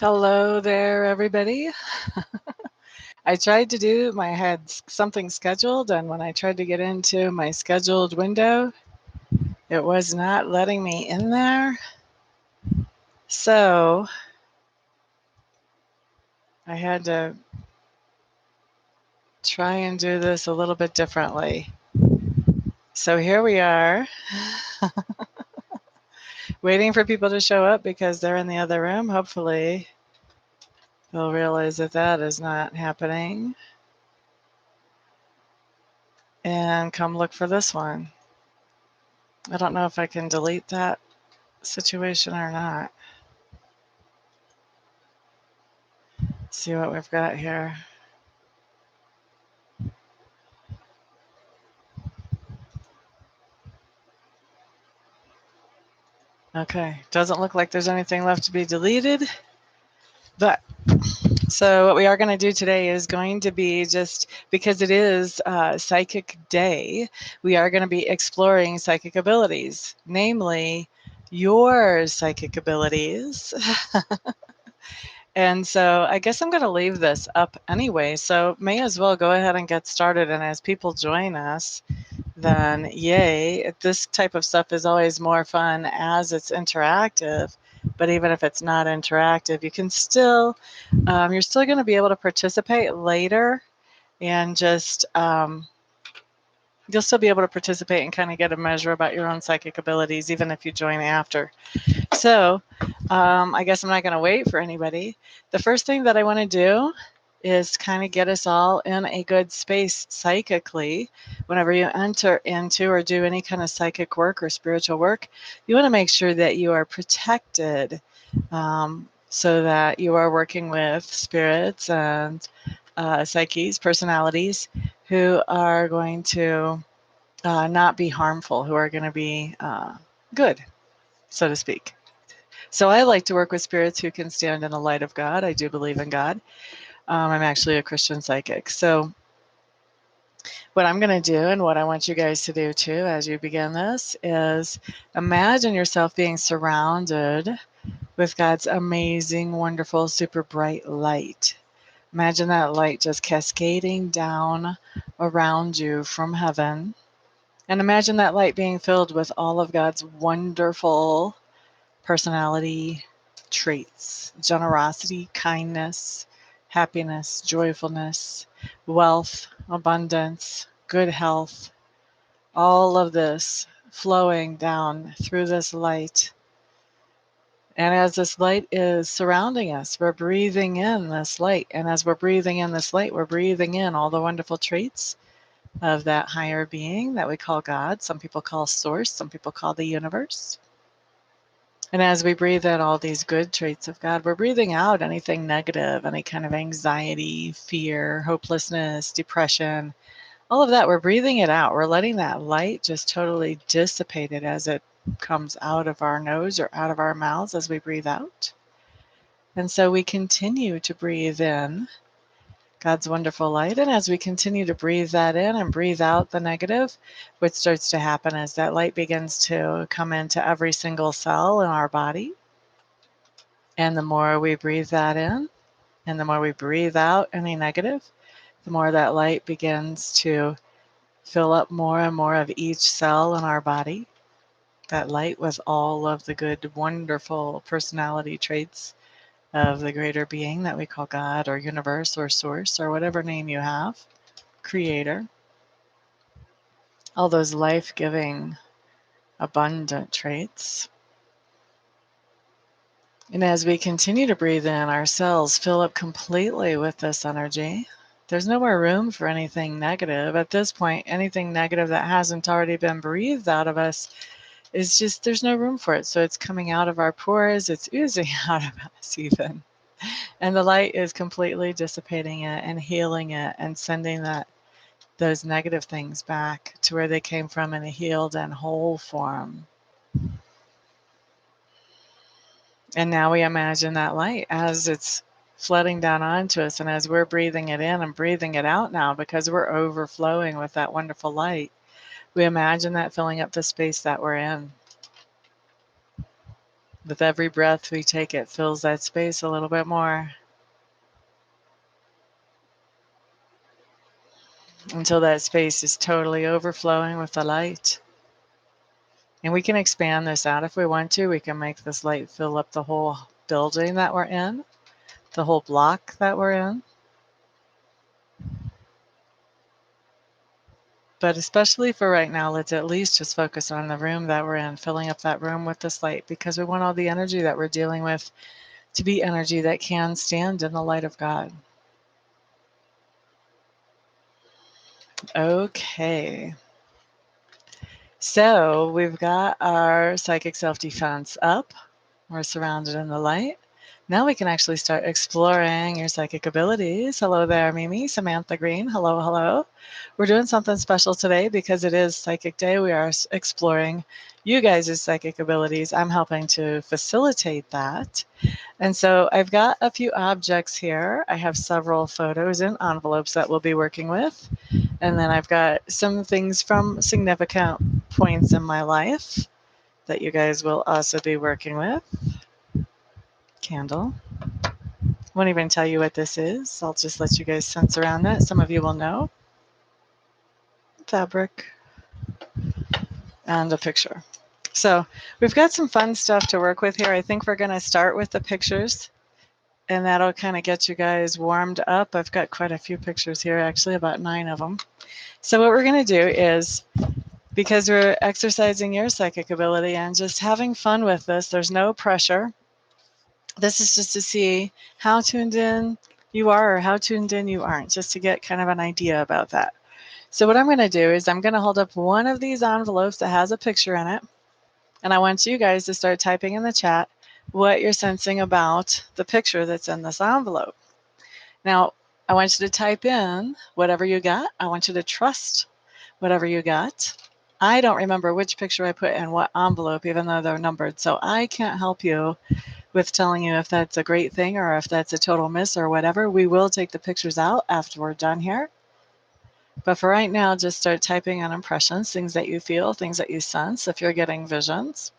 Hello there, everybody. I tried to I had something scheduled, and when I tried to get into my scheduled window, it was not letting me in there. So I had to try and do this a little bit differently. So here we are, waiting for people to show up because they're in the other room. Hopefully, they'll realize that that is not happening and come look for this one. I don't know if I can delete that situation or not. See what we've got here. Okay, doesn't look like there's anything left to be deleted. But so what we are going to do today is going to be just because it is Psychic Day, we are going to be exploring psychic abilities, namely your psychic abilities. And so I guess I'm going to leave this up anyway. So may as well go ahead and get started. And as people join us, then yay. This type of stuff is always more fun as it's interactive. But even if it's not interactive, you can still, you're still going to be able to participate later and just, you'll still be able to participate and kind of get a measure about your own psychic abilities, even if you join after. So I guess I'm not going to wait for anybody. The first thing that I want to do is kind of get us all in a good space psychically. Whenever you enter into or do any kind of psychic work or spiritual work, you want to make sure that you are protected, so that you are working with spirits and psyches, personalities who are going to not be harmful, who are going to be good, so to speak. So I like to work with spirits who can stand in the light of God. I do believe in God. I'm actually a Christian psychic. So what I'm going to do and what I want you guys to do too as you begin this is imagine yourself being surrounded with God's amazing, wonderful, super bright light. Imagine that light just cascading down around you from heaven. And imagine that light being filled with all of God's wonderful personality traits: generosity, kindness, happiness, joyfulness, wealth, abundance, good health, all of this flowing down through this light. And as this light is surrounding us, we're breathing in this light. And as we're breathing in this light, we're breathing in all the wonderful traits of that higher being that we call God. Some people call Source, some people call the universe. And as we breathe in all these good traits of God, we're breathing out anything negative, any kind of anxiety, fear, hopelessness, depression, all of that. We're breathing it out. We're letting that light just totally dissipate it as it comes out of our nose or out of our mouths as we breathe out. And so we continue to breathe in God's wonderful light. And as we continue to breathe that in and breathe out the negative, what starts to happen is that light begins to come into every single cell in our body. And the more we breathe that in and the more we breathe out any negative, the more that light begins to fill up more and more of each cell in our body. That light with all of the good, wonderful personality traits of the greater being that we call God or universe or source or whatever name you have, creator. All those life-giving, abundant traits. And as we continue to breathe in, our cells fill up completely with this energy. There's no more room for anything negative. At this point, anything negative that hasn't already been breathed out of us is just, there's no room for it. So it's coming out of our pores, it's oozing out of us even. And the light is completely dissipating it and healing it and sending those negative things back to where they came from in a healed and whole form. And now we imagine that light as it's flooding down onto us, and as we're breathing it in and breathing it out now, because we're overflowing with that wonderful light, we imagine that filling up the space that we're in. With every breath we take, it fills that space a little bit more until that space is totally overflowing with the light. And we can expand this out if we want to. We can make this light fill up the whole building that we're in, the whole block that we're in. But especially for right now, let's at least just focus on the room that we're in, filling up that room with this light, because we want all the energy that we're dealing with to be energy that can stand in the light of God. Okay. So we've got our psychic self-defense up. We're surrounded in the light. Now we can actually start exploring your psychic abilities. Hello there, Mimi, Samantha Green. Hello, hello. We're doing something special today because it is Psychic Day. We are exploring you guys' psychic abilities. I'm helping to facilitate that. And so I've got a few objects here. I have several photos in envelopes that we'll be working with. And then I've got some things from significant points in my life that you guys will also be working with. Candle. Won't even tell you what this is. I'll just let you guys sense around that. Some of you will know. Fabric. And a picture. So we've got some fun stuff to work with here. I think we're going to start with the pictures, and that'll kind of get you guys warmed up. I've got quite a few pictures here, actually, about 9 of them. So what we're going to do is, because we're exercising your psychic ability and just having fun with this, there's no pressure. This is just to see how tuned in you are or how tuned in you aren't, just to get kind of an idea about that. So what I'm going to do is I'm going to hold up one of these envelopes that has a picture in it, and I want you guys to start typing in the chat what you're sensing about the picture that's in this envelope. Now, I want you to type in whatever you got. I want you to trust whatever you got. I don't remember which picture I put in what envelope, even though they're numbered, so I can't help you with telling you if that's a great thing or if that's a total miss or whatever. We will take the pictures out after we're done here. But for right now, just start typing on impressions, things that you feel, things that you sense. If you're getting visions,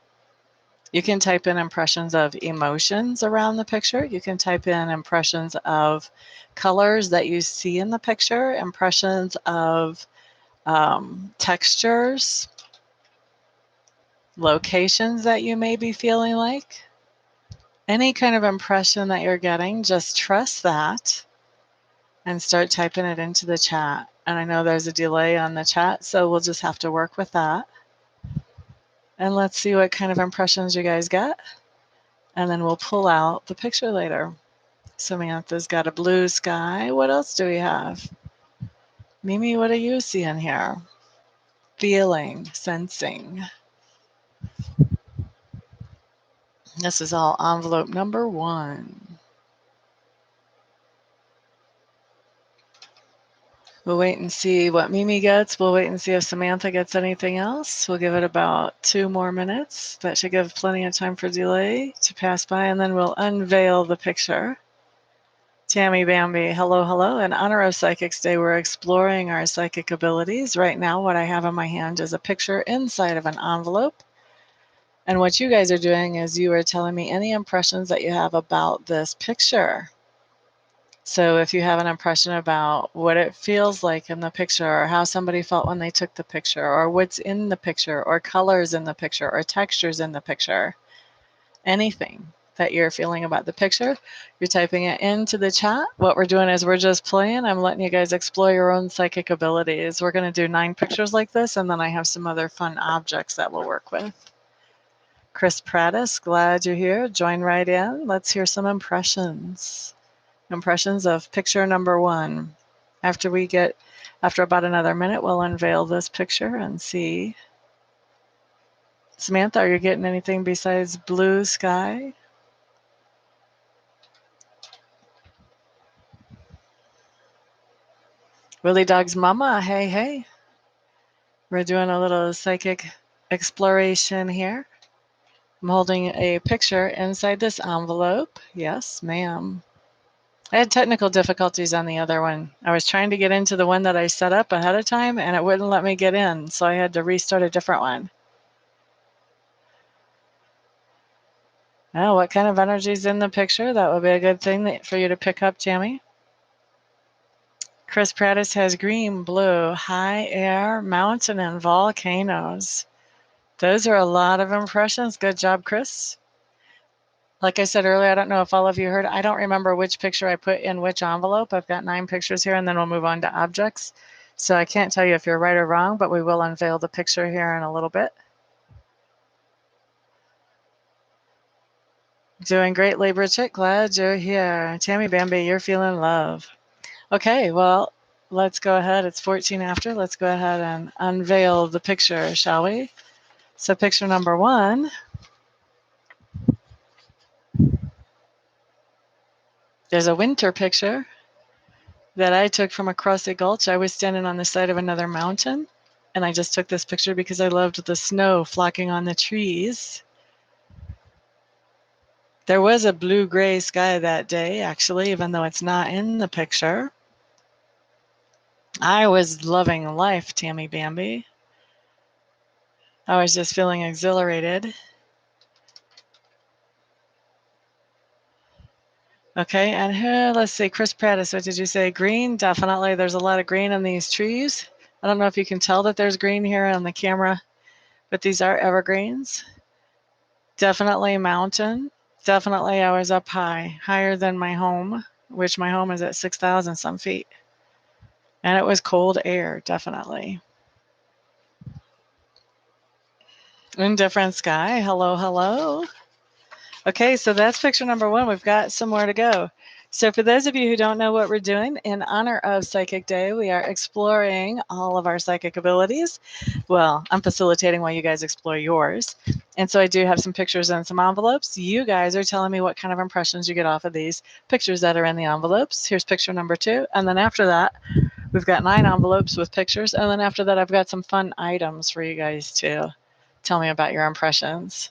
you can type in impressions of emotions around the picture. You can type in impressions of colors that you see in the picture, impressions of textures, locations that you may be feeling like. Any kind of impression that you're getting, just trust that and start typing it into the chat. And I know there's a delay on the chat, so we'll just have to work with that. And let's see what kind of impressions you guys get. And then we'll pull out the picture later. Samantha's got a blue sky. What else do we have? Mimi, what are you seeing here? Feeling, sensing. This is all envelope number 1. We'll wait and see what Mimi gets. We'll wait and see if Samantha gets anything else. We'll give it about 2 more minutes. That should give plenty of time for delay to pass by, and then we'll unveil the picture. Tammy Bambi, hello, hello. In honor of Psychics Day, we're exploring our psychic abilities. Right now, what I have in my hand is a picture inside of an envelope. And what you guys are doing is you are telling me any impressions that you have about this picture. So if you have an impression about what it feels like in the picture, or how somebody felt when they took the picture, or what's in the picture, or colors in the picture, or textures in the picture, anything that you're feeling about the picture, you're typing it into the chat. What we're doing is we're just playing. I'm letting you guys explore your own psychic abilities. We're going to do 9 pictures like this, and then I have some other fun objects that we'll work with. Chris Prattis, glad you're here. Join right in. Let's hear some impressions. Impressions of picture number 1. After about another minute, we'll unveil this picture and see. Samantha, are you getting anything besides blue sky? Willie Dog's mama, hey, hey. We're doing a little psychic exploration here. I'm holding a picture inside this envelope. Yes, ma'am. I had technical difficulties on the other one. I was trying to get into the one that I set up ahead of time, and it wouldn't let me get in, so I had to restart a different one. Oh, what kind of energy is in the picture? That would be a good thing for you to pick up, Tammy. Chris Prattis has green, blue, high air, mountain, and volcanoes. Those are a lot of impressions. Good job, Chris. Like I said earlier, I don't know if all of you heard, I don't remember which picture I put in which envelope. I've got 9 pictures here, and then we'll move on to objects. So I can't tell you if you're right or wrong, but we will unveil the picture here in a little bit. Doing great, Libra Chick. Glad you're here. Tammy Bambi, you're feeling love. Okay, well, let's go ahead. It's 14 after. Let's go ahead and unveil the picture, shall we? So picture number 1. There's a winter picture that I took from across a gulch. I was standing on the side of another mountain, and I just took this picture because I loved the snow flocking on the trees. There was a blue-gray sky that day, actually, even though it's not in the picture. I was loving life, Tammy Bambi. I was just feeling exhilarated. Okay, and here, let's see, Chris Prattis, what did you say? Green? Definitely. There's a lot of green in these trees. I don't know if you can tell that there's green here on the camera, but these are evergreens. Definitely mountain. Definitely I was up high, higher than my home, which my home is at 6,000 some feet. And it was cold air, definitely. Indifferent sky. Hello, hello. Okay, so that's picture number 1. We've got some more to go. So for those of you who don't know what we're doing, in honor of Psychic Day, we are exploring all of our psychic abilities. Well, I'm facilitating while you guys explore yours. And so I do have some pictures and some envelopes. You guys are telling me what kind of impressions you get off of these pictures that are in the envelopes. Here's picture number 2. And then after that, we've got 9 envelopes with pictures. And then after that, I've got some fun items for you guys to tell me about your impressions.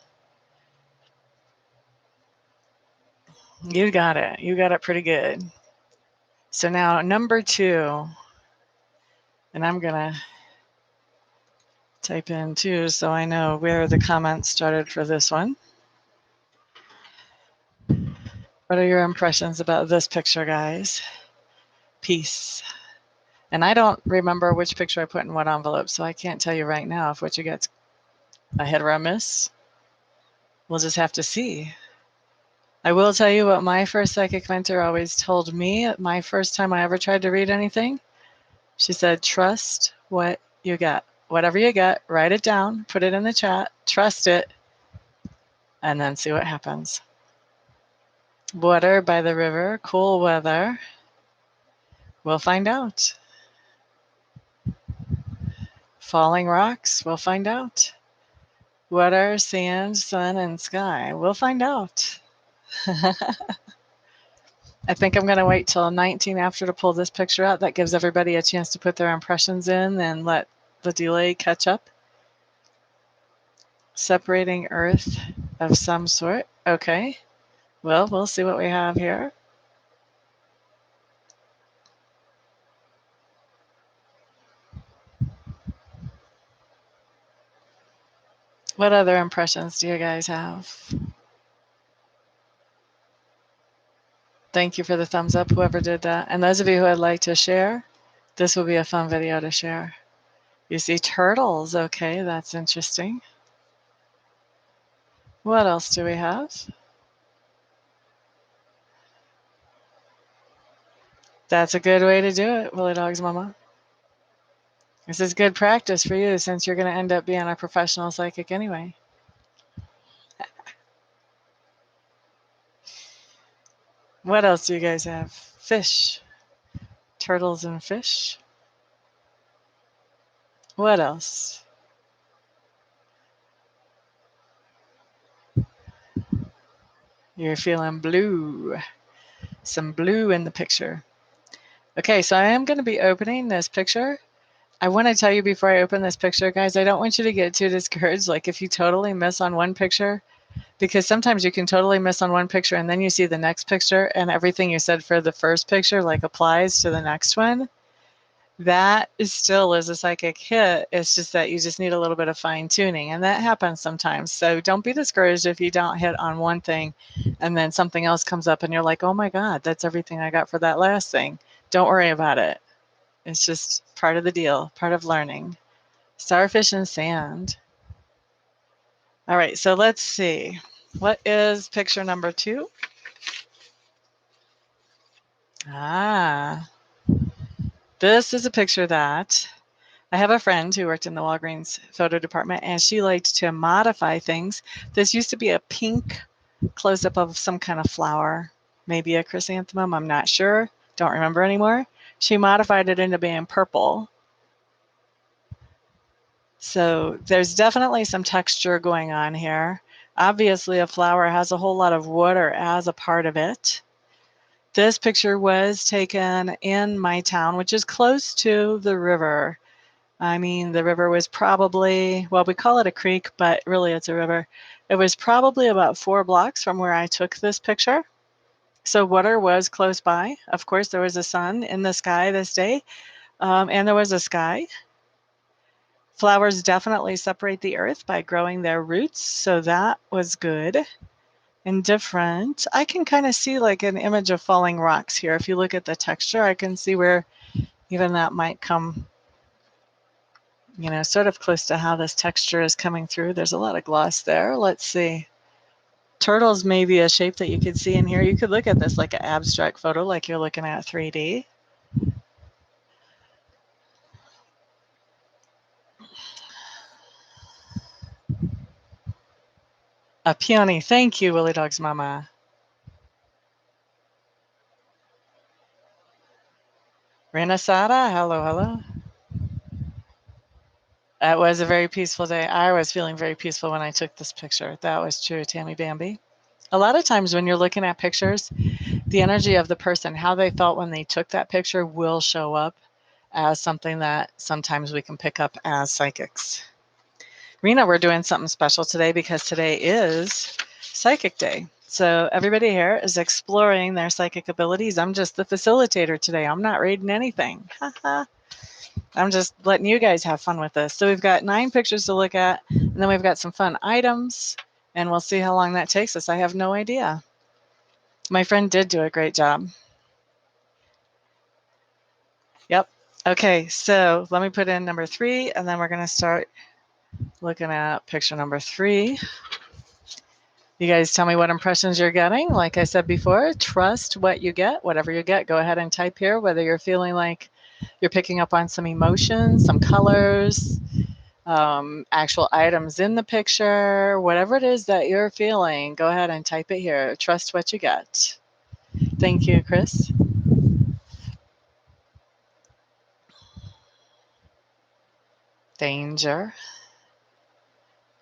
You got it. You got it pretty good. So now number 2, and I'm going to type in 2 so I know where the comments started for this one. What are your impressions about this picture, guys? Peace. And I don't remember which picture I put in what envelope, so I can't tell you right now if what you get's a hit or a miss. We'll just have to see. I will tell you what my first psychic mentor always told me my first time I ever tried to read anything. She said, trust what you get. Whatever you get, write it down, put it in the chat, trust it, and then see what happens. Water by the river, cool weather. We'll find out. Falling rocks, we'll find out. Water, sand, sun, and sky, we'll find out. I think I'm going to wait till 19 after to pull this picture out. That gives everybody a chance to put their impressions in and let the delay catch up. Separating earth of some sort. Okay. Well, we'll see what we have here. What other impressions do you guys have? Thank you for the thumbs up, whoever did that. And those of you who would like to share, this will be a fun video to share. You see turtles. Okay, that's interesting. What else do we have? That's a good way to do it, Willie Dog's mama. This is good practice for you since you're going to end up being a professional psychic anyway. What else do you guys have? Fish. Turtles and fish. What else? You're feeling blue. Some blue in the picture. Okay, so I am going to be opening this picture. I want to tell you before I open this picture, guys, I don't want you to get too discouraged. Like if you totally miss on one picture, because sometimes you can totally miss on one picture and then you see the next picture and everything you said for the first picture like applies to the next one. that still is a psychic hit. It's just that you just need a little bit of fine tuning, and that happens sometimes. So don't be discouraged if you don't hit on one thing and then something else comes up and you're like, oh my God, that's everything I got for that last thing. Don't worry about it. It's just part of the deal, part of learning. Starfish and sand. All right, so let's see. What is picture number 2? Ah, this is a picture that I have a friend who worked in the Walgreens photo department, and she liked to modify things. This used to be a pink close up of some kind of flower, maybe a chrysanthemum, I'm not sure, don't remember anymore. She modified it into being purple. So there's definitely some texture going on here. Obviously, a flower has a whole lot of water as a part of it. This picture was taken in my town, which is close to the river. I mean, the river was probably, well, we call it a creek, but really it's a river. It was probably about 4 blocks from where I took this picture. So water was close by. Of course, there was a sun in the sky this day, and there was a sky. Flowers definitely separate the earth by growing their roots, so that was good and different. I can kind of see like an image of falling rocks here. If you look at the texture, I can see where even that might come, sort of close to how this texture is coming through. There's a lot of gloss there. Let's see. Turtles may be a shape that you could see in here. You could look at this like an abstract photo, like you're looking at 3D. A peony. Thank you, Willie Dog's mama. Renasada. Hello, hello. That was a very peaceful day. I was feeling very peaceful when I took this picture. That was true, Tammy Bambi. A lot of times when you're looking at pictures, the energy of the person, how they felt when they took that picture, will show up as something that sometimes we can pick up as psychics. Rena, we're doing something special today because today is Psychic Day. So everybody here is exploring their psychic abilities. I'm just the facilitator today. I'm not reading anything. I'm just letting you guys have fun with this. So we've got 9 pictures to look at, and then we've got some fun items, and we'll see how long that takes us. I have no idea. My friend did do a great job. Yep. Okay, so let me put in number 3, and then we're going to start looking at picture number 3. You guys tell me what impressions you're getting. Like I said before, trust what you get. Whatever you get, go ahead and type here, whether you're feeling like you're picking up on some emotions, some colors, actual items in the picture, whatever it is that you're feeling, go ahead and type it here. Trust what you get. Thank you, Chris. Danger.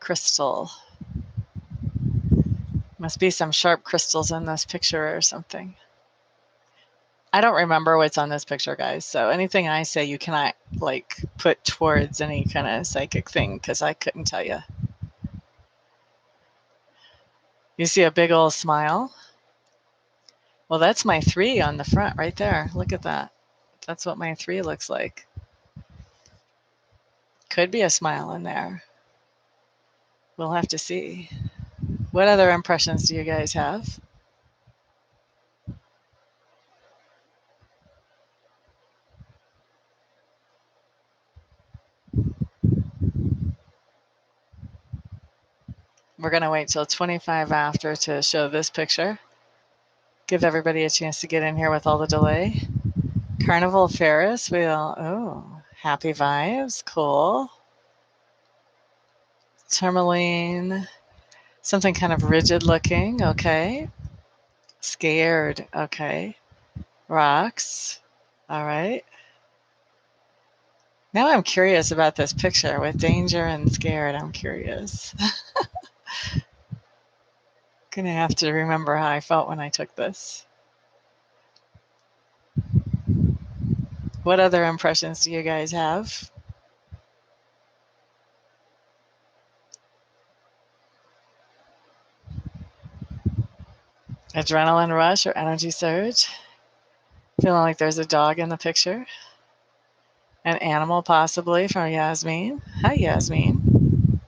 Crystal. Must be some sharp crystals in this picture or something. I don't remember what's on this picture, guys. So anything I say, you cannot like put towards any kind of psychic thing because I couldn't tell you. You see a big old smile? Well, that's my 3 on the front right there. Look at that. That's what my 3 looks like. Could be a smile in there. We'll have to see. What other impressions do you guys have? We're going to wait till 25 after to show this picture. Give everybody a chance to get in here with all the delay. Carnival Ferris wheel. Oh, happy vibes. Cool. Tourmaline. Something kind of rigid looking. Okay. Scared. Okay. Rocks. All right. Now I'm curious about this picture with danger and scared. I'm curious. Gonna have to remember how I felt when I took this. What other impressions do you guys have? Adrenaline rush or energy surge? Feeling like there's a dog in the picture? An animal possibly from Yasmin. Hi, Yasmin.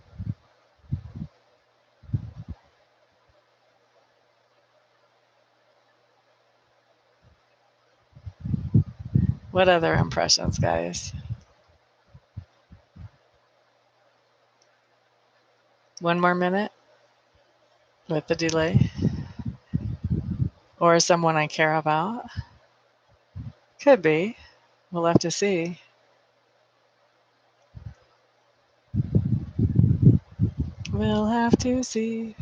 What other impressions, guys? One more minute with the delay. Or someone I care about. Could be. We'll have to see. We'll have to see.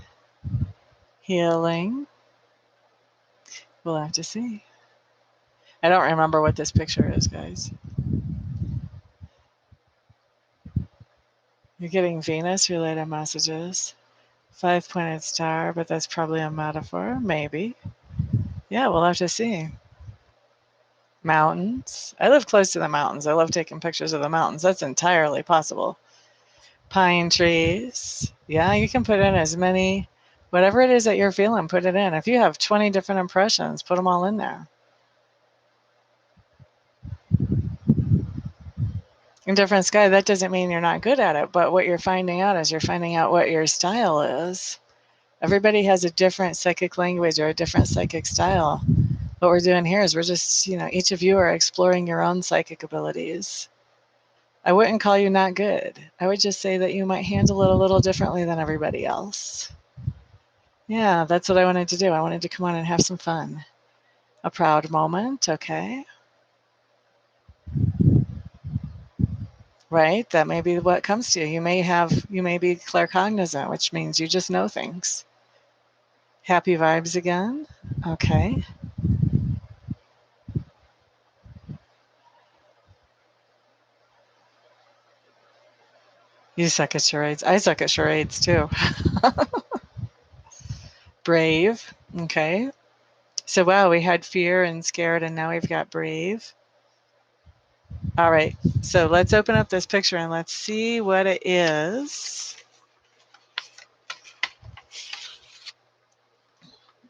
Healing. We'll have to see. I don't remember what this picture is, guys. You're getting Venus related messages. 5-pointed star, but that's probably a metaphor. Maybe. Yeah, we'll have to see. Mountains. I live close to the mountains. I love taking pictures of the mountains. That's entirely possible. Pine trees. Yeah, you can put in as many, whatever it is that you're feeling, put it in. If you have 20 different impressions, put them all in there. In different sky, that doesn't mean you're not good at it, but what you're finding out is you're finding out what your style is. Everybody has a different psychic language or a different psychic style. What we're doing here is we're just, each of you are exploring your own psychic abilities. I wouldn't call you not good. I would just say that you might handle it a little differently than everybody else. Yeah, that's what I wanted to do. I wanted to come on and have some fun. A proud moment, okay? Right? That may be what comes to you. You may be claircognizant, which means you just know things. Happy vibes again. Okay. You suck at charades. I suck at charades too. Brave. Okay. So, wow, we had fear and scared, and now we've got brave. All right. So, let's open up this picture and let's see what it is.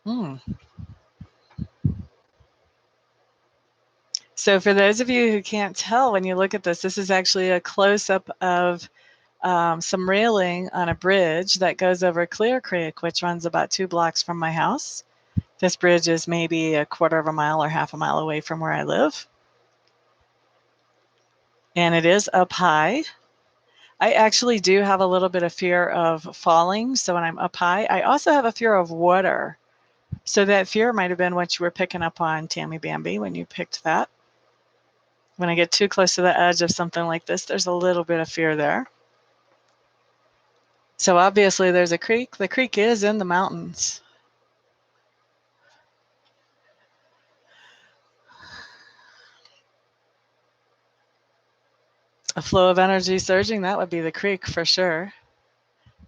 Hmm. So, for those of you who can't tell when you look at this, this is actually a close up of some railing on a bridge that goes over Clear Creek, which runs about 2 blocks from my house. This bridge is maybe a quarter of a mile or half a mile away from where I live. And it is up high. I actually do have a little bit of fear of falling. So when I'm up high, I also have a fear of water. So that fear might have been what you were picking up on, Tammy Bambi, when you picked that. When I get too close to the edge of something like this, there's a little bit of fear there. So obviously there's a creek. The creek is in the mountains. A flow of energy surging, that would be the creek for sure.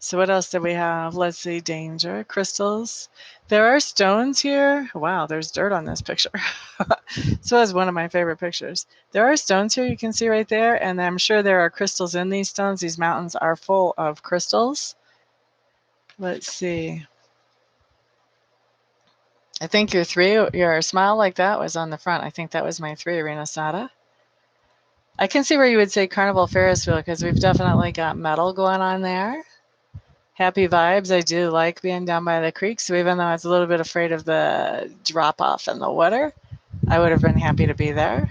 So what else do we have? Let's see, danger, crystals. There are stones here. Wow, there's dirt on this picture. So that's one of my favorite pictures. There are stones here you can see right there, and I'm sure there are crystals in these stones. These mountains are full of crystals. Let's see. I think your smile like that was on the front. I think that was my 3, Arena Sada. I can see where you would say Carnival Ferris wheel because we've definitely got metal going on there. Happy vibes. I do like being down by the creek. So even though I was a little bit afraid of the drop off in the water, I would have been happy to be there.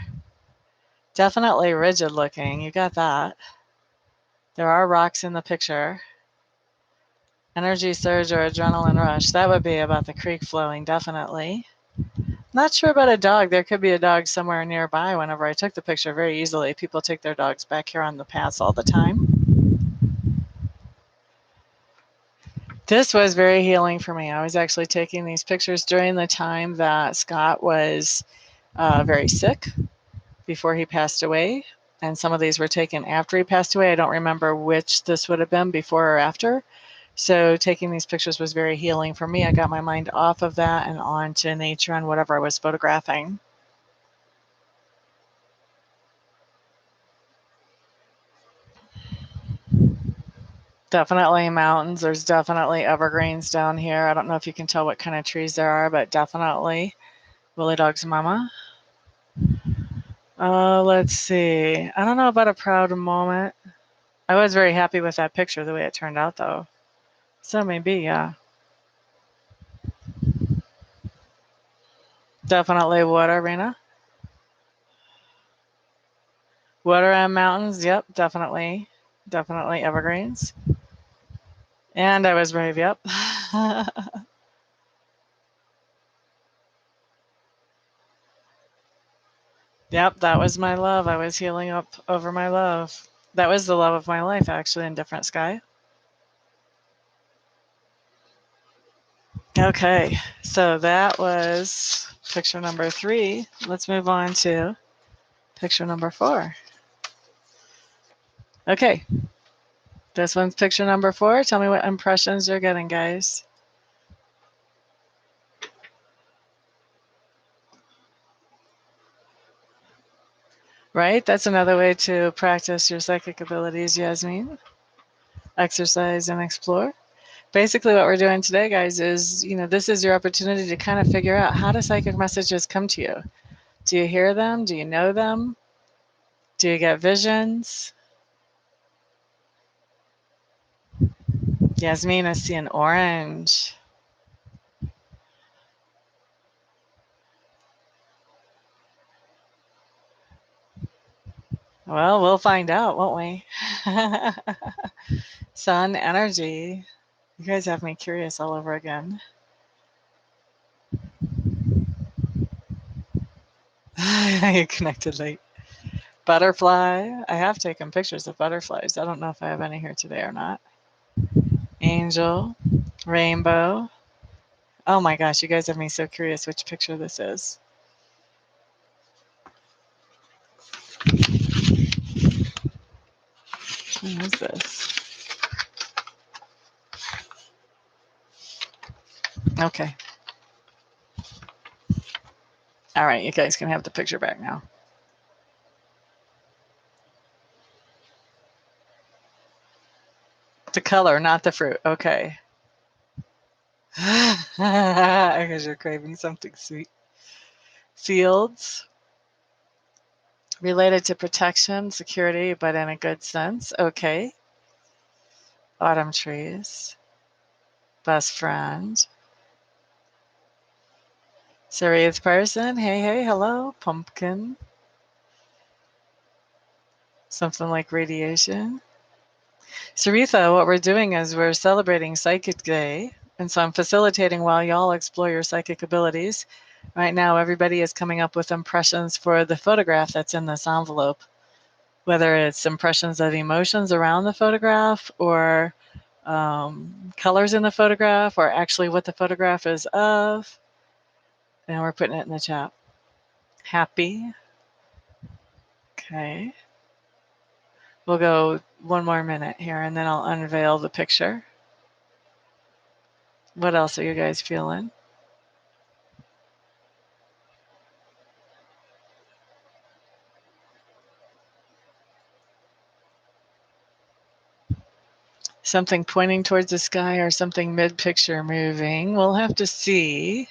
Definitely rigid looking. You got that. There are rocks in the picture. Energy surge or adrenaline rush. That would be about the creek flowing, definitely. Not sure about a dog. There could be a dog somewhere nearby whenever I took the picture very easily. People take their dogs back here on the paths all the time. This was very healing for me. I was actually taking these pictures during the time that Scott was very sick before he passed away. And some of these were taken after he passed away. I don't remember which this would have been, before or after. So taking these pictures was very healing for me. I got my mind off of that and on to nature and whatever I was photographing. Definitely mountains. There's definitely evergreens down here. I don't know if you can tell what kind of trees there are, but definitely Willie Dog's mama. Let's see. I don't know about a proud moment. I was very happy with that picture, the way it turned out, though. So maybe, yeah. Definitely what, Arena? Water and mountains, yep, definitely. Definitely evergreens. And I was brave, yep. Yep, that was my love. I was healing up over my love. That was the love of my life, actually, in Different Sky. Okay, so that was picture number 3. Let's move on to picture number 4. Okay, this one's picture number 4. Tell me what impressions you're getting, guys. Right? That's another way to practice your psychic abilities, Yasmin. Exercise and explore. Basically, what we're doing today, guys, is, this is your opportunity to kind of figure out, how do psychic messages come to you? Do you hear them? Do you know them? Do you get visions? Yasmin, I see an orange. Well, we'll find out, won't we? Sun energy. You guys have me curious all over again. You connected late. Butterfly. I have taken pictures of butterflies. I don't know if I have any here today or not. Angel. Rainbow. Oh my gosh, you guys have me so curious which picture this is. What is this? Okay. All right, you guys can have the picture back now. The color, not the fruit. Okay. Because you're craving something sweet. Fields. Related to protection, security, but in a good sense. Okay. Autumn trees. Best friend. Serious person. Hey, hey, hello. Pumpkin. Something like radiation. Saritha, what we're doing is we're celebrating Psychic Day. And so I'm facilitating while y'all explore your psychic abilities. Right now, everybody is coming up with impressions for the photograph that's in this envelope, whether it's impressions of emotions around the photograph, or colors in the photograph, or actually what the photograph is of. And we're putting it in the chat. Happy. Okay. We'll go one more minute here, and then I'll unveil the picture. What else are you guys feeling? Something pointing towards the sky, or something mid-picture moving? We'll have to see.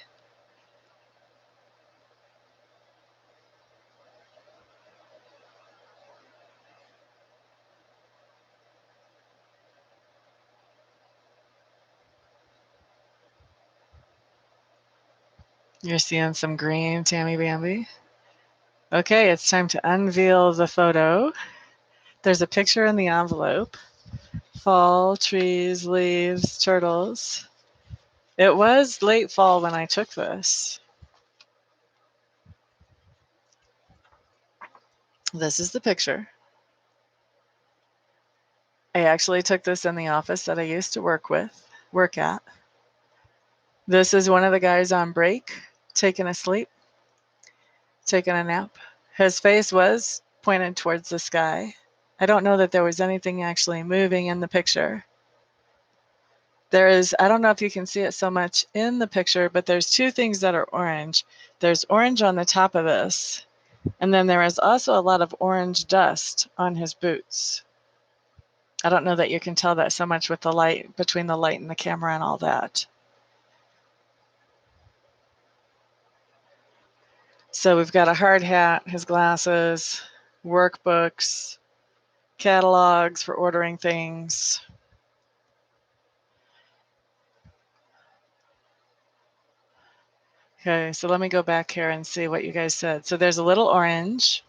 You're seeing some green, Tammy Bambi. Okay, it's time to unveil the photo. There's a picture in the envelope. Fall, trees, leaves, turtles. It was late fall when I took this. This is the picture. I actually took this in the office that I used to work at. This is one of the guys on break, taking a sleep, taking a nap. His face was pointed towards the sky. I don't know that there was anything actually moving in the picture. I don't know if you can see it so much in the picture, but there's 2 things that are orange. There's orange on the top of this, and then there is also a lot of orange dust on his boots. I don't know that you can tell that so much with the light, between the light and the camera and all that. So we've got a hard hat, his glasses, workbooks, catalogs for ordering things. Okay, so let me go back here and see what you guys said. So there's a little orange.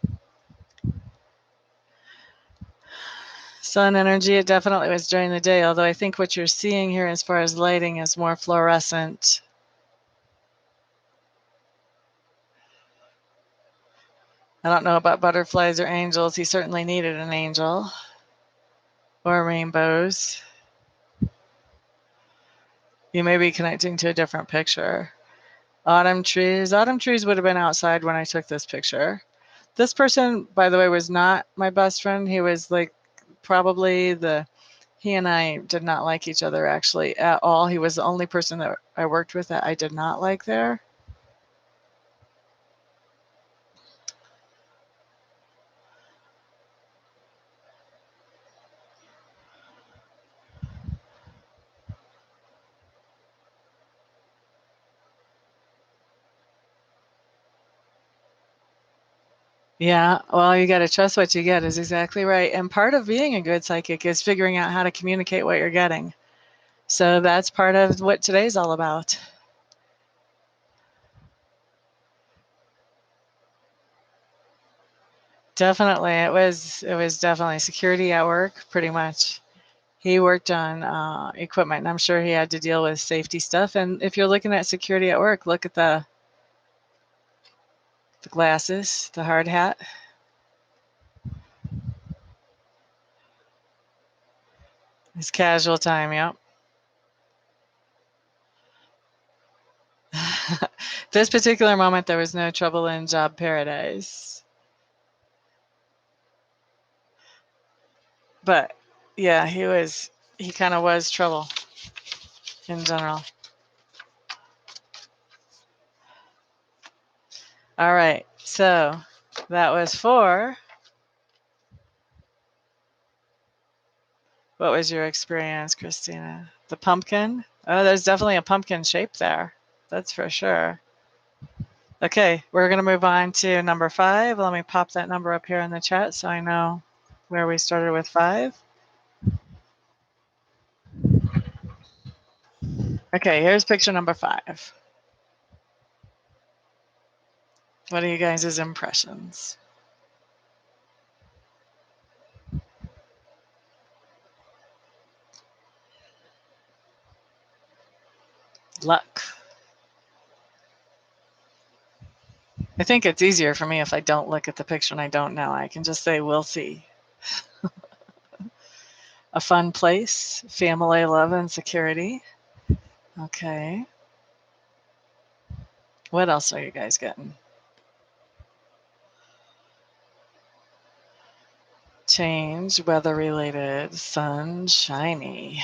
Sun energy, it definitely was during the day, although I think what you're seeing here as far as lighting is more fluorescent. I don't know about butterflies or angels. He certainly needed an angel or rainbows. You may be connecting to a different picture. Autumn trees. Autumn trees would have been outside when I took this picture. This person, by the way, was not my best friend. He was like probably he and I did not like each other actually at all. He was the only person that I worked with that I did not like there. Yeah, well, you got to trust what you get is exactly right. And part of being a good psychic is figuring out how to communicate what you're getting. So that's part of what today's all about. Definitely, it was definitely security at work, pretty much. He worked on equipment, and I'm sure he had to deal with safety stuff. And if you're looking at security at work, look at the glasses, the hard hat. It's casual time, yep. This particular moment, there was no trouble in job paradise. But yeah, he kind of was trouble in general. All right, so that was for what was your experience, Christina? The pumpkin? Oh, there's definitely a pumpkin shape there. That's for sure. Okay, we're going to move on to number 5. Let me pop that number up here in the chat so I know where we started with 5. Okay, here's picture number 5. What are you guys' impressions? Luck. I think it's easier for me if I don't look at the picture and I don't know. I can just say, we'll see. A fun place, family, love, and security. Okay. What else are you guys getting? Change, weather related, sun, shiny.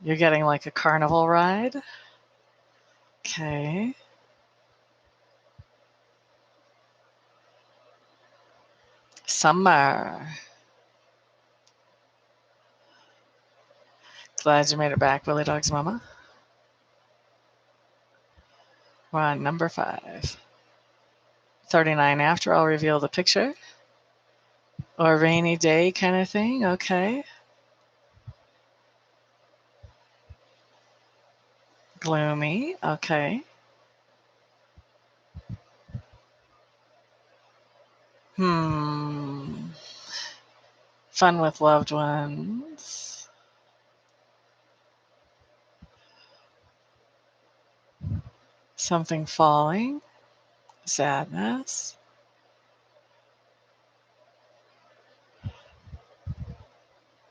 You're getting like a carnival ride. Okay. Summer. Glad you made it back, Willie Dog's mama. We're on number 5. 39 after I'll reveal the picture. Or rainy day kind of thing. Okay. Gloomy. Okay. Hmm. Fun with loved ones. Something falling. Sadness.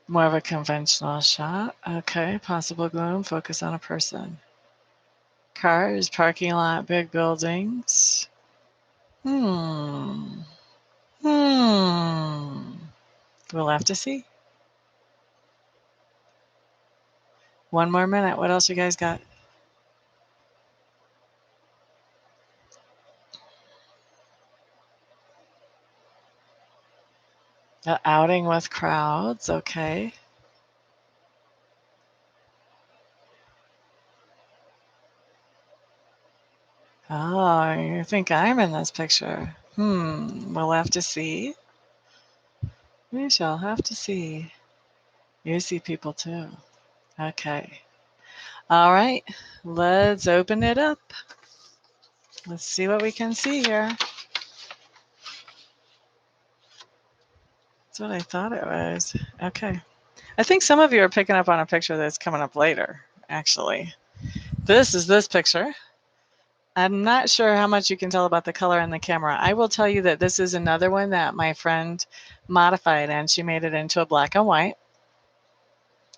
More of a conventional shot. Okay. Possible gloom. Focus on a person. Cars, parking lot, big buildings. Hmm. Hmm. We'll have to see. One more minute. What else you guys got? Outing with crowds. Okay. Oh, you think I'm in this picture? We'll have to see. We shall have to see. You see people too. Okay. All right. Let's open it up. Let's see what we can see here. That's what I thought it was. Okay. I think some of you are picking up on a picture that's coming up later, actually. This is this picture. I'm not sure how much you can tell about the color in the camera. I will tell you that this is another one that my friend modified, and she made it into a black and white.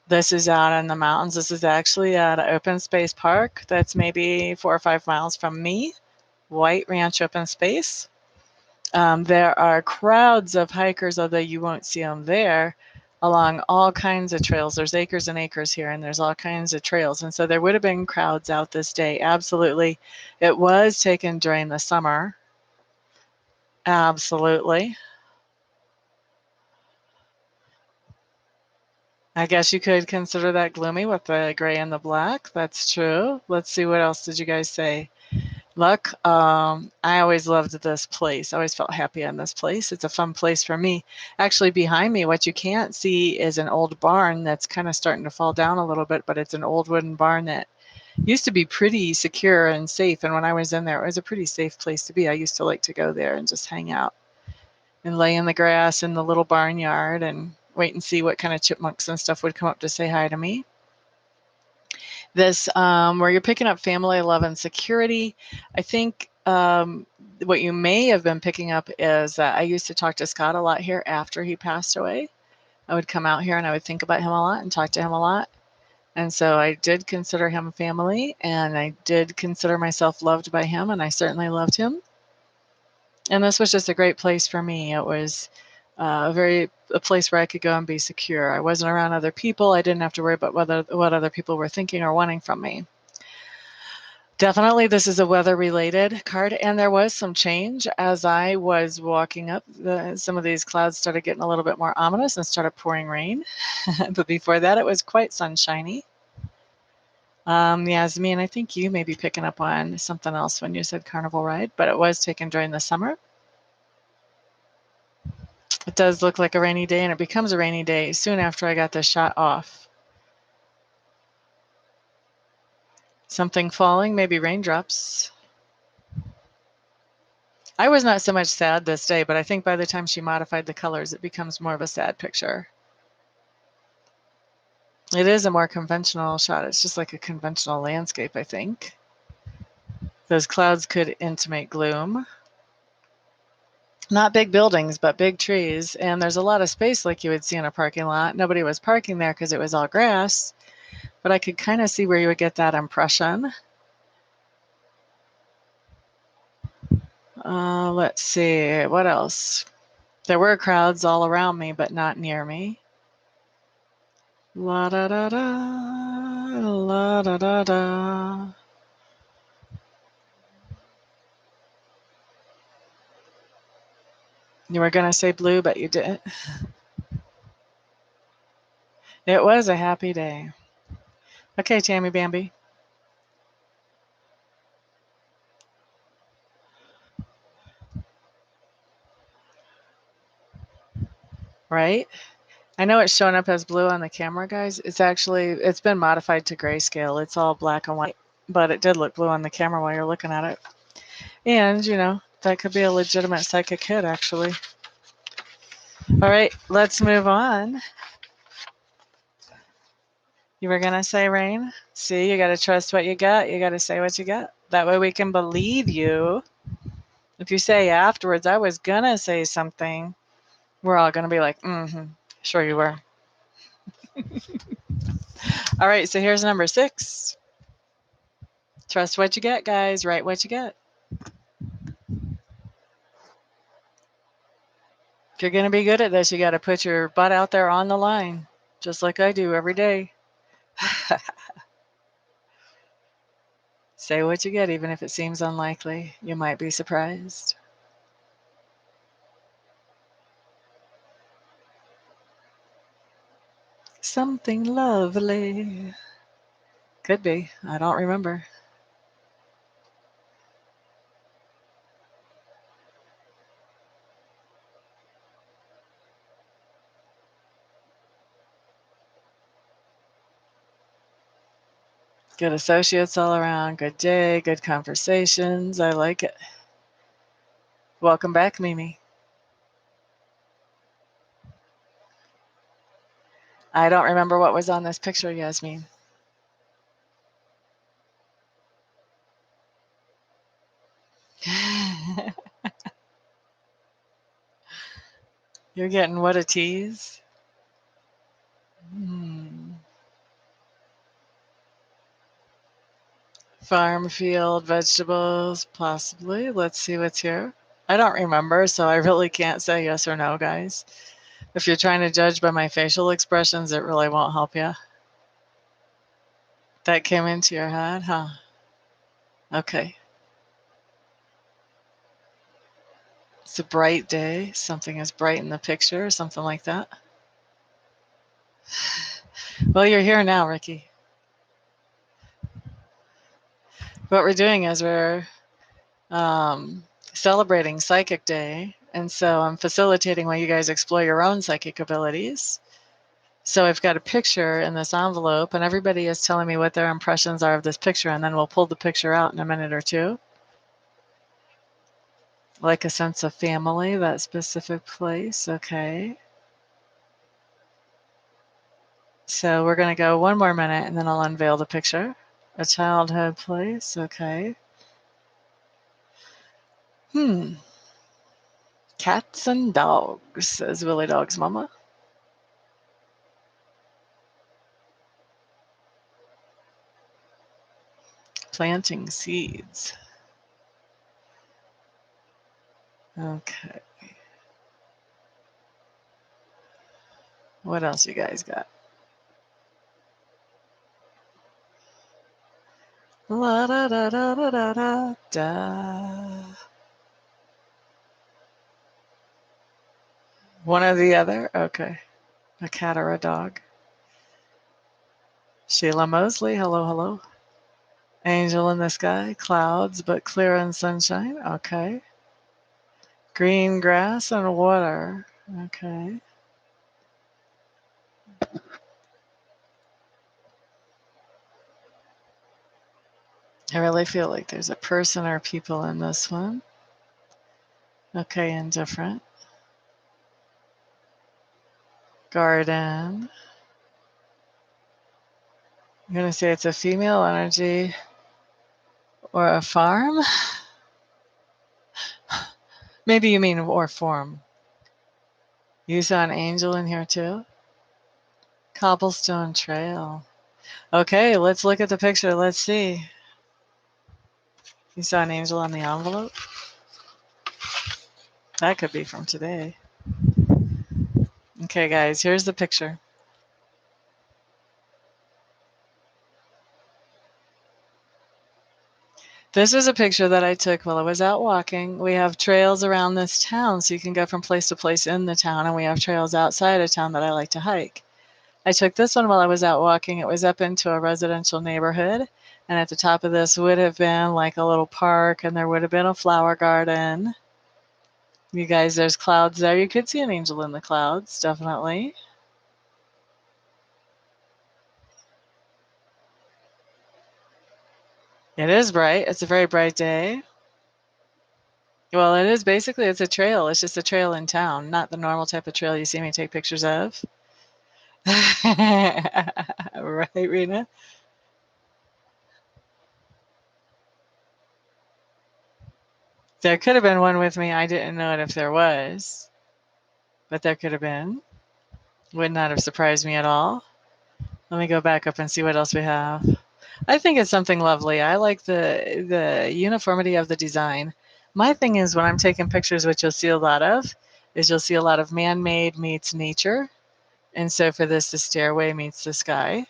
This is out in the mountains. This is actually at an open space park that's maybe 4 or 5 miles from me. White Ranch Open Space. There are crowds of hikers, although you won't see them there, along all kinds of trails. There's acres and acres here, and there's all kinds of trails. And so there would have been crowds out this day. Absolutely. It was taken during the summer. Absolutely. I guess you could consider that gloomy with the gray and the black. That's true. Let's see, what else did you guys say? Look, I always loved this place. I always felt happy in this place. It's a fun place for me. Actually, behind me, what you can't see is an old barn that's kind of starting to fall down a little bit, but it's an old wooden barn that used to be pretty secure and safe. And when I was in there, it was a pretty safe place to be. I used to like to go there and just hang out and lay in the grass in the little barnyard and wait and see what kind of chipmunks and stuff would come up to say hi to me. This, where you're picking up family love and security, I think what you may have been picking up is that I used to talk to Scott a lot here after he passed away. I would come out here and I would think about him a lot and talk to him a lot. And so I did consider him family, and I did consider myself loved by him, and I certainly loved him. And this was just a great place for me. It was a place where I could go and be secure. I wasn't around other people. I didn't have to worry about what other people were thinking or wanting from me. Definitely, this is a weather-related card, and there was some change as I was walking up. Some of these clouds started getting a little bit more ominous and started pouring rain. But before that, it was quite sunshiny. Yasmin, I think you may be picking up on something else when you said carnival ride, but it was taken during the summer. It does look like a rainy day, and it becomes a rainy day soon after I got this shot off. Something falling, maybe raindrops. I was not so much sad this day, but I think by the time she modified the colors, it becomes more of a sad picture. It is a more conventional shot. It's just like a conventional landscape, I think. Those clouds could intimate gloom. Not big buildings, but big trees. And there's a lot of space like you would see in a parking lot. Nobody was parking there because it was all grass, but I could kind of see where you would get that impression. Let's see, what else? There were crowds all around me, but not near me. La da da da, la da da da. You were going to say blue, but you didn't. It was a happy day. Okay, Tammy Bambi. Right? I know it's showing up as blue on the camera, guys. It's been modified to grayscale. It's all black and white, but it did look blue on the camera while you're looking at it. And, that could be a legitimate psychic hit, actually. All right, let's move on. You were going to say rain? See, you got to trust what you got. You got to say what you got. That way we can believe you. If you say afterwards, I was going to say something, we're all going to be like, sure you were. All right, so here's number 6. Trust what you get, guys. Write what you get. If you're going to be good at this, you got to put your butt out there on the line, just like I do every day. Say what you get, even if it seems unlikely. You might be surprised. Something lovely. Could be. I don't remember. Good associates all around. Good day. Good conversations. I like it. Welcome back, Mimi. I don't remember what was on this picture, Yasmin. You're getting what a tease. Farm, field, vegetables, possibly. Let's see what's here. I don't remember, so I really can't say yes or no, guys. If you're trying to judge by my facial expressions, it really won't help you. That came into your head, huh? Okay. It's a bright day. Something is bright in the picture, or something like that. Well, you're here now, Ricky. What we're doing is we're celebrating Psychic Day. And so I'm facilitating while you guys explore your own psychic abilities. So I've got a picture in this envelope, and everybody is telling me what their impressions are of this picture, and then we'll pull the picture out in a minute or two. Like a sense of family, that specific place. Okay. So we're going to go one more minute, and then I'll unveil the picture. A childhood place. Okay. Cats and dogs, says Willie Dog's mama. Planting seeds. Okay. What else you guys got? La da da da da da da da. One or the other? Okay. A cat or a dog? Sheila Mosley, hello, hello. Angel in the sky, clouds, but clear and sunshine. Okay. Green grass and water. Okay. I really feel like there's a person or people in this one. Okay, indifferent. Garden. I'm going to say it's a female energy or a farm. Maybe you mean or form. You saw an angel in here too? Cobblestone trail. Okay, let's look at the picture. Let's see. You saw an angel on the envelope? That could be from today. Okay, guys, here's the picture. This is a picture that I took while I was out walking. We have trails around this town, so you can go from place to place in the town, and we have trails outside of town that I like to hike. I took this one while I was out walking. It was up into a residential neighborhood, and at the top of this would have been like a little park, and there would have been a flower garden. You guys, there's clouds there. You could see an angel in the clouds, definitely. It is bright. It's a very bright day. Well, it is basically, it's a trail. It's just a trail in town, not the normal type of trail you see me take pictures of. Right, Rena? There could have been one with me. I didn't know it if there was, but there could have been. Would not have surprised me at all. Let me go back up and see what else we have. I think it's something lovely. I like the uniformity of the design. My thing is when I'm taking pictures, what you'll see a lot of is you'll see a lot of man-made meets nature. And so for this, the stairway meets the sky.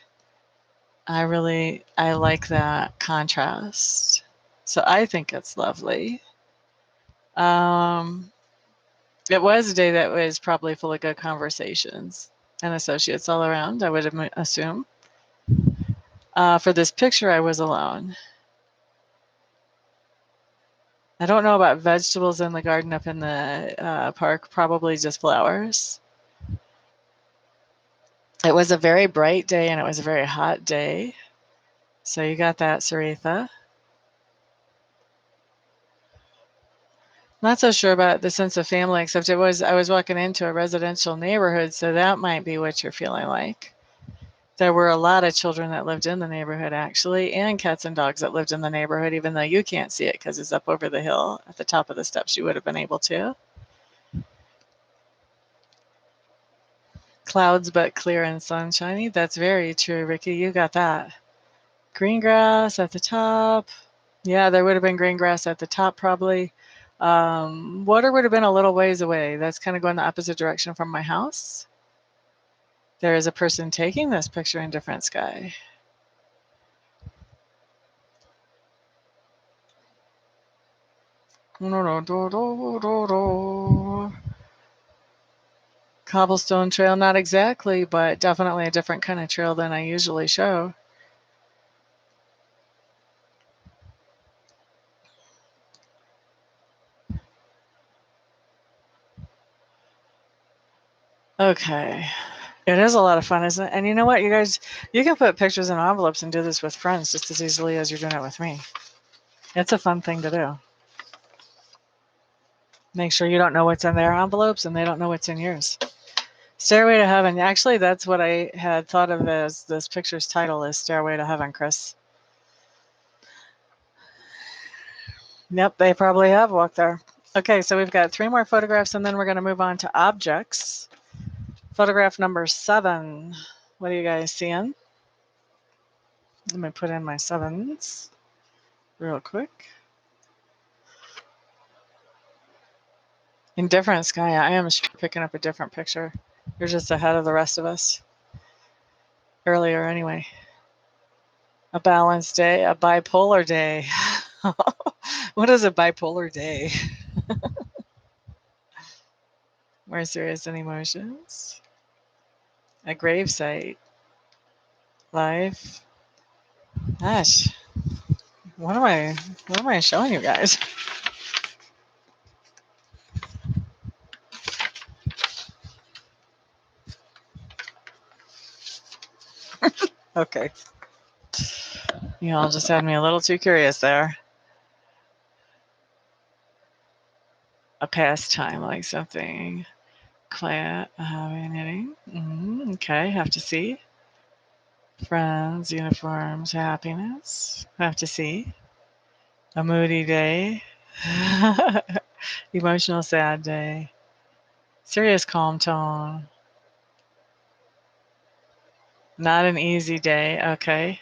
I like that contrast. So I think it's lovely. Um, it was a day that was probably full of good conversations and associates all around, I would assume. For this picture, I was alone. I don't know about vegetables in the garden up in the park, probably just flowers. It was a very bright day and it was a very hot day. So you got that, Saritha. Not so sure about the sense of family, except I was walking into a residential neighborhood, so that might be what you're feeling like. There were a lot of children that lived in the neighborhood, actually, and cats and dogs that lived in the neighborhood, even though you can't see it because it's up over the hill at the top of the steps. You would have been able to. Clouds, but clear and sunshiny. That's very true, Ricky. You got that. Green grass at the top. Yeah, there would have been green grass at the top, probably. Water would have been a little ways away. That's kind of going the opposite direction from my house. There is a person taking this picture in different sky. Cobblestone trail, not exactly, but definitely a different kind of trail than I usually show. Okay. It is a lot of fun, isn't it? And you know what, you guys, you can put pictures in envelopes and do this with friends just as easily as you're doing it with me. It's a fun thing to do. Make sure you don't know what's in their envelopes and they don't know what's in yours. Stairway to Heaven. Actually, that's what I had thought of as this picture's title is Stairway to Heaven, Chris. Yep, they probably have walked there. Okay, so we've got 3 more photographs and then we're going to move on to objects. Photograph number 7. What are you guys seeing? Let me put in my 7s real quick. In different sky, I am picking up a different picture. You're just ahead of the rest of us. Earlier, anyway. A balanced day, a bipolar day. What is a bipolar day? More serious than emotions. A gravesite. Life. Gosh, what am I showing you guys? Okay. You all just had me a little too curious there. A pastime, like something quiet, knitting. Okay, have to see. Friends, uniforms, happiness. Have to see. A moody day. Emotional sad day. Serious calm tone. Not an easy day. Okay.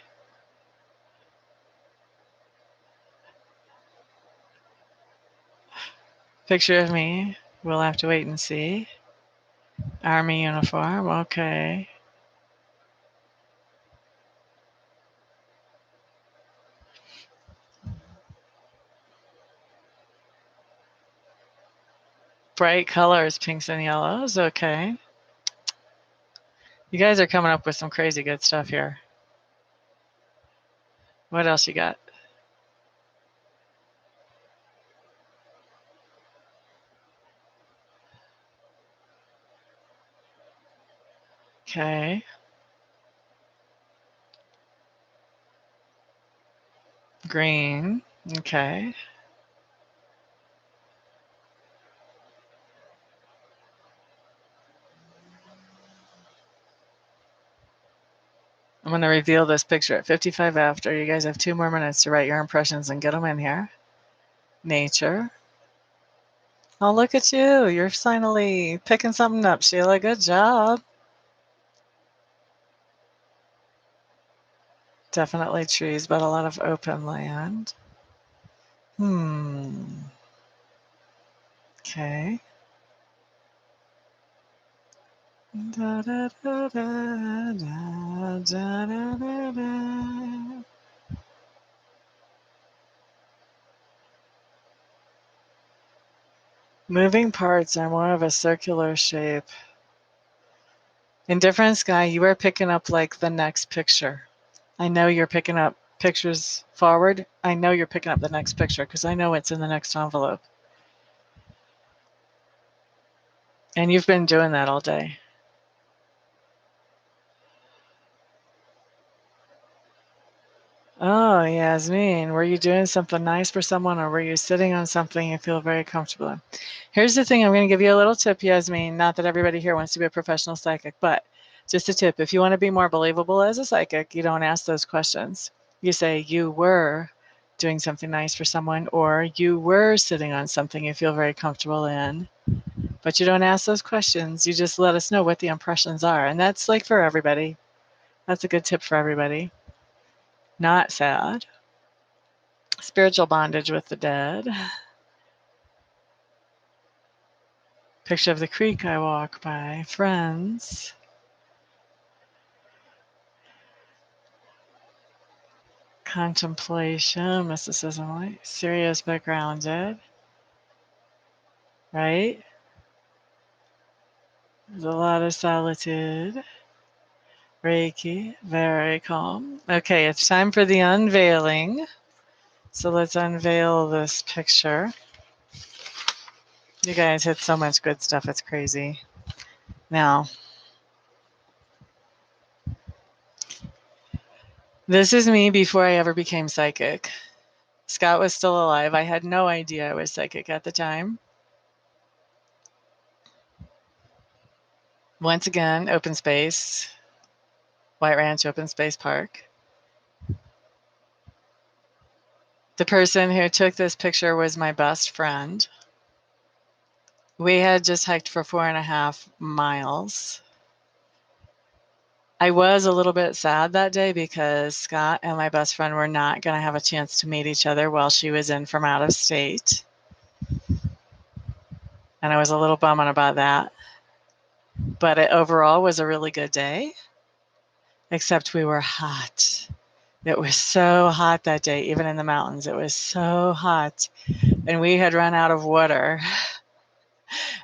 Picture of me. We'll have to wait and see. Army uniform. Okay. Bright colors, pinks and yellows. Okay. You guys are coming up with some crazy good stuff here. What else you got? Okay. Green. Okay. I'm going to reveal this picture at 55 after. You guys have 2 more minutes to write your impressions and get them in here. Nature. Oh, look at you. You're finally picking something up, Sheila. Good job. Definitely trees, but a lot of open land. Okay. Da, da, da, da, da, da, da, da. Moving parts are more of a circular shape. In different sky, you are picking up like the next picture. I know you're picking up pictures forward. I know you're picking up the next picture because I know it's in the next envelope. And you've been doing that all day. Oh, Yasmin, were you doing something nice for someone or were you sitting on something you feel very comfortable in? Here's the thing, I'm going to give you a little tip, Yasmin. Not that everybody here wants to be a professional psychic, but just a tip. If you want to be more believable as a psychic, you don't ask those questions. You say you were doing something nice for someone or you were sitting on something you feel very comfortable in, but you don't ask those questions. You just let us know what the impressions are. And that's like for everybody. That's a good tip for everybody. Not sad. Spiritual bondage with the dead. Picture of the creek I walk by. Friends. Contemplation. Mysticism. Serious but grounded. Right? There's a lot of solitude. Reiki. Very calm. Okay, it's time for the unveiling. So let's unveil this picture. You guys hit so much good stuff. It's crazy. Now, this is me before I ever became psychic. Scott was still alive. I had no idea I was psychic at the time. Once again, open space, White Ranch Open Space Park. The person who took this picture was my best friend. We had just hiked for 4.5 miles. I was a little bit sad that day because Scott and my best friend were not going to have a chance to meet each other while she was in from out of state. And I was a little bummed about that. But it overall was a really good day, except we were hot. It was so hot that day, even in the mountains. It was so hot. And we had run out of water.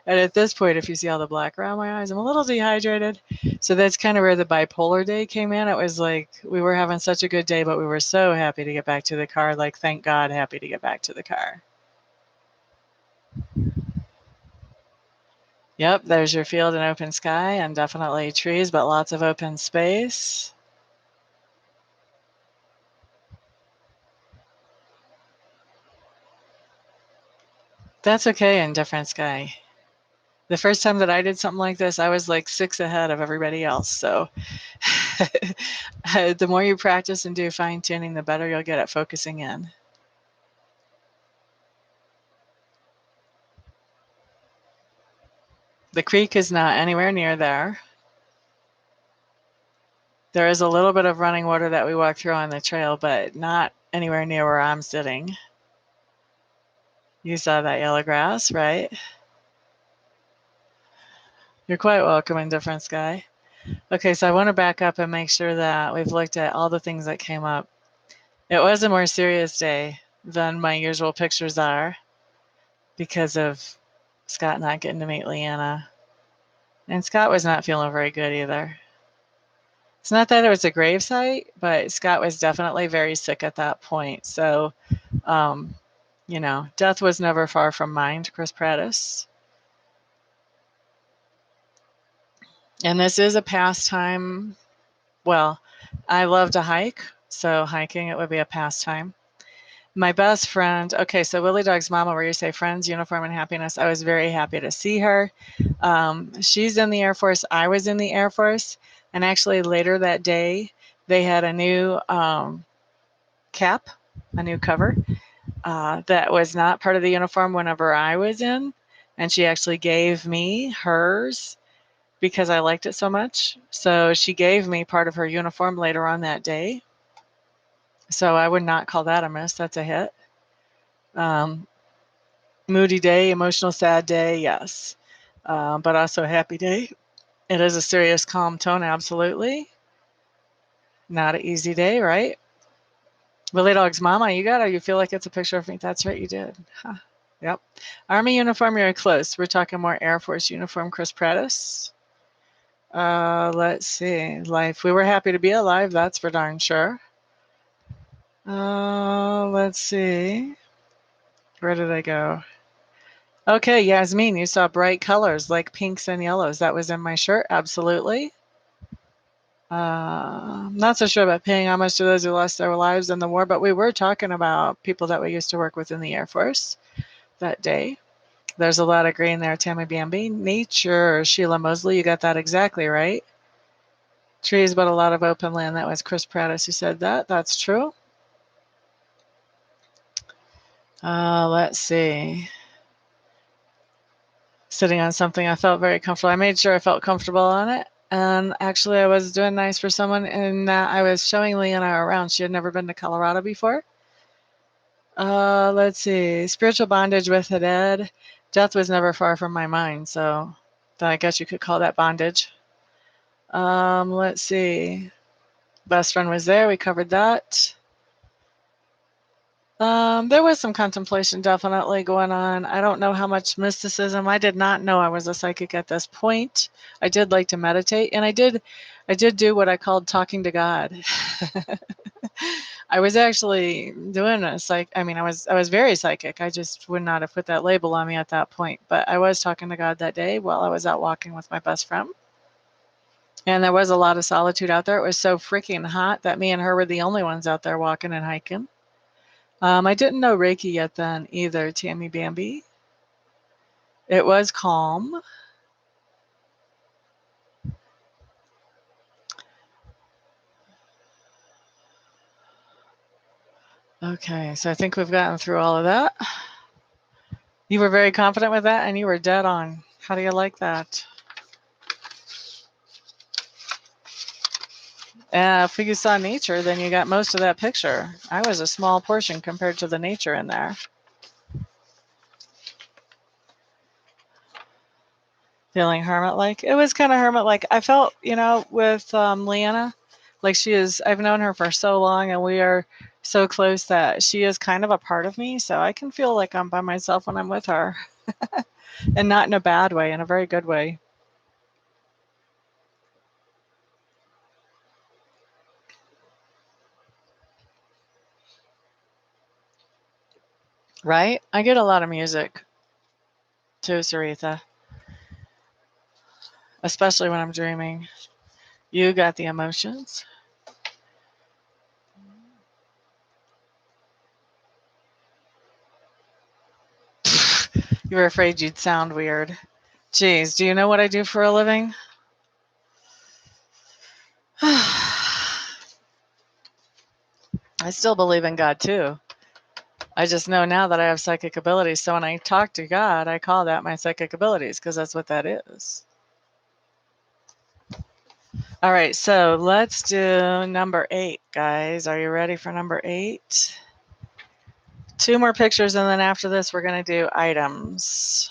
And at this point, if you see all the black around my eyes, I'm a little dehydrated. So that's kind of where the bipolar day came in. It was like we were having such a good day, but we were so happy to get back to the car. Like, thank God, happy to get back to the car. Yep, there's your field and open sky, and definitely trees, but lots of open space. That's okay in different sky. The first time that I did something like this, I was like 6 ahead of everybody else. So the more you practice and do fine tuning, the better you'll get at focusing in. The creek is not anywhere near there. There is a little bit of running water that we walk through on the trail, but not anywhere near where I'm sitting. You saw that yellow grass, right? You're quite welcome in different sky. Okay, so I want to back up and make sure that we've looked at all the things that came up. It was a more serious day than my usual pictures are because of Scott not getting to meet Leanna. And Scott was not feeling very good either. It's not that it was a gravesite, but Scott was definitely very sick at that point. So, um, death was never far from mind, Chris Prattis. And this is a pastime. Well, I love to hike, so hiking, it would be a pastime. My best friend, okay, so Willie Dog's mama, where you say friends, uniform, and happiness, I was very happy to see her. She's in the Air Force. I was in the Air Force. And actually, later that day, they had a new cap, a new cover that was not part of the uniform whenever I was in. And she actually gave me hers because I liked it so much. So she gave me part of her uniform later on that day. So I would not call that a miss. That's a hit. Moody day, emotional, sad day, yes. But also a happy day. It is a serious, calm tone, absolutely. Not an easy day, right? Willie Dog's mama, you got it. You feel like it's a picture of me. That's right, you did. Huh. Yep. Army uniform, you're close. We're talking more Air Force uniform, Chris Prattis. Let's see. Life. We were happy to be alive, that's for darn sure. Let's see. Where did I go? Okay, Yasmin, you saw bright colors like pinks and yellows. That was in my shirt, absolutely. Not so sure about paying homage to those who lost their lives in the war, but we were talking about people that we used to work with in the Air Force that day. There's a lot of green there, Tammy Bambi. Nature, Sheila Mosley, you got that exactly right. Trees, but a lot of open land. That was Chris Prattis who said that. That's true. Let's see. Sitting on something I felt very comfortable. I made sure I felt comfortable on it. And actually, I was doing nice for someone in that I was showing Leanna around. She had never been to Colorado before. Let's see. Spiritual bondage with the dead. Death was never far from my mind, so I guess you could call that bondage. Let's see. Best friend was there. We covered that. There was some contemplation definitely going on. I don't know how much mysticism. I did not know I was a psychic at this point. I did like to meditate, and I did do what I called talking to God. I was actually doing a psych. I mean, I was very psychic. I just would not have put that label on me at that point. But I was talking to God that day while I was out walking with my best friend. And there was a lot of solitude out there. It was so freaking hot that me and her were the only ones out there walking and hiking. I didn't know Reiki yet then either, Tammy Bambi. It was calm. Okay, so I think we've gotten through all of that. You were very confident with that, and you were dead on. How do you like that? If you saw nature, then you got most of that picture. I was a small portion compared to the nature in there. Feeling hermit-like. It was kind of hermit-like. I felt, with Leanna, like I've known her for so long, and we are so close that she is kind of a part of me. So I can feel like I'm by myself when I'm with her, and not in a bad way, in a very good way. Right? I get a lot of music too, Saritha, especially when I'm dreaming. You got the emotions. You were afraid you'd sound weird. Geez, do you know what I do for a living? I still believe in God too. I just know now that I have psychic abilities. So when I talk to God, I call that my psychic abilities because that's what that is. All right, so let's do number 8, guys. Are you ready for number 8? 2 more pictures, and then after this, we're going to do items.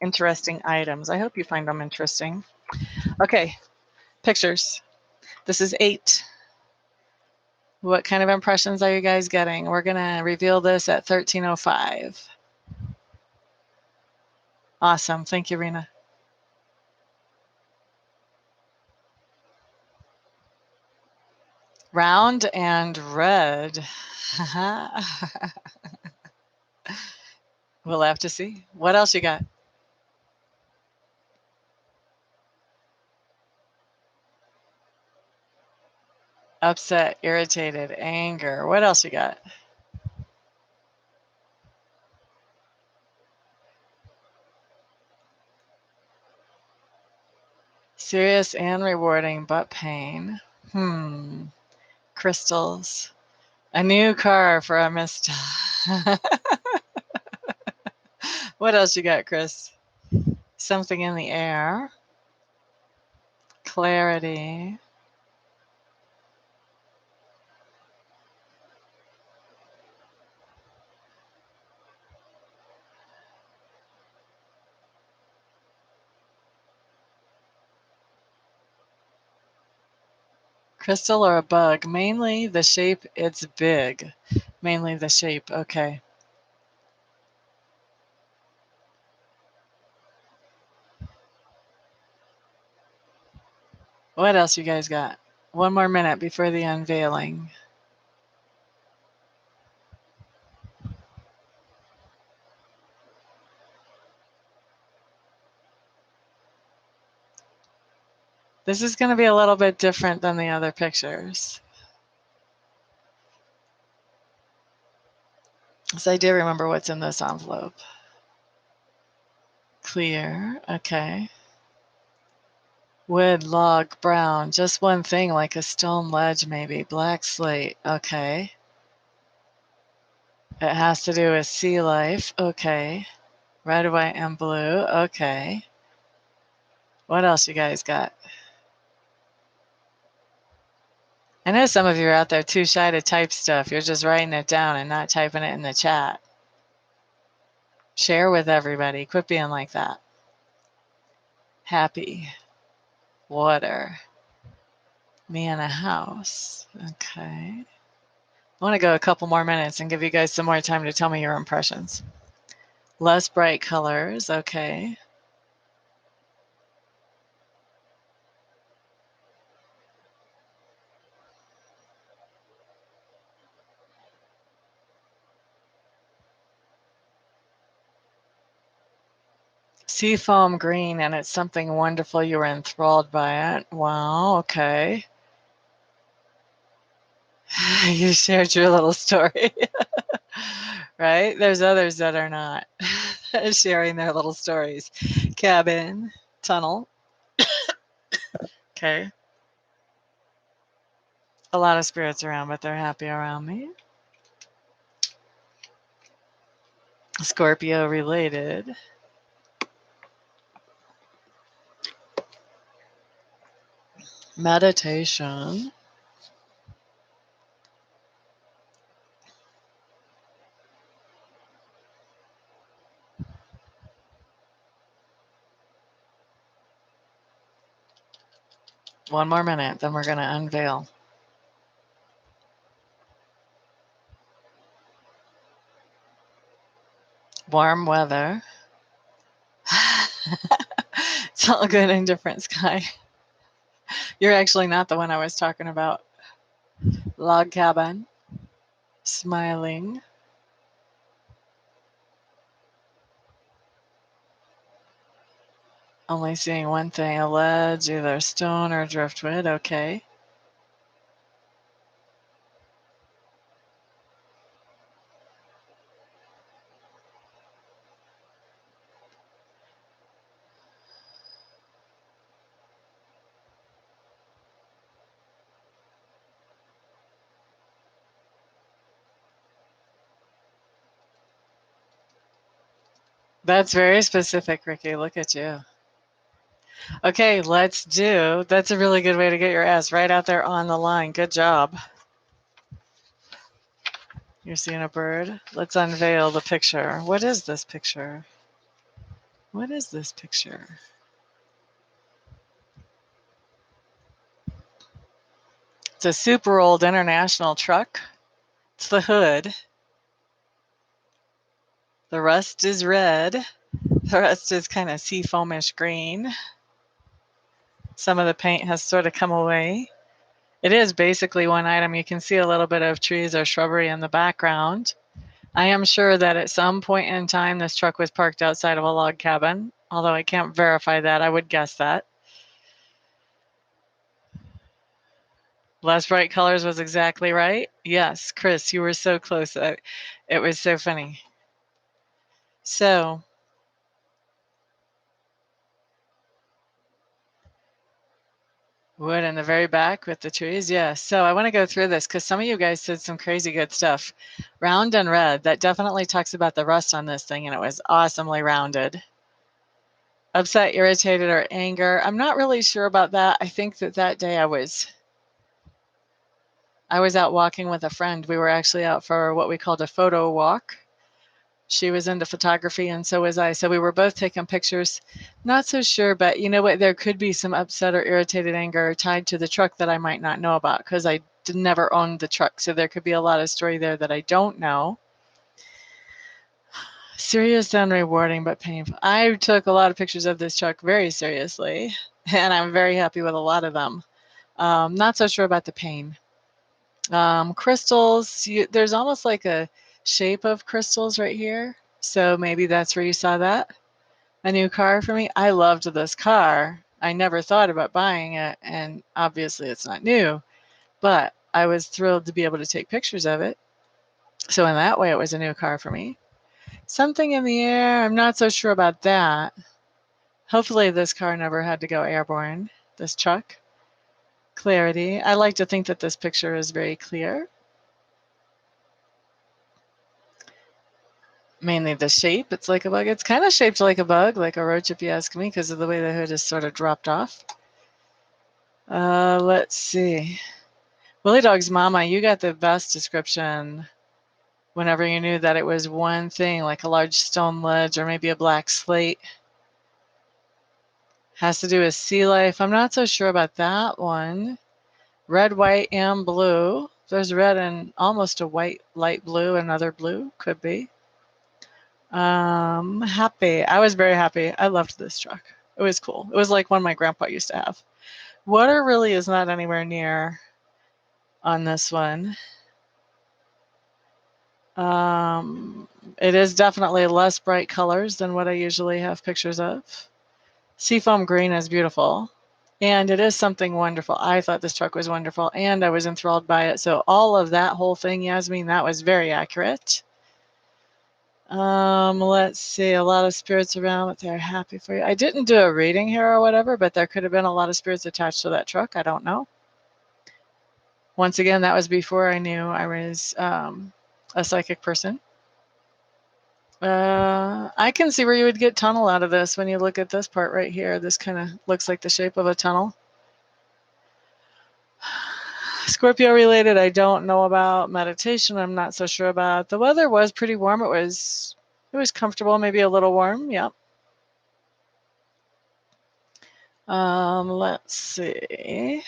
Interesting items. I hope you find them interesting. Okay, pictures. This is 8. What kind of impressions are you guys getting? We're going to reveal this at 13:05. Awesome. Thank you, Rena. Round and red. We'll have to see. What else you got? Upset, irritated, anger. What else you got? Serious and rewarding, but pain. Crystals. A new car for Amista. What else you got, Chris? Something in the air. Clarity. Crystal or a bug? Mainly the shape, it's big. Mainly the shape, okay. What else you guys got? One more minute before the unveiling. This is going to be a little bit different than the other pictures. So I do remember what's in this envelope. Clear, okay. Wood, log, brown, just one thing, like a stone ledge maybe. Black slate, okay. It has to do with sea life, okay. Red, white, and blue, okay. What else you guys got? I know some of you are out there too shy to type stuff. You're just writing it down and not typing it in the chat. Share with everybody. Quit being like that. Happy. Water. Me in a house. Okay. I want to go a couple more minutes and give you guys some more time to tell me your impressions. Less bright colors. Okay. Seafoam green, and it's something wonderful. You were enthralled by it. Wow. Okay. You shared your little story. Right? There's others that are not sharing their little stories. Cabin, tunnel. Okay. A lot of spirits around, but they're happy around me. Scorpio related. Meditation. One more minute, then we're going to unveil. Warm weather. It's all good in different sky. You're actually not the one I was talking about. Log cabin. Smiling. Only seeing one thing, a ledge, either stone or driftwood. Okay. That's very specific, Ricky. Look at you. Okay, let's do. That's a really good way to get your ass right out there on the line. Good job. You're seeing a bird. Let's unveil the picture. What is this picture? What is this picture? It's a super old international truck. It's the hood. The rust is red. The rest is kind of seafoamish green. Some of the paint has sort of come away. It is basically one item. You can see a little bit of trees or shrubbery in the background. I am sure that at some point in time, this truck was parked outside of a log cabin, although I can't verify that. I would guess that. Less bright colors was exactly right. Yes, Chris, you were so close. It was so funny. So, wood in the very back with the trees. Yes. So I want to go through this because some of you guys said some crazy good stuff. Round and red. That definitely talks about the rust on this thing, and it was awesomely rounded. Upset, irritated, or anger. I'm not really sure about that. I think that day I was out walking with a friend. We were actually out for what we called a photo walk. She was into photography and so was I. So we were both taking pictures. Not so sure, but you know what? There could be some upset or irritated anger tied to the truck that I might not know about because I never owned the truck. So there could be a lot of story there that I don't know. Serious and rewarding, but painful. I took a lot of pictures of this truck very seriously, and I'm very happy with a lot of them. Not so sure about the pain. Crystals, there's almost like a shape of crystals right here. So maybe that's where you saw that. A new car for me. I loved this car. I never thought about buying it, and obviously it's not new, but I was thrilled to be able to take pictures of it. So in that way, it was a new car for me. Something in the air, I'm not so sure about that. Hopefully this car never had to go airborne, this truck. Clarity. I like to think that this picture is very clear. Mainly the shape. It's like a bug. It's kind of shaped like a bug, like a roach if you ask me, because of the way the hood is sort of dropped off. Let's see. Willie Dog's mama, you got the best description whenever you knew that it was one thing, like a large stone ledge or maybe a black slate. Has to do with sea life. I'm not so sure about that one. Red, white, and blue. There's red and almost a white, light blue, another blue, could be. Happy. I was very happy. I loved this truck. It was cool. It was like one my grandpa used to have. Water really is not anywhere near on this one. It is definitely less bright colors than what I usually have pictures of. Seafoam green is beautiful. And it is something wonderful. I thought this truck was wonderful and I was enthralled by it. So all of that whole thing, Yasmin, that was very accurate. Let's see, a lot of spirits around, but they're happy for you. I didn't do a reading here or whatever, but there could have been a lot of spirits attached to that truck. I don't know. Once again, that was before I knew I was a psychic person. I can see where you would get tunnel out of this when you look at this part right here. This kind of looks like the shape of a tunnel. Scorpio related, I don't know about. Meditation, I'm not so sure about. The weather was pretty warm. It was comfortable, maybe a little warm. Yep. Let's see.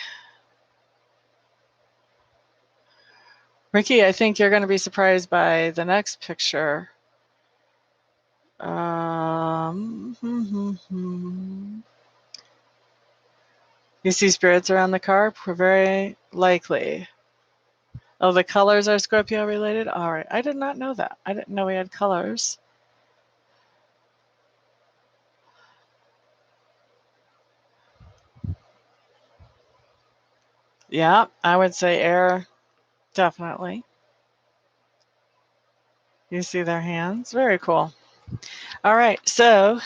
Ricky, I think you're going to be surprised by the next picture. You see spirits around the car? Very likely. Oh, the colors are Scorpio related? All right. I did not know that. I didn't know we had colors. Yeah, I would say air, definitely. You see their hands? Very cool. All right. So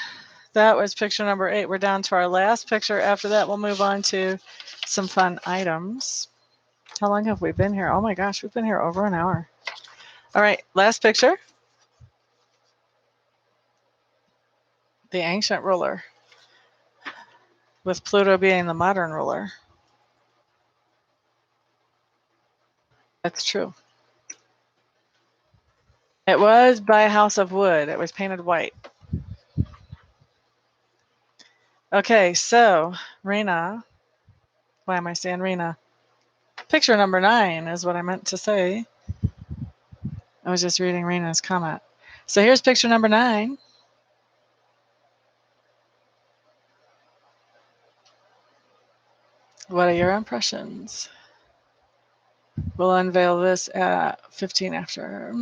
that was picture number 8. We're down to our last picture. After that, we'll move on to some fun items. How long have we been here? Oh my gosh, we've been here over an hour. All right, last picture. The ancient ruler, with Pluto being the modern ruler. That's true. It was by House of Wood. It was painted white. Okay, so Rena, why am I saying Rena? Picture number 9 is what I meant to say. I was just reading Rena's comment. So here's picture number 9. What are your impressions? We'll unveil this at 15 after,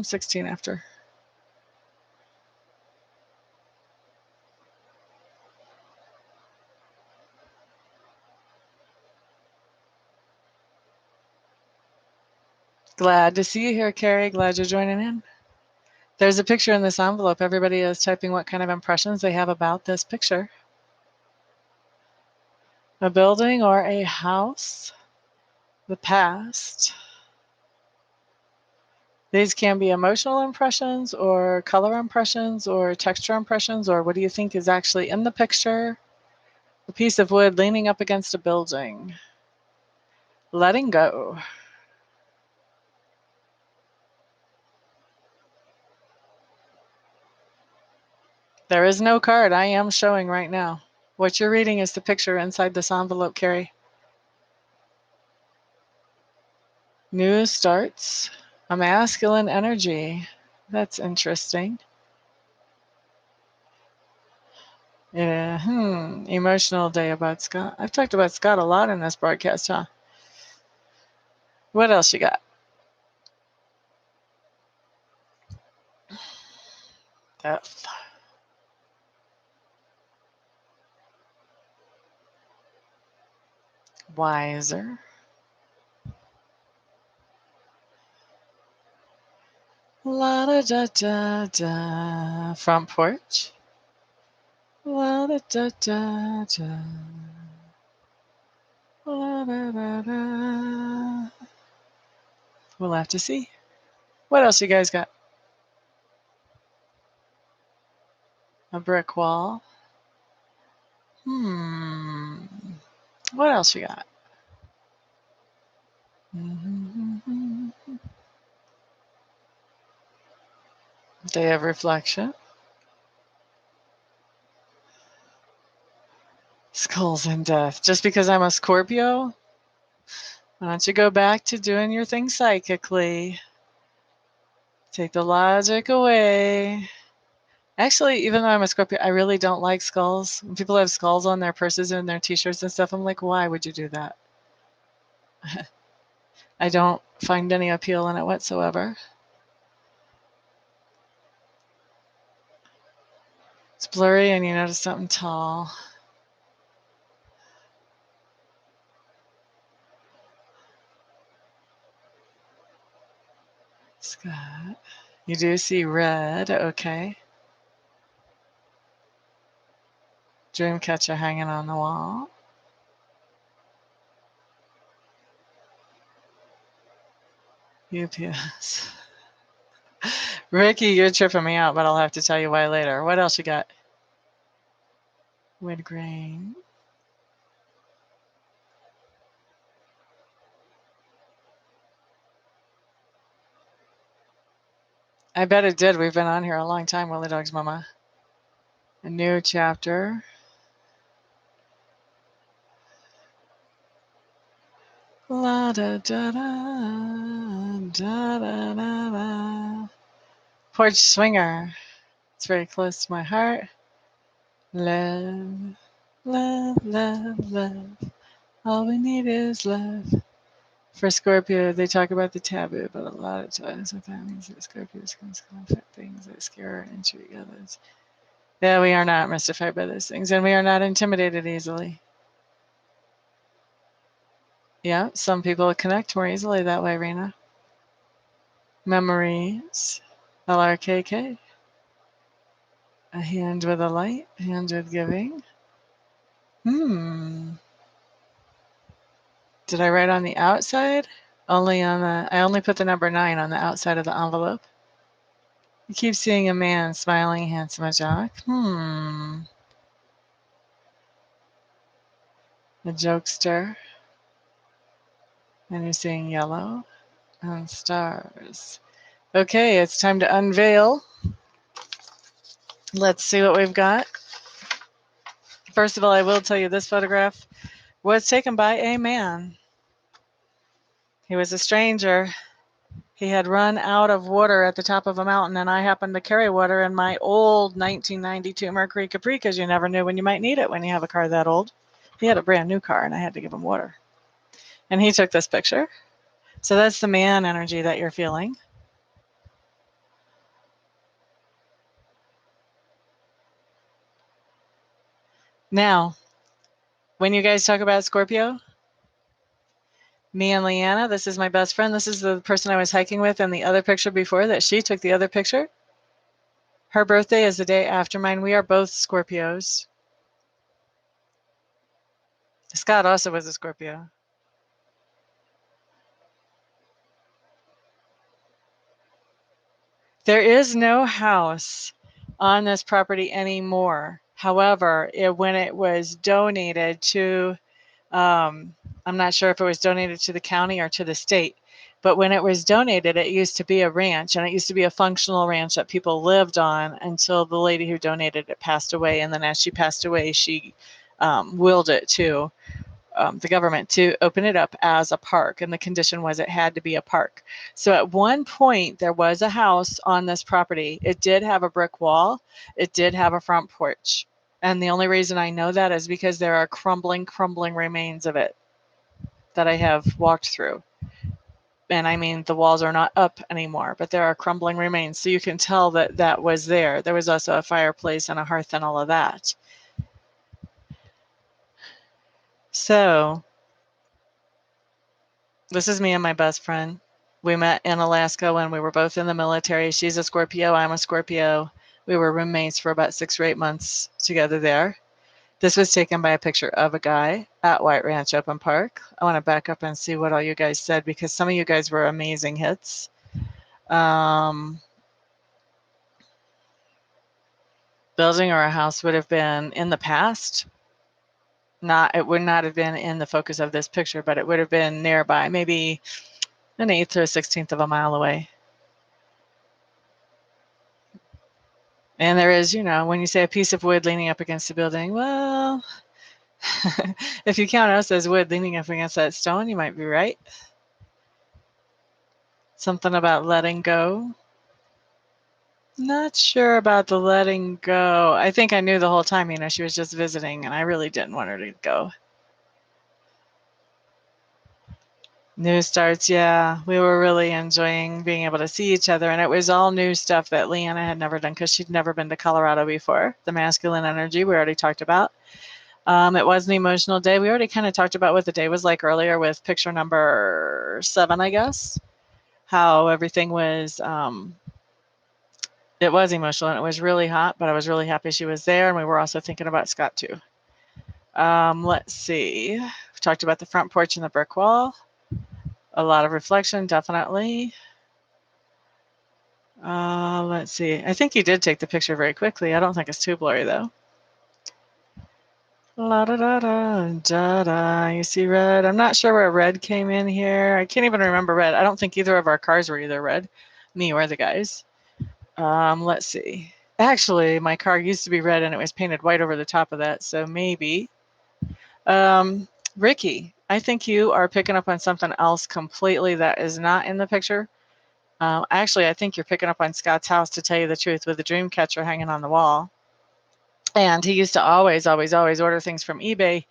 16 after. Glad to see you here, Carrie. Glad you're joining in. There's a picture in this envelope. Everybody is typing what kind of impressions they have about this picture. A building or a house, the past. These can be emotional impressions or color impressions or texture impressions, or what do you think is actually in the picture? A piece of wood leaning up against a building. Letting go. There is no card I am showing right now. What you're reading is the picture inside this envelope, Carrie. New starts. A masculine energy. That's interesting. Yeah, emotional day about Scott. I've talked about Scott a lot in this broadcast, huh? What else you got? Depth. wiser. La da da da da. Front porch. La da da da da. La da da da. We'll have to see. What else you guys got? A brick wall. What else you got? Day of reflection. Skulls and death. Just because I'm a Scorpio? Why don't you go back to doing your thing psychically? Take the logic away. Actually, even though I'm a Scorpio, I really don't like skulls. When people have skulls on their purses and their t-shirts and stuff, I'm like, why would you do that? I don't find any appeal in it whatsoever. It's blurry and you notice something tall. Scott. You do see red, okay. Dream catcher hanging on the wall. UPS. Ricky, you're tripping me out, but I'll have to tell you why later. What else you got? Wood grain. I bet it did. We've been on here a long time, Willie Dog's mama. A new chapter. La da da da da da da da. Porch swinger. It's very close to my heart. Love, love, love, love. All we need is love. For Scorpio, they talk about the taboo, but a lot of times what that means is Scorpios can conflict things that scare and intrigue others. Yeah, we are not mystified by those things, and we are not intimidated easily. Yeah, some people connect more easily that way, Rena. Memories. LRKK. A hand with a light, hand with giving. Did I write on the outside? Only on the, I only put the number 9 on the outside of the envelope. You keep seeing a man smiling, handsome as Jack. A jokester. And you're seeing yellow and stars. Okay, it's time to unveil. Let's see what we've got. First of all, I will tell you this photograph was taken by a man. He was a stranger. He had run out of water at the top of a mountain, and I happened to carry water in my old 1992 Mercury Capri because you never knew when you might need it when you have a car that old. He had a brand new car, and I had to give him water. And he took this picture. So that's the man energy that you're feeling. Now, when you guys talk about Scorpio, me and Leanna, this is my best friend. This is the person I was hiking with, and the other picture before that she took the other picture. Her birthday is the day after mine. We are both Scorpios. Scott also was a Scorpio. There is no house on this property anymore. However, when it was donated to, I'm not sure if it was donated to the county or to the state, but when it was donated, it used to be a ranch, and it used to be a functional ranch that people lived on until the lady who donated it passed away. And then as she passed away, she willed it to the government to open it up as a park, and the condition was it had to be a park. So at one point there was a house on this property. It did have a brick wall. It did have a front porch. And the only reason I know that is because there are crumbling remains of it that I have walked through. And I mean, the walls are not up anymore, but there are crumbling remains. So you can tell that that was there. There was also a fireplace and a hearth and all of that. So This is me and my best friend. We met in Alaska when we were both in the military. She's a Scorpio, I'm a Scorpio. We were roommates for about 6 or 8 months together there. This was taken by a picture of a guy at White Ranch Open Park. I want to back up and see what all you guys said because some of you guys were amazing hits. Building or a house would have been in the past. It would not have been in the focus of this picture, but it would have been nearby, maybe an eighth or a 16th of a mile away. And there is, when you say a piece of wood leaning up against a building, well, if you count us as wood leaning up against that stone, you might be right. Something about letting go. Not sure about the letting go. I think I knew the whole time, she was just visiting and I really didn't want her to go. New starts, yeah. We were really enjoying being able to see each other, and it was all new stuff that Leanna had never done because she'd never been to Colorado before. The masculine energy we already talked about. It was an emotional day. We already kind of talked about what the day was like earlier with picture number 7, I guess. How everything was, it was emotional and it was really hot, but I was really happy she was there, and we were also thinking about Scott too. Let's see. We talked about the front porch and the brick wall. A lot of reflection, definitely. Let's see. I think you did take the picture very quickly. I don't think it's too blurry though. La da da da da da. You see red? I'm not sure where red came in here. I can't even remember red. I don't think either of our cars were either red, me or the guys. Let's see. Actually, my car used to be red and it was painted white over the top of that, so maybe. Ricky, I think you are picking up on something else completely that is not in the picture. Actually, I think you're picking up on Scott's house, to tell you the truth, with the dream catcher hanging on the wall. And he used to always, always, always order things from eBay.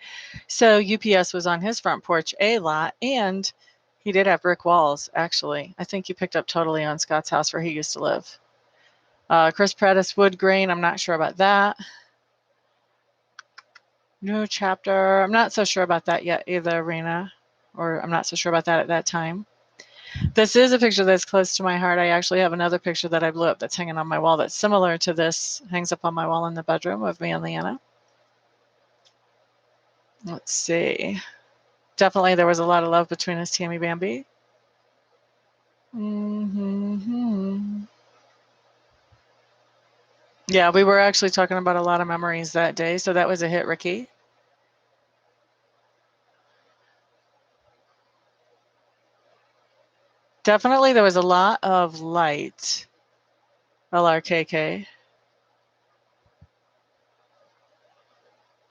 So UPS was on his front porch a lot, and he did have brick walls, actually. I think you picked up totally on Scott's house where he used to live. Chris Pratis, wood grain, I'm not sure about that. New chapter, I'm not so sure about that yet either, Rena, or I'm not so sure about that at that time. This is a picture that's close to my heart. I actually have another picture that I blew up that's hanging on my wall that's similar to this, hangs up on my wall in the bedroom of me and Leanna. Let's see. Definitely there was a lot of love between us, Tammy Bambi. Yeah, we were actually talking about a lot of memories that day, so that was a hit, Ricky. Definitely there was a lot of light. LRKK.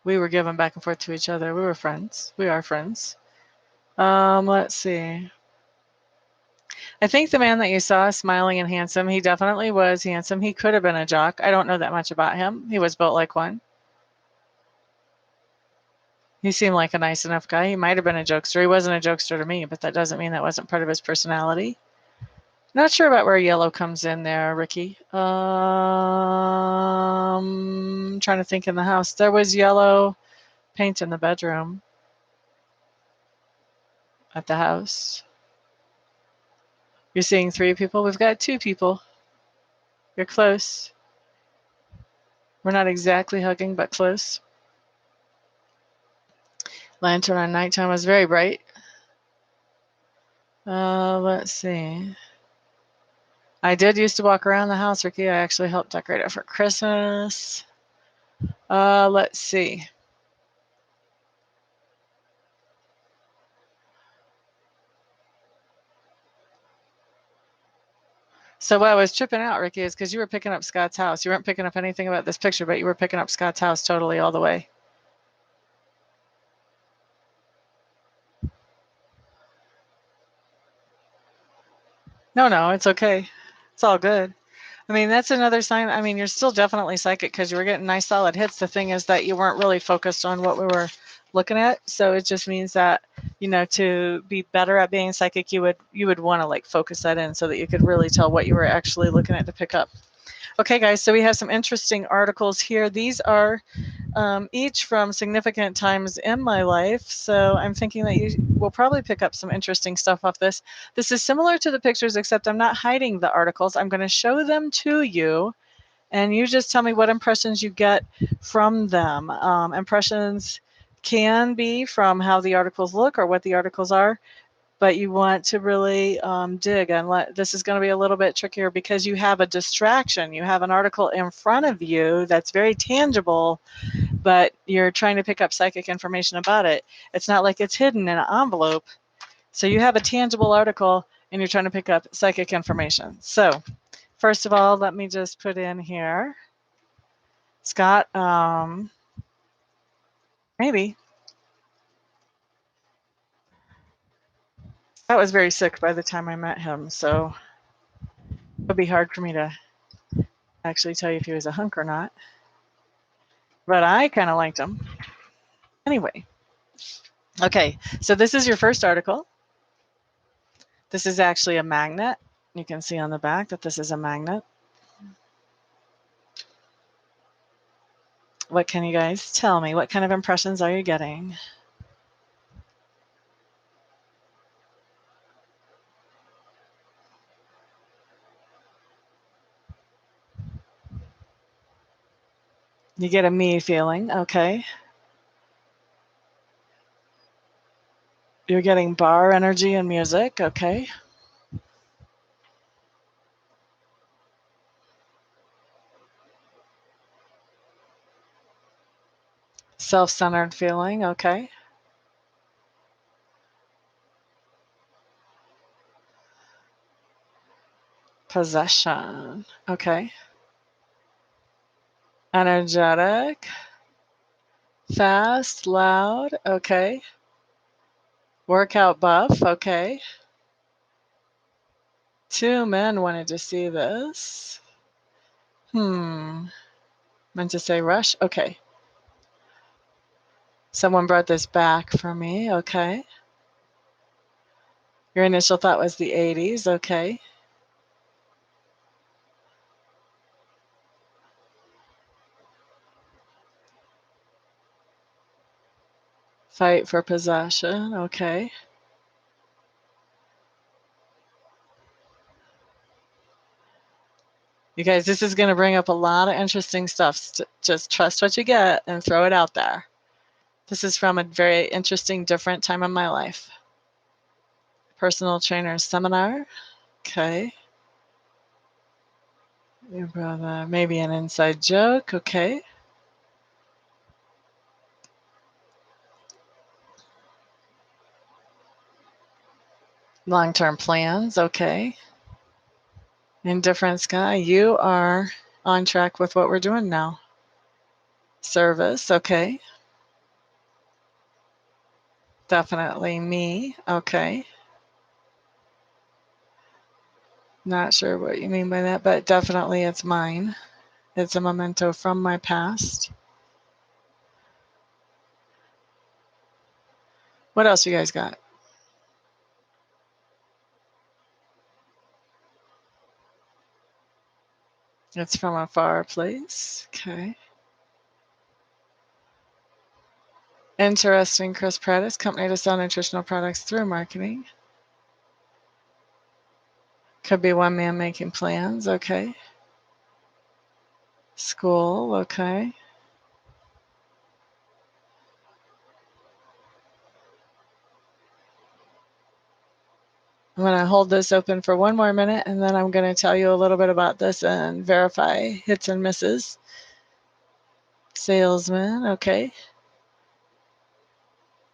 We were giving back and forth to each other. We were friends. We are friends. Let's see. I think the man that you saw smiling and handsome, he definitely was handsome. He could have been a jock. I don't know that much about him. He was built like one. He seemed like a nice enough guy. He might have been a jokester. He wasn't a jokester to me, but that doesn't mean that wasn't part of his personality. Not sure about where yellow comes in there, Ricky. Trying to think in the house. There was yellow paint in the bedroom at the house. You're seeing 3 people? We've got 2 people. You're close. We're not exactly hugging, but close. Lantern on nighttime was very bright. Let's see. I did used to walk around the house, Ricky. I actually helped decorate it for Christmas. Let's see. So what I was tripping out, Ricky, is because you were picking up Scott's house. You weren't picking up anything about this picture, but you were picking up Scott's house totally all the way. No, it's okay. It's all good. I mean, that's another sign. I mean, you're still definitely psychic because you were getting nice solid hits. The thing is that you weren't really focused on what we were looking at. So it just means that, to be better at being psychic, you would want to like focus that in so that you could really tell what you were actually looking at to pick up. Okay, guys, so we have some interesting articles here. These are each from significant times in my life. So I'm thinking that you will probably pick up some interesting stuff off this. This is similar to the pictures, except I'm not hiding the articles. I'm going to show them to you, and you just tell me what impressions you get from them. Impressions can be from how the articles look or what the articles are, but you want to really dig and this is going to be a little bit trickier because you have a distraction. You have an article in front of you that's very tangible, but you're trying to pick up psychic information about it. It's not like it's hidden in an envelope. So you have a tangible article and you're trying to pick up psychic information. So first of all, let me just put in here, Scott, maybe. I was very sick by the time I met him, so it would be hard for me to actually tell you if he was a hunk or not. But I kind of liked him. Anyway, okay, so this is your first article. This is actually a magnet. You can see on the back that this is a magnet. What can you guys tell me? What kind of impressions are you getting? You get a me feeling, okay. You're getting bar energy and music, okay. Self-centered feeling, okay. Possession, okay. Energetic, fast, loud, okay. Workout buff, okay. Two men wanted to see this. Meant to say rush, okay. Someone brought this back for me, okay. Your initial thought was the 80s, okay. Fight for possession, okay. You guys, this is going to bring up a lot of interesting stuff. Just trust what you get and throw it out there. This is from a very interesting, different time in my life. Personal trainer seminar, okay. Your brother, maybe an inside joke, okay. Long-term plans, okay. Indifferent sky, you are on track with what we're doing now. Service, okay. Definitely me, okay. Not sure what you mean by that, but definitely it's mine. It's a memento from my past. What else you guys got? It's from a far place. Okay. Interesting. Chris Pratis, company to sell nutritional products through marketing. Could be one man making plans. Okay. School. Okay. I'm going to hold this open for one more minute and then I'm going to tell you a little bit about this and verify hits and misses. Salesman. Okay.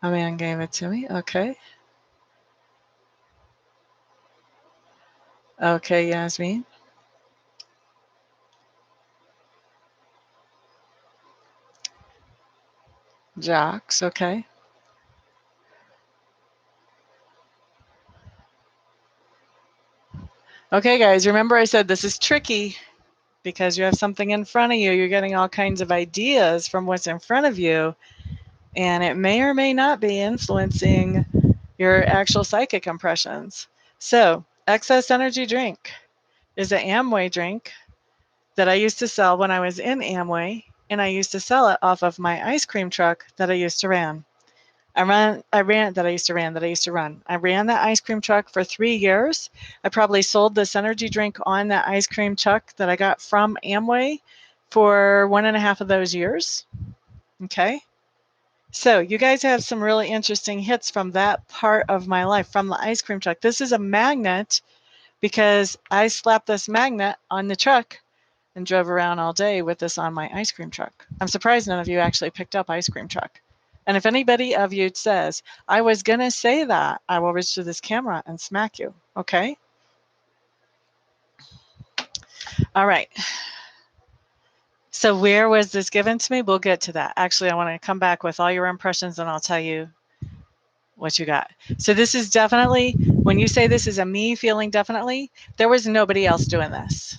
A man gave it to me. Okay. Okay, Yasmin. Jocks. Okay. Okay, guys, remember I said this is tricky because you have something in front of you. You're getting all kinds of ideas from what's in front of you, and it may or may not be influencing your actual psychic impressions. So, excess energy drink is an Amway drink that I used to sell when I was in Amway, and I used to sell it off of my ice cream truck that I used to run. I ran that I used to run. I ran that ice cream truck for 3 years. I probably sold this energy drink on that ice cream truck that I got from Amway for 1.5 of those years. Okay. So you guys have some really interesting hits from that part of my life, from the ice cream truck. This is a magnet because I slapped this magnet on the truck and drove around all day with this on my ice cream truck. I'm surprised none of you actually picked up ice cream truck. And if anybody of you says, I was going to say that, I will reach to this camera and smack you. Okay? All right. So where was this given to me? We'll get to that. Actually, I want to come back with all your impressions and I'll tell you what you got. So this is definitely, when you say this is a me feeling, definitely, there was nobody else doing this.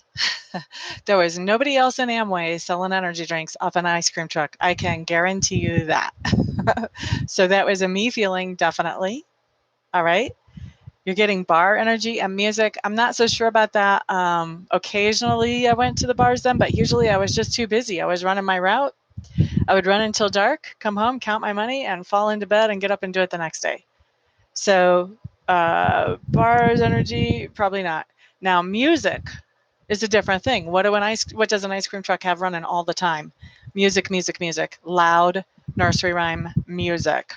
There was nobody else in Amway selling energy drinks off an ice cream truck. I can guarantee you that. So that was a me feeling, definitely. All right. You're getting bar energy and music. I'm not so sure about that. Occasionally I went to the bars then, but usually I was just too busy. I was running my route. I would run until dark, come home, count my money, and fall into bed and get up and do it the next day. So bars energy, probably not. Now music is a different thing. What does an ice cream truck have running all the time? Music, music, music. Loud nursery rhyme music.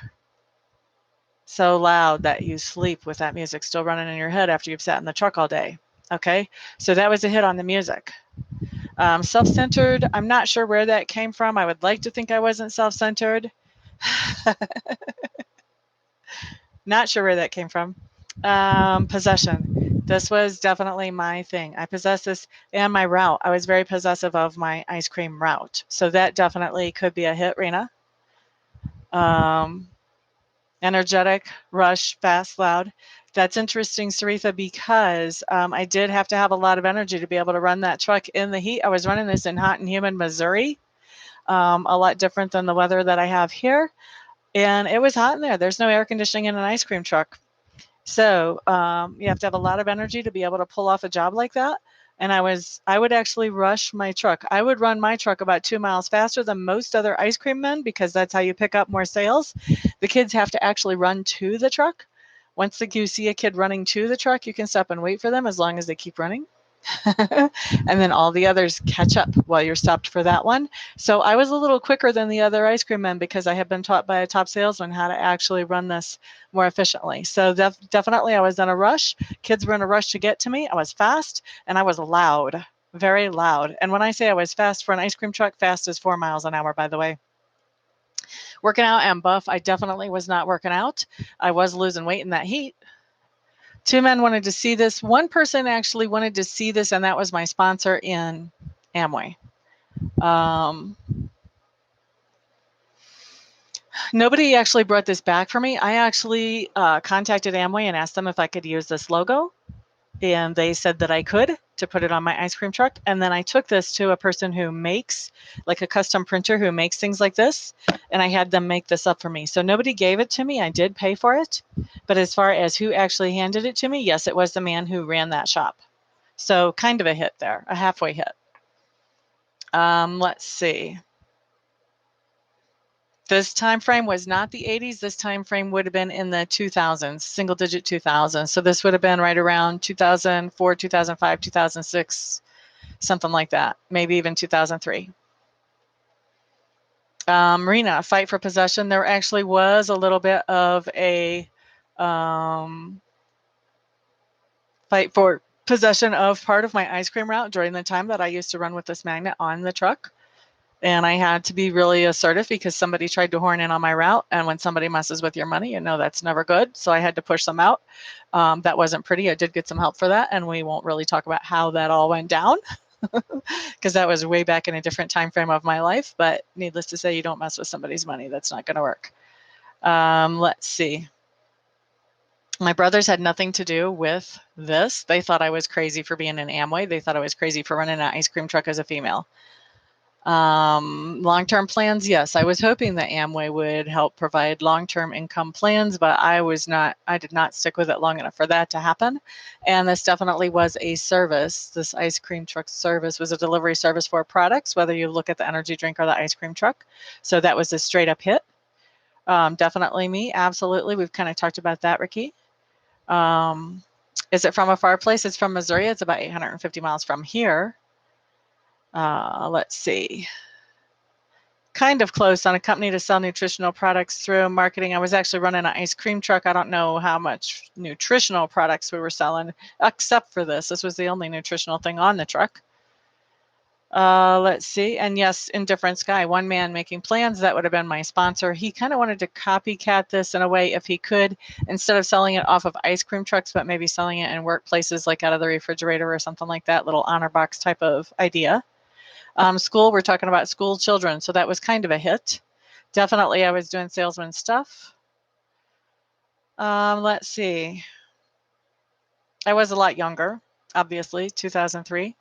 So loud that you sleep with that music still running in your head after you've sat in the truck all day. Okay, so that was a hit on the music. Self-centered, I'm not sure where that came from. I would like to think I wasn't self-centered. Not sure where that came from. Possession. This was definitely my thing. I possessed this and my route. I was very possessive of my ice cream route. So that definitely could be a hit, Rena. Energetic, rush, fast, loud. That's interesting, Saritha, because I did have to have a lot of energy to be able to run that truck in the heat. I was running this in hot and humid Missouri, a lot different than the weather that I have here. And it was hot in there. There's no air conditioning in an ice cream truck. So you have to have a lot of energy to be able to pull off a job like that. And I would actually rush my truck. I would run my truck about 2 miles faster than most other ice cream men because that's how you pick up more sales. The kids have to actually run to the truck. Once you see a kid running to the truck, you can stop and wait for them as long as they keep running. And then all the others catch up while you're stopped for that one. So I was a little quicker than the other ice cream men because I had been taught by a top salesman how to actually run this more efficiently. So definitely I was in a rush. Kids were in a rush to get to me. I was fast and I was loud, very loud. And when I say I was fast for an ice cream truck, fast is 4 miles an hour, by the way. Working out and buff, I definitely was not working out. I was losing weight in that heat. 2 men wanted to see this. One person actually wanted to see this, and that was my sponsor in Amway. Nobody actually brought this back for me. I actually contacted Amway and asked them if I could use this logo, and they said that I could to put it on my ice cream truck. And then I took this to a person who makes, like a custom printer who makes things like this, and I had them make this up for me. So nobody gave it to me. I did pay for it. But as far as who actually handed it to me, yes, it was the man who ran that shop. So kind of a hit there, a halfway hit. Let's see. This time frame was not the 80s. This time frame would have been in the 2000s, single digit 2000s. So this would have been right around 2004, 2005, 2006, something like that. Maybe even 2003. Marina, fight for possession. There actually was a little bit of a fight for possession of part of my ice cream route during the time that I used to run with this magnet on the truck. And I had to be really assertive because somebody tried to horn in on my route. And when somebody messes with your money, you know that's never good. So I had to push them out. That wasn't pretty. I did get some help for that. And we won't really talk about how that all went down because that was way back in a different time frame of my life. But needless to say, you don't mess with somebody's money. That's not going to work. Let's see. My brothers had nothing to do with this. They thought I was crazy for being in Amway. They thought I was crazy for running an ice cream truck as a female. Long-term plans, yes. I was hoping that Amway would help provide long-term income plans, but I did not stick with it long enough for that to happen. And this definitely was a service. This ice cream truck service was a delivery service for products, whether you look at the energy drink or the ice cream truck. So that was a straight up hit. Definitely me, absolutely. We've kind of talked about that, Ricky. Um, is it from a far place? It's from Missouri. It's about 850 miles from here. Let's see. Kind of close. On a company to sell nutritional products through marketing. I was actually running an ice cream truck. I don't know how much nutritional products we were selling, except for this. This was the only nutritional thing on the truck. Let's see. And yes, Indifferent Sky, one man making plans. That would have been my sponsor. He kind of wanted to copycat this in a way if he could, instead of selling it off of ice cream trucks, but maybe selling it in workplaces like out of the refrigerator or something like that, little honor box type of idea. School, we're talking about school children. So that was kind of a hit. Definitely, I was doing salesman stuff. Let's see. I was a lot younger, obviously, 2003.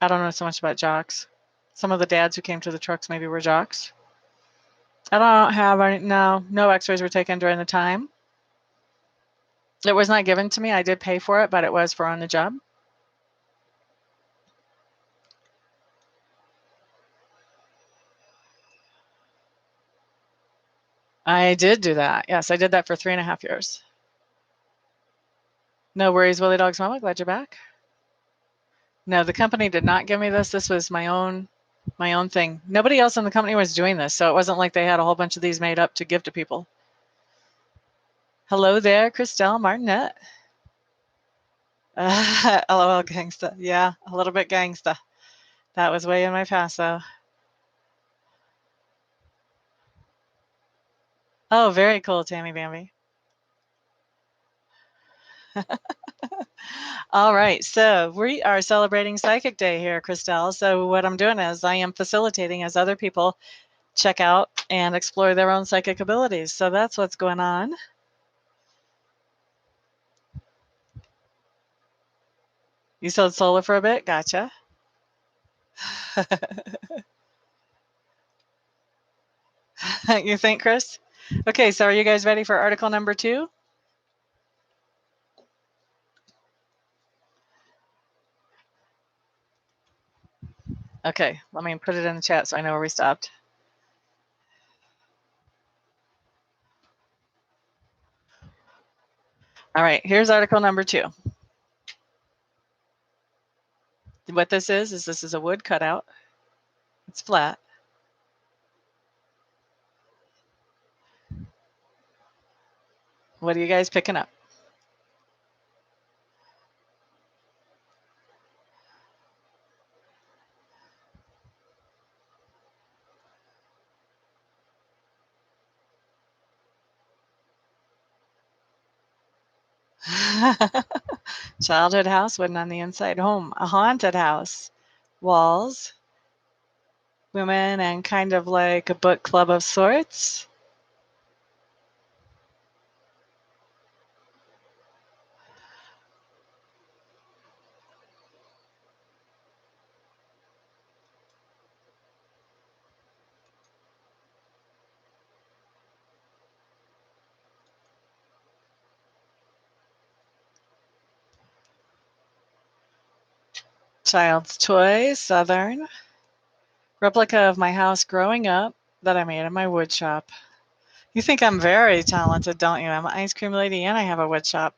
I don't know so much about jocks. Some of the dads who came to the trucks maybe were jocks. I don't have any, no x-rays were taken during the time. It was not given to me. I did pay for it, but it was for on the job. I did do that. Yes, I did that for 3.5 years. No worries, Willie Dog's mama. Glad you're back. No, the company did not give me this. This was my own thing. Nobody else in the company was doing this, so it wasn't like they had a whole bunch of these made up to give to people. Hello there, Christelle Martinet. LOL gangsta. Yeah, a little bit gangsta. That was way in my past, though. Oh, very cool, Tammy Bambi. All right, so we are celebrating Psychic Day here, Christelle. So what I'm doing is I am facilitating as other people check out and explore their own psychic abilities. So that's what's going on. You sold solar for a bit? Gotcha. You think, Chris? Okay, so are you guys ready for article number 2? Okay, let me put it in the chat so I know where we stopped. All right, here's article number 2. What this is a wood cutout. It's flat. What are you guys picking up? Childhood house, wooden on the inside. Home, a haunted house. Walls, women, and kind of like a book club of sorts. Child's toy, southern. Replica of my house growing up that I made in my wood shop. You think I'm very talented, don't you? I'm an ice cream lady and I have a wood shop.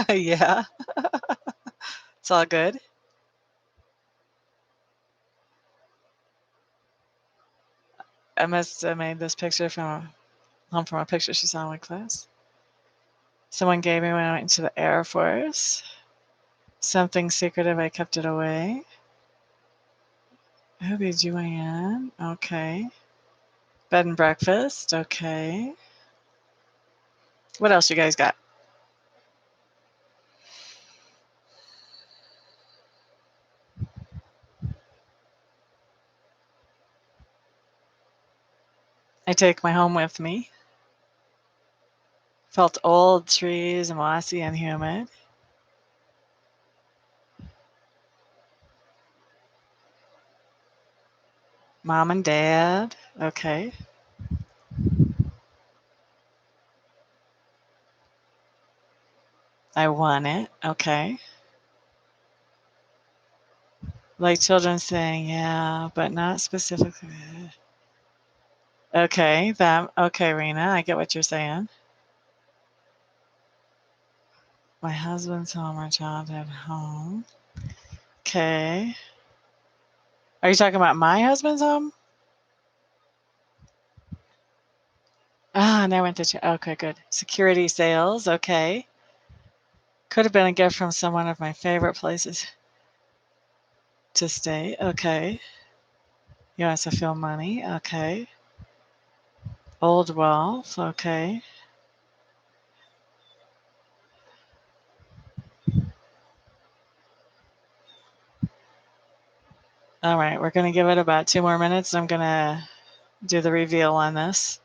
Yeah, it's all good. I must have made this picture from a picture she saw in my class. Someone gave me when I went into the Air Force. Something secretive, I kept it away. OBGYN, okay. Bed and breakfast, okay. What else you guys got? I take my home with me. Felt old trees, mossy and humid. Mom and dad. Okay. I want it. Okay. Like children saying, yeah, but not specifically. Okay, okay, Rena, I get what you're saying. My husband's home or childhood home. Okay. Are you talking about my husband's home? Ah, and I went to okay, good. Security sales, okay. Could have been a gift from some one of my favorite places to stay. Okay. You want to feel money? Okay. Old wealth, okay. All right, we're going to give it about 2 more minutes. I'm going to do the reveal on this.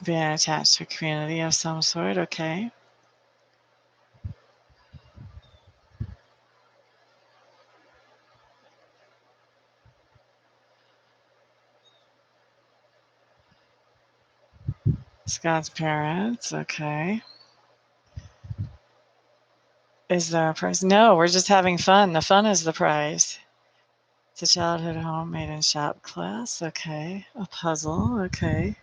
Being attached to a community of some sort, okay. Scott's parents, okay. Is there a prize? No, we're just having fun. The fun is the prize. It's a childhood home made in shop class, okay. A puzzle, okay.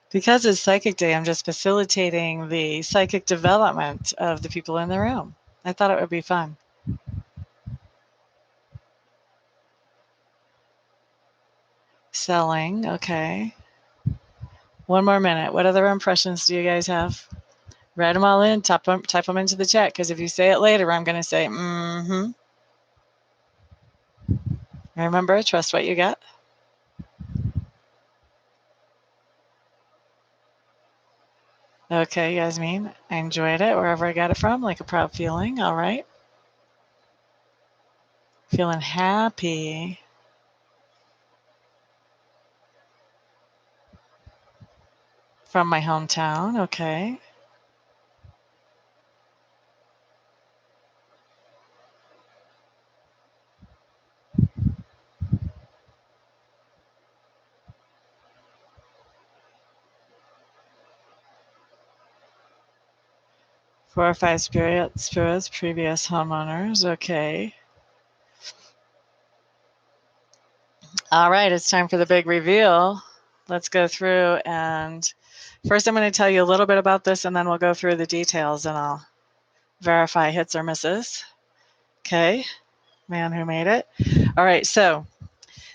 Because it's Psychic Day, I'm just facilitating the psychic development of the people in the room. I thought it would be fun. Selling, okay. 1 more minute. What other impressions do you guys have? Write them all in, type them into the chat, because if you say it later, I'm going to say, mm-hmm. Remember, trust what you get. Okay, Yasmin, I enjoyed it wherever I got it from, like a proud feeling. All right. Feeling happy. From my hometown, okay. Four or five spirits, previous homeowners, okay. All right, it's time for the big reveal. Let's go through and first I'm going to tell you a little bit about this and then we'll go through the details and I'll verify hits or misses. Okay, man who made it. All right, so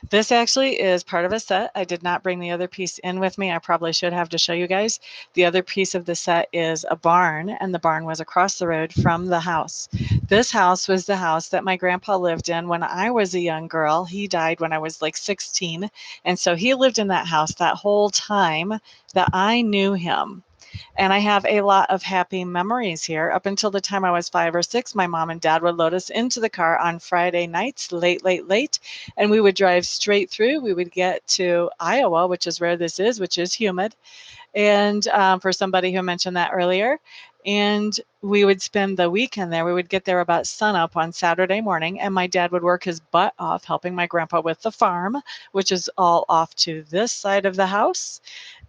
this actually is part of a set. I did not bring the other piece in with me. I probably should have to show you guys. The other piece of the set is a barn, and the barn was across the road from the house. This house was the house that my grandpa lived in when I was a young girl. He died when I was like 16, and so he lived in that house that whole time that I knew him. And I have a lot of happy memories here. Up until the time I was 5 or 6, my mom and dad would load us into the car on Friday nights, late, late, late, and we would drive straight through. We would get to Iowa, which is where this is, which is humid. And for somebody who mentioned that earlier, and we would spend the weekend there. We would get there about sunup on Saturday morning, and my dad would work his butt off helping my grandpa with the farm, which is all off to this side of the house.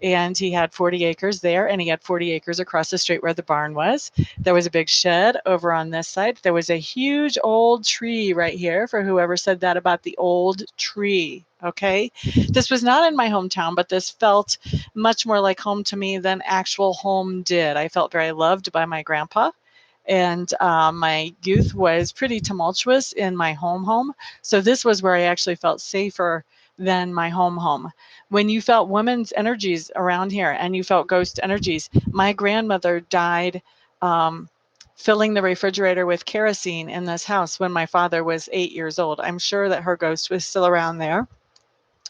And he had 40 acres there, and he had 40 acres across the street where the barn was. There was a big shed over on this side. There was a huge old tree right here, for whoever said that about the old tree. Okay. This was not in my hometown, but this felt much more like home to me than actual home did. I felt very loved by my grandpa. And my youth was pretty tumultuous in my home. So this was where I actually felt safer than my home. When you felt women's energies around here and you felt ghost energies, my grandmother died filling the refrigerator with kerosene in this house when my father was 8 years old. I'm sure that her ghost was still around there.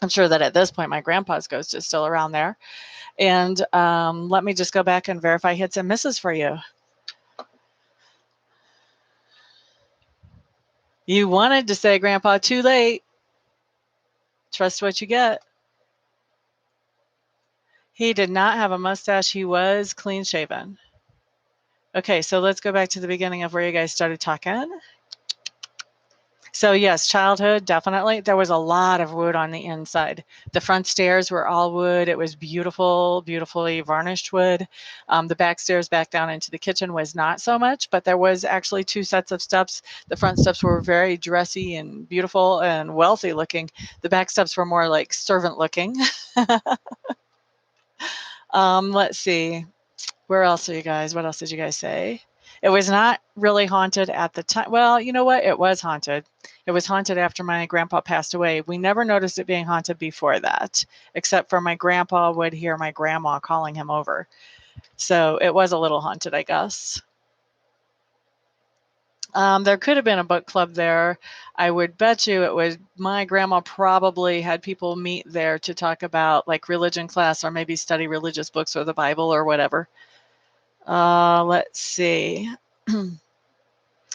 I'm sure that at this point my grandpa's ghost is still around there. And let me just go back and verify hits and misses for you. You wanted to say, Grandpa, too late. Trust what you get. He did not have a mustache. He was clean shaven. Okay, so let's go back to the beginning of where you guys started talking. So yes, childhood, definitely. There was a lot of wood on the inside. The front stairs were all wood. It was beautiful, beautifully varnished wood. The back stairs back down into the kitchen was not so much, but there was actually 2 sets of steps. The front steps were very dressy and beautiful and wealthy looking. The back steps were more like servant looking. Let's see. Where else are you guys? What else did you guys say? It was not really haunted at the time. Well, you know what? It was haunted. It was haunted after my grandpa passed away. We never noticed it being haunted before that, except for my grandpa would hear my grandma calling him over. So it was a little haunted, I guess. There could have been a book club there. I would bet you it was my grandma probably had people meet there to talk about like religion class or maybe study religious books or the Bible or whatever. Let's see.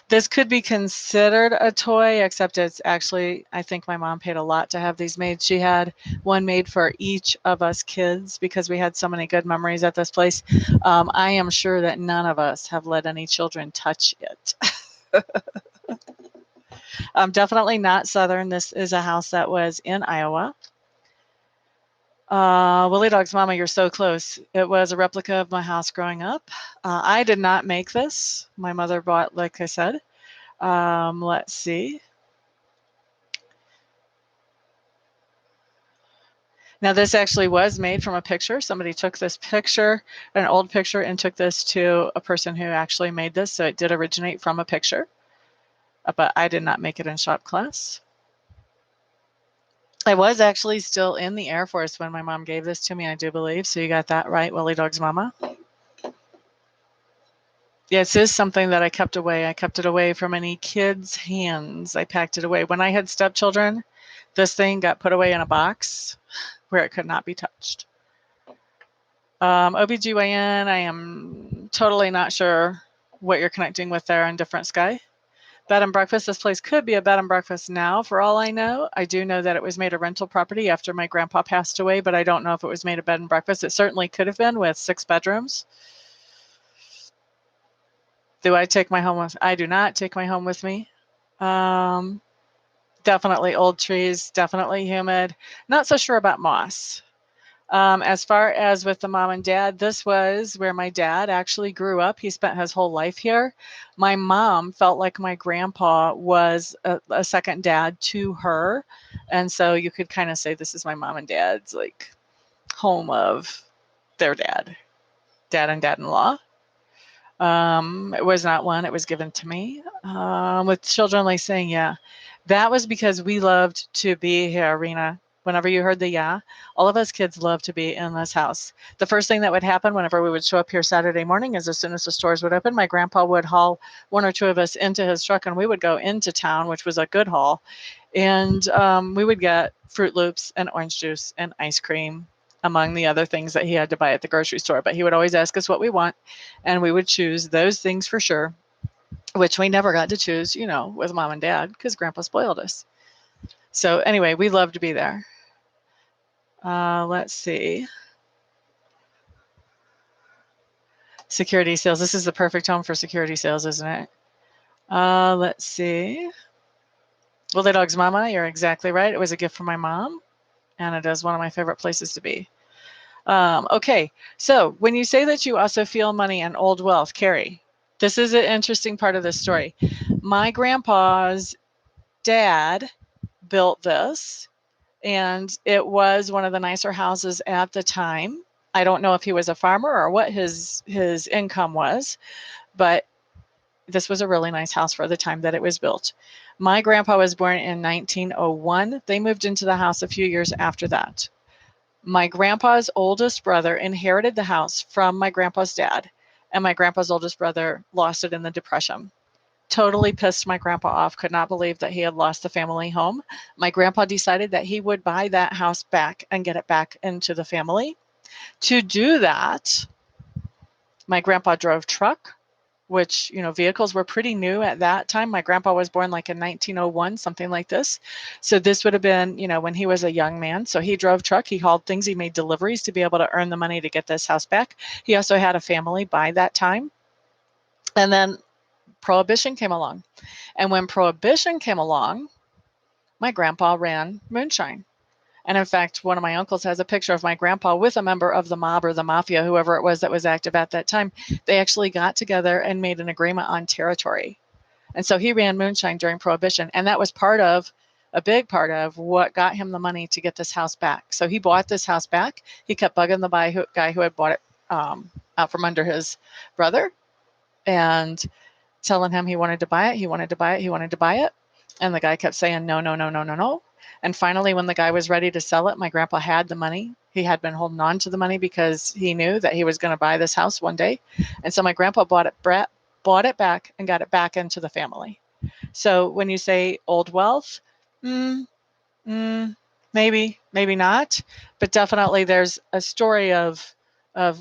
This could be considered a toy, except it's actually, I think my mom paid a lot to have these made. She had one made for each of us kids because we had so many good memories at this place. I am sure that none of us have let any children touch it. Definitely not Southern. This is a house that was in Iowa. Willie Dog's mama, you're so close. It was a replica of my house growing up. I did not make this. My mother bought, like I said. Let's see. Now, this actually was made from a picture. Somebody took this picture, an old picture, and took this to a person who actually made this. So it did originate from a picture, but I did not make it in shop class. I was actually still in the Air Force when my mom gave this to me, I do believe. So you got that right, Willie Dog's mama. Yes, this is something that I kept away. I kept it away from any kids' hands. I packed it away. When I had stepchildren, this thing got put away in a box where it could not be touched. OBGYN, I am totally not sure what you're connecting with there in Different Sky. Bed and breakfast, this place could be a bed and breakfast now for all I know. I do know that it was made a rental property after my grandpa passed away, but I don't know if it was made a bed and breakfast. It certainly could have been with 6 bedrooms. Do I take my home with? I do not take my home with me. Definitely old trees, definitely humid. Not so sure about moss. As far as with the mom and dad, this was where my dad actually grew up. He spent his whole life here. My mom felt like my grandpa was a second dad to her. And so you could kind of say this is my mom and dad's like home of their dad and dad-in-law. It was not one, it was given to me. With children like saying, yeah, that was because we loved to be here, Rena. Whenever you heard the yeah, all of us kids loved to be in this house. The first thing that would happen whenever we would show up here Saturday morning is as soon as the stores would open, my grandpa would haul 1 or 2 of us into his truck and we would go into town, which was a good haul. And we would get Fruit Loops and orange juice and ice cream, among the other things that he had to buy at the grocery store. But he would always ask us what we want, and we would choose those things for sure, which we never got to choose, you know, with mom and dad because grandpa spoiled us. So anyway, we love to be there. Let's see. Security sales. This is the perfect home for security sales, isn't it? Let's see. Willie Dog's mama, you're exactly right. It was a gift from my mom, and it is one of my favorite places to be. Okay, so when you say that you also feel money and old wealth, Carrie, this is an interesting part of this story. My grandpa's dad built this, and it was one of the nicer houses at the time. I don't know if he was a farmer or what his income was, but this was a really nice house for the time that it was built. My grandpa was born in 1901. They moved into the house a few years after that. My grandpa's oldest brother inherited the house from my grandpa's dad, and my grandpa's oldest brother lost it in the Depression. Totally pissed my grandpa off, could not believe that he had lost the family home. My grandpa decided that he would buy that house back and get it back into the family. To do that, my grandpa drove truck, which, you know, vehicles were pretty new at that time. My grandpa was born like in 1901, something like this. So this would have been, you know, when he was a young man. So he drove truck, he hauled things, he made deliveries to be able to earn the money to get this house back. He also had a family by that time. And then Prohibition came along. And when Prohibition came along, my grandpa ran moonshine. And in fact, one of my uncles has a picture of my grandpa with a member of the mob or the mafia, whoever it was that was active at that time. They actually got together and made an agreement on territory. And so he ran moonshine during Prohibition. And that was a big part of what got him the money to get this house back. So he bought this house back. He kept bugging the guy who had bought it out from under his brother and telling him he wanted to buy it. He wanted to buy it. He wanted to buy it. And the guy kept saying, no, no, no, no, no, no. And finally, when the guy was ready to sell it, my grandpa had the money. He had been holding on to the money because he knew that he was going to buy this house one day. And so my grandpa bought it back and got it back into the family. So when you say old wealth, mm, maybe, maybe not, but definitely there's a story of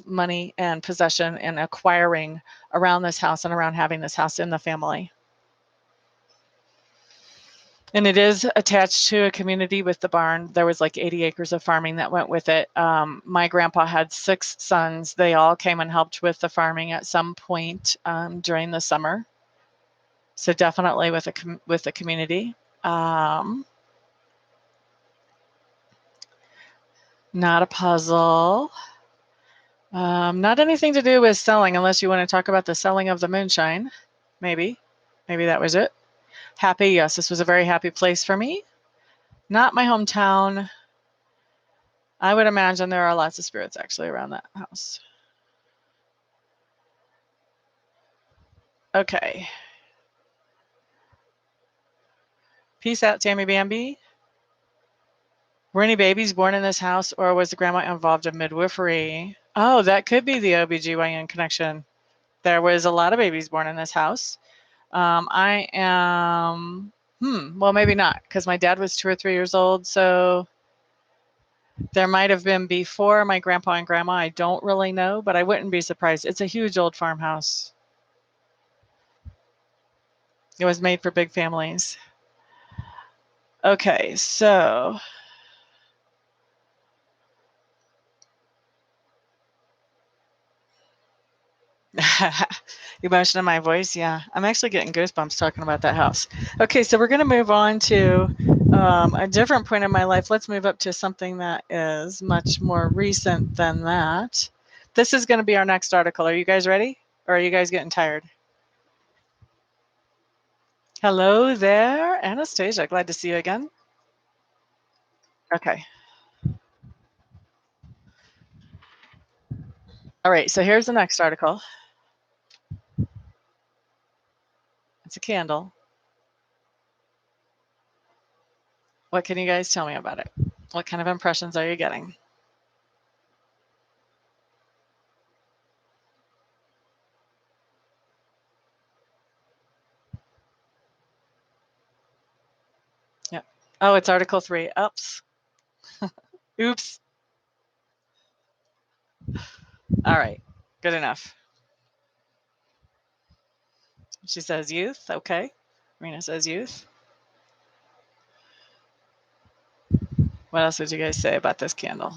money and possession and acquiring around this house and around having this house in the family. And it is attached to a community with the barn. There was like 80 acres of farming that went with it. My grandpa had 6 sons. They all came and helped with the farming at some point during the summer. So definitely with the community. Not a puzzle. Not anything to do with selling, unless you want to talk about the selling of the moonshine. Maybe. Maybe that was it. Happy, yes, this was a very happy place for me. Not my hometown. I would imagine there are lots of spirits actually around that house. Okay. Peace out, Tammy Bambi. Were any babies born in this house, or was the grandma involved in midwifery? Oh, that could be the OBGYN connection. There was a lot of babies born in this house. I am, well, maybe not, because my dad was 2 or 3 years old, so there might have been before my grandpa and grandma. I don't really know, but I wouldn't be surprised. It's a huge old farmhouse. It was made for big families. Okay, so emotion in my voice. Yeah, I'm actually getting goosebumps talking about that house. Okay, so we're going to move on to a different point in my life. Let's move up to something that is much more recent than that. This is going to be our next article. Are you guys ready? Or are you guys getting tired? Hello there, Anastasia. Glad to see you again. Okay. All right, so here's the next article. It's a candle. What can you guys tell me about it? What kind of impressions are you getting? Yeah. Oh, it's Article 3. Oops. Oops. All right. Good enough. She says youth. Okay. Rena says youth. What else would you guys say about this candle?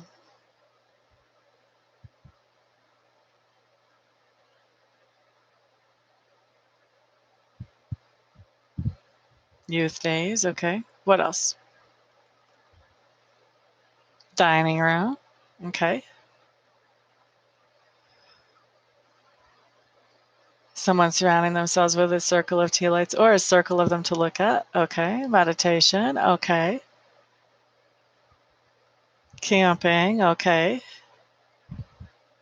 Youth days. Okay. What else? Dining room. Okay. Someone surrounding themselves with a circle of tea lights or a circle of them to look at. Okay. Meditation. Okay. Camping. Okay.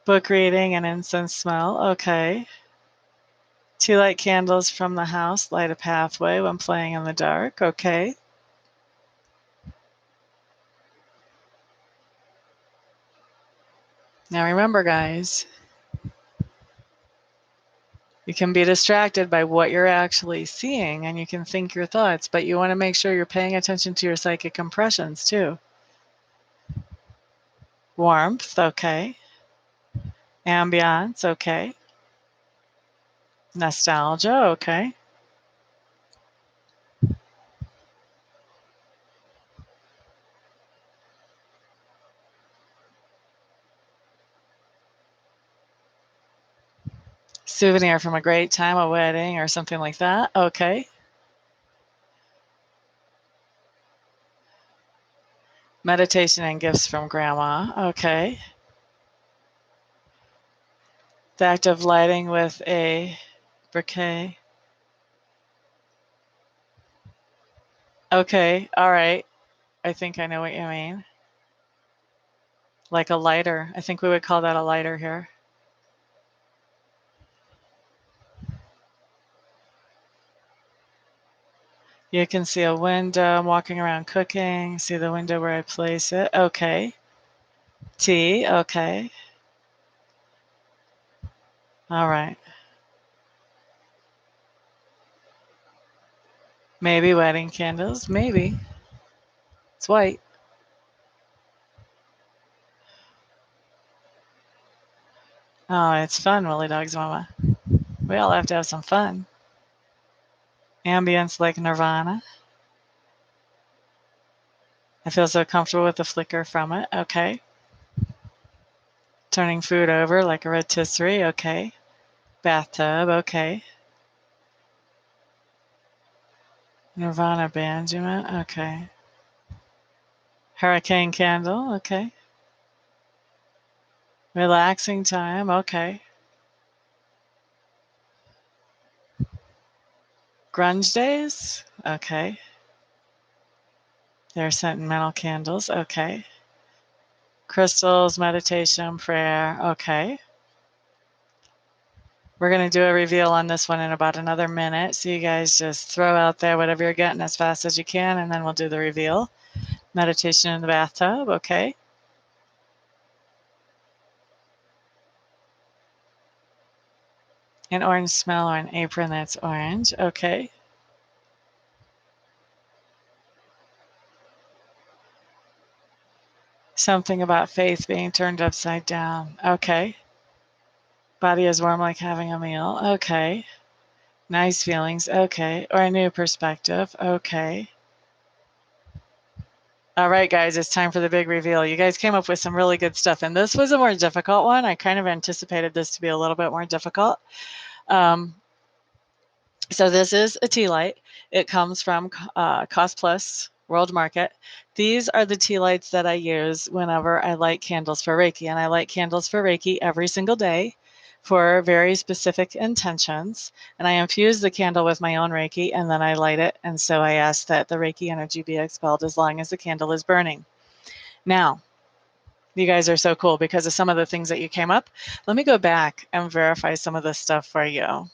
Book reading and incense smell. Okay. To light candles from the house, light a pathway when playing in the dark. Okay. Now remember, guys, you can be distracted by what you're actually seeing and you can think your thoughts, but you want to make sure you're paying attention to your psychic impressions too. Warmth, okay. Ambiance, okay. Nostalgia, okay. Souvenir from a great time, a wedding, or something like that. Okay. Meditation and gifts from grandma. Okay. The act of lighting with a bouquet. Okay. All right. I think I know what you mean. Like a lighter. I think we would call that a lighter here. You can see a window. I'm walking around cooking. See the window where I place it. Okay. Tea. Okay. All right. Maybe wedding candles. Maybe. It's white. Oh, it's fun, Willie Dog's mama. We all have to have some fun. Ambience like Nirvana. I feel so comfortable with the flicker from it. Okay. Turning food over like a rotisserie. Okay. Bathtub. Okay. Nirvana band, you meant? Okay. Hurricane candle. Okay. Relaxing time. Okay. Grunge days. Okay. They're sentimental candles. Okay. Crystals, meditation, prayer. Okay. We're going to do a reveal on this one in about another minute. So you guys just throw out there whatever you're getting as fast as you can, and then we'll do the reveal. Meditation in the bathtub. Okay. An orange smell or an apron that's orange. Okay. Something about faith being turned upside down. Okay. Body is warm like having a meal. Okay. Nice feelings. Okay. Or a new perspective. Okay. All right, guys, it's time for the big reveal. You guys came up with some really good stuff, and this was a more difficult one. I kind of anticipated this to be a little bit more difficult. Um, So this is a tea light. It comes from Cost Plus World Market. These are the tea lights that I use whenever I light candles for Reiki. And I light candles for Reiki every single day for very specific intentions. And I infuse the candle with my own Reiki and then I light it. And so I ask that the Reiki energy be expelled as long as the candle is burning. Now, you guys are so cool because of some of the things that you came up. Let me go back and verify some of this stuff for you.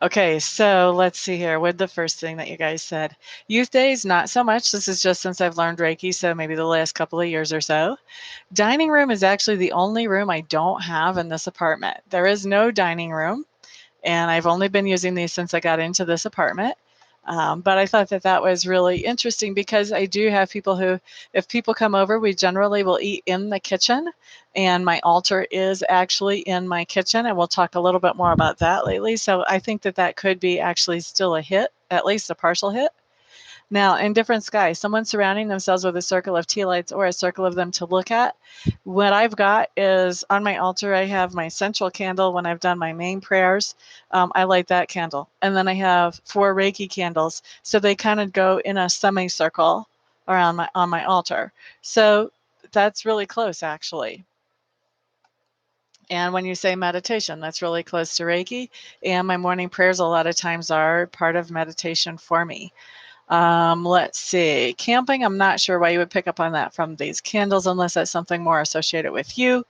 Okay, so let's see here. What the first thing that you guys said? Youth days, not so much. This is just since I've learned Reiki, so maybe the last couple of years or so. Dining room is actually the only room I don't have in this apartment. There is no dining room, and I've only been using these since I got into this apartment. But I thought that that was really interesting because I do have people who, if people come over, we generally will eat in the kitchen. And my altar is actually in my kitchen. And we'll talk a little bit more about that lately. So I think that that could be actually still a hit, at least a partial hit. Now, in different skies, someone surrounding themselves with a circle of tea lights or a circle of them to look at. What I've got is on my altar, I have my central candle when I've done my main prayers. I light that candle. And then I have 4 Reiki candles. So they kind of go in a semicircle around on my altar. So that's really close, actually. And when you say meditation, that's really close to Reiki. And my morning prayers a lot of times are part of meditation for me. Let's see. Camping, I'm not sure why you would pick up on that from these candles unless that's something more associated with you.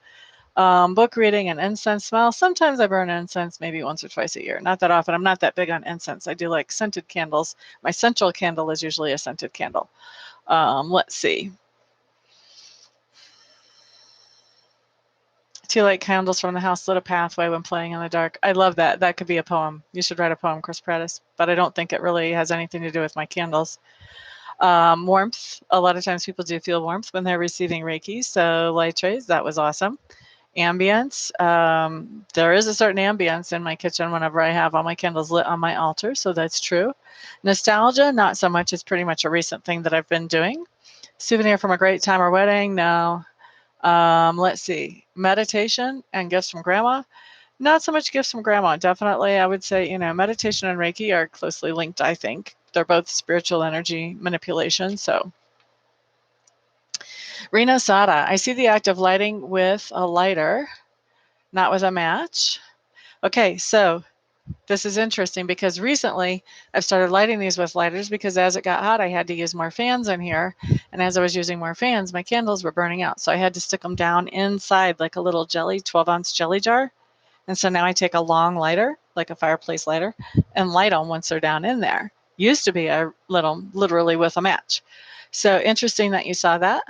Book reading and incense smell. Sometimes I burn incense maybe once or twice a year. Not that often. I'm not that big on incense. I do like scented candles. My central candle is usually a scented candle. Let's see. Tea light candles from the house lit a pathway when playing in the dark. I love that. That could be a poem. You should write a poem, Chris Pratis. But I don't think it really has anything to do with my candles. Warmth. A lot of times people do feel warmth when they're receiving Reiki. So light trays, that was awesome. Ambience. There is a certain ambience in my kitchen whenever I have all my candles lit on my altar. So that's true. Nostalgia, not so much. It's pretty much a recent thing that I've been doing. Souvenir from a great time or wedding. No. Let's see, meditation and gifts from grandma. Not so much gifts from grandma. Definitely, I would say, meditation and Reiki are closely linked, I think. They're both spiritual energy manipulation. So, Rena Sada, I see the act of lighting with a lighter, not with a match. Okay, so this is interesting because recently I've started lighting these with lighters because as it got hot, I had to use more fans in here. And as I was using more fans, my candles were burning out. So I had to stick them down inside like a little 12-ounce jelly jar. And so now I take a long lighter, like a fireplace lighter, and light them once they're down in there. Used to be I lit them literally with a match. So interesting that you saw that.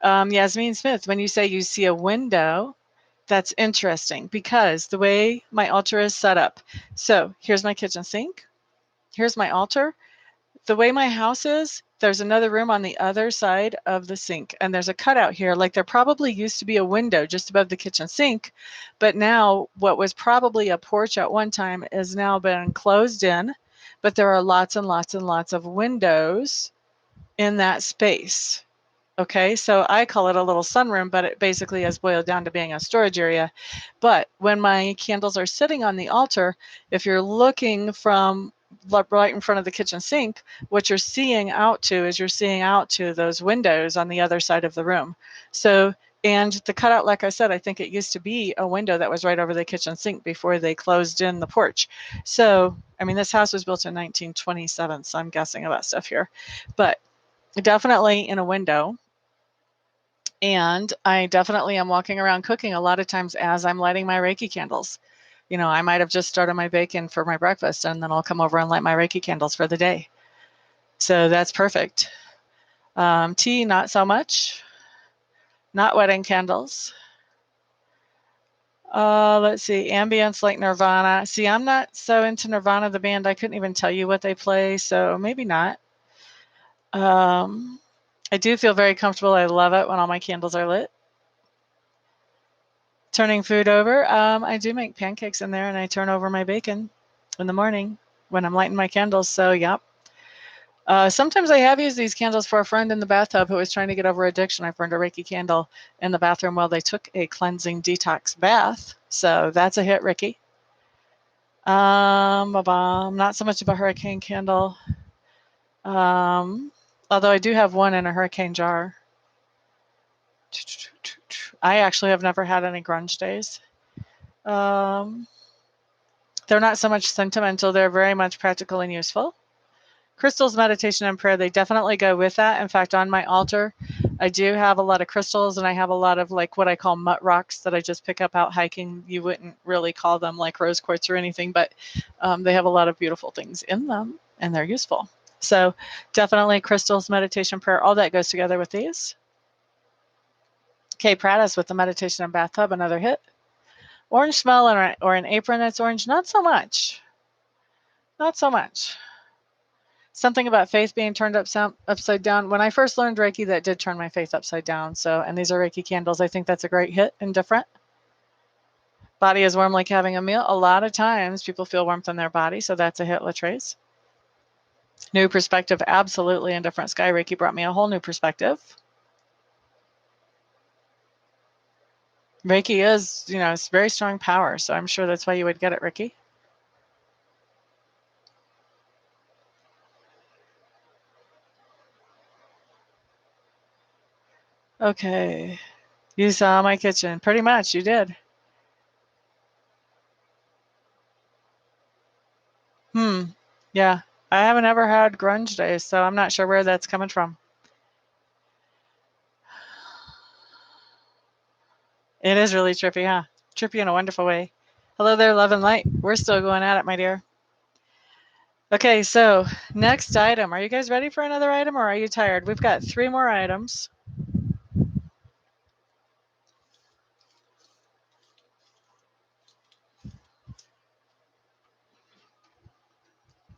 Yasmin Smith, when you say you see a window, that's interesting because the way my altar is set up. So here's my kitchen sink. Here's my altar. The way my house is, there's another room on the other side of the sink. And there's a cutout here. Like there probably used to be a window just above the kitchen sink. But now what was probably a porch at one time has now been closed in. But there are lots and lots and lots of windows in that space. Okay, so I call it a little sunroom, but it basically has boiled down to being a storage area. But when my candles are sitting on the altar, if you're looking from right in front of the kitchen sink, what you're seeing out to is you're seeing out to those windows on the other side of the room. So, and the cutout, like I said, I think it used to be a window that was right over the kitchen sink before they closed in the porch. So, I mean, this house was built in 1927, so I'm guessing about stuff here, but definitely in a window. And I definitely am walking around cooking a lot of times as I'm lighting my Reiki candles. I might have just started my bacon for my breakfast and then I'll come over and light my Reiki candles for the day. So that's perfect. Tea, not so much. Not wedding candles. Let's see, ambience like Nirvana. See, I'm not so into Nirvana, the band. I couldn't even tell you what they play, so maybe not. I do feel very comfortable. I love it when all my candles are lit. Turning food over, I do make pancakes in there and I turn over my bacon in the morning when I'm lighting my candles. So, yep. Sometimes I have used these candles for a friend in the bathtub who was trying to get over addiction. I burned a Reiki candle in the bathroom while they took a cleansing detox bath. So that's a hit, Ricky. Not so much of a hurricane candle. Although I do have one in a hurricane jar. I actually have never had any grunge days. They're not so much sentimental, they're very much practical and useful. Crystals, meditation, and prayer, they definitely go with that. In fact, on my altar, I do have a lot of crystals and I have a lot of like what I call mutt rocks that I just pick up out hiking. You wouldn't really call them like rose quartz or anything, but they have a lot of beautiful things in them and they're useful. So definitely crystals, meditation, prayer, all that goes together with these. Kay Pratis with the meditation and bathtub, another hit. Orange smell or an apron that's orange, not so much. Not so much. Something about faith being turned upside down. When I first learned Reiki, that did turn my faith upside down. So, and these are Reiki candles. I think that's a great hit and different. Body is warm like having a meal. A lot of times people feel warmth in their body. So that's a hit, Latrace. New perspective, absolutely in different sky. Reiki brought me a whole new perspective. Reiki is, it's very strong power. So I'm sure that's why you would get it, Ricky. Okay. You saw my kitchen. Pretty much, you did. Yeah. I haven't ever had grunge days, so I'm not sure where that's coming from. It is really trippy, huh? Trippy in a wonderful way. Hello there, love and light. We're still going at it, my dear. Okay, so next item. Are you guys ready for another item or are you tired? We've got 3 more items.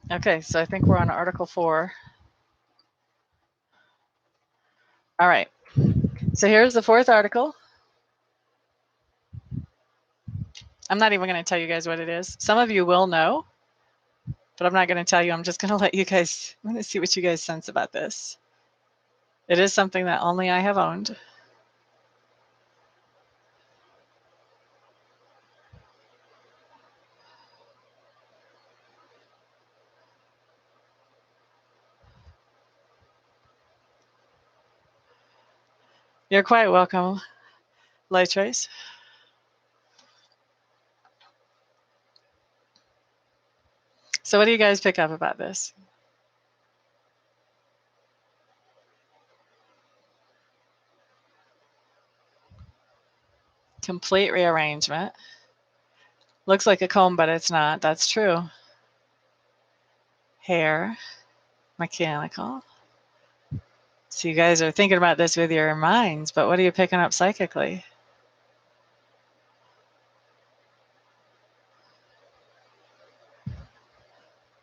Okay, so I think we're on Article 4. All right. So here's the 4th article. I'm not even going to tell you guys what it is. Some of you will know, but I'm not going to tell you. I'm just going to let you guys, I'm going to see what you guys sense about this. It is something that only I have owned. You're quite welcome, Light Trace. So what do you guys pick up about this? Complete rearrangement. Looks like a comb, but it's not. That's true. Hair, mechanical. So you guys are thinking about this with your minds, but what are you picking up psychically?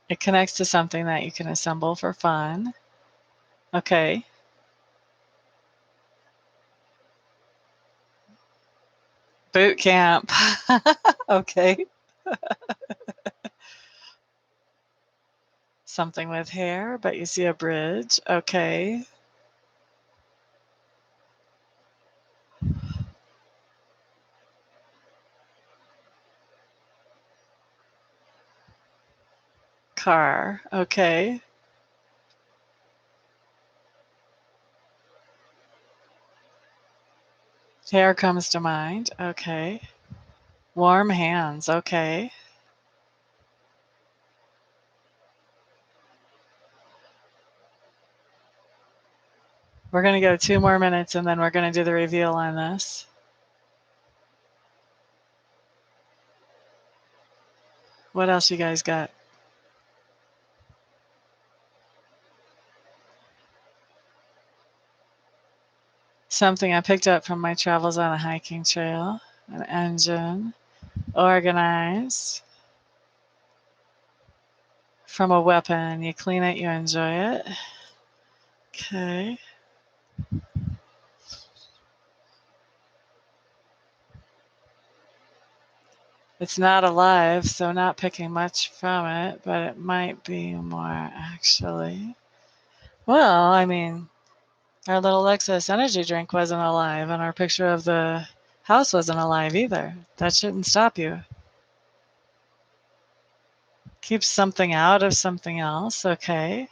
It connects to something that you can assemble for fun. Okay. Boot camp. Okay. Something with hair, but you see a bridge. Okay. Car. Okay. Hair comes to mind. Okay. Warm hands. Okay. We're going to go 2 more minutes and then we're going to do the reveal on this. What else you guys got? Something I picked up from my travels on a hiking trail. An engine. Organized. From a weapon. You clean it, you enjoy it. Okay. It's not alive, so not picking much from it, but it might be more actually. Well, I mean, our little Lexus energy drink wasn't alive, and our picture of the house wasn't alive either. That shouldn't stop you. Keep something out of something else, okay.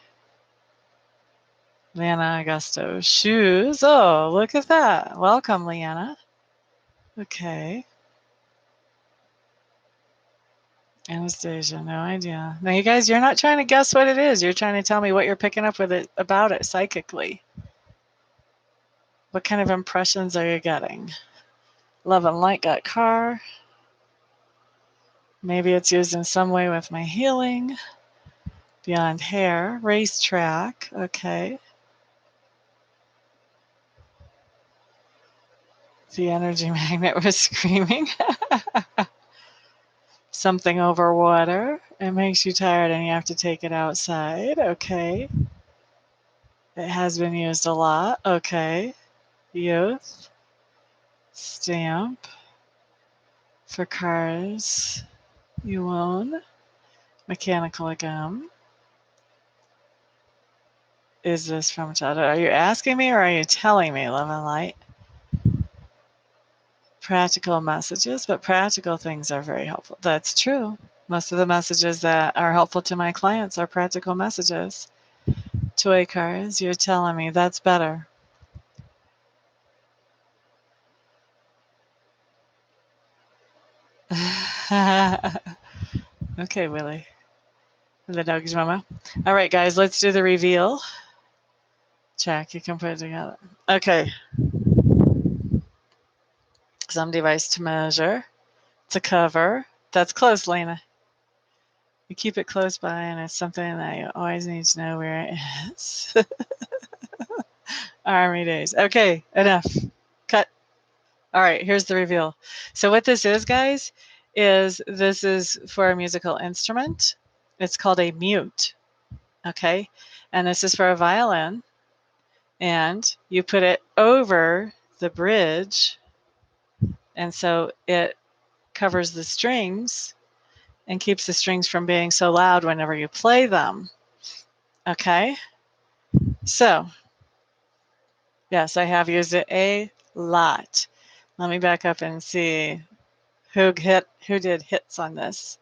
Leanna Augusto. Shoes. Oh, look at that. Welcome, Leanna. Okay. Anastasia, no idea. Now, you guys, you're not trying to guess what it is. You're trying to tell me what you're picking up with it about it psychically. What kind of impressions are you getting? Love and light got car. Maybe it's used in some way with my healing. Beyond hair. Racetrack. Okay. The energy magnet was screaming. Something over water. It makes you tired and you have to take it outside. Okay. It has been used a lot. Okay. Youth. Stamp. For cars you own. Mechanical again. Is this from childhood? Are you asking me or are you telling me, Love and Light? Practical messages, but practical things are very helpful. That's true. Most of the messages that are helpful to my clients are practical messages. Toy cars, you're telling me that's better. Okay, Willie. The dog's mama. All right, guys, let's do the reveal. Check, you can put it together. Okay. Some device to measure, to cover. That's close, Lena. You keep it close by, and it's something that you always need to know where it is. Army days. Okay, enough. Cut. All right, here's the reveal. So what this is, guys, is this is for a musical instrument. It's called a mute. Okay, and this is for a violin. And you put it over the bridge, and so it covers the strings and keeps the strings from being so loud whenever you play them. Okay, so yes, I have used it a lot. Let me back up and see who did hits on this.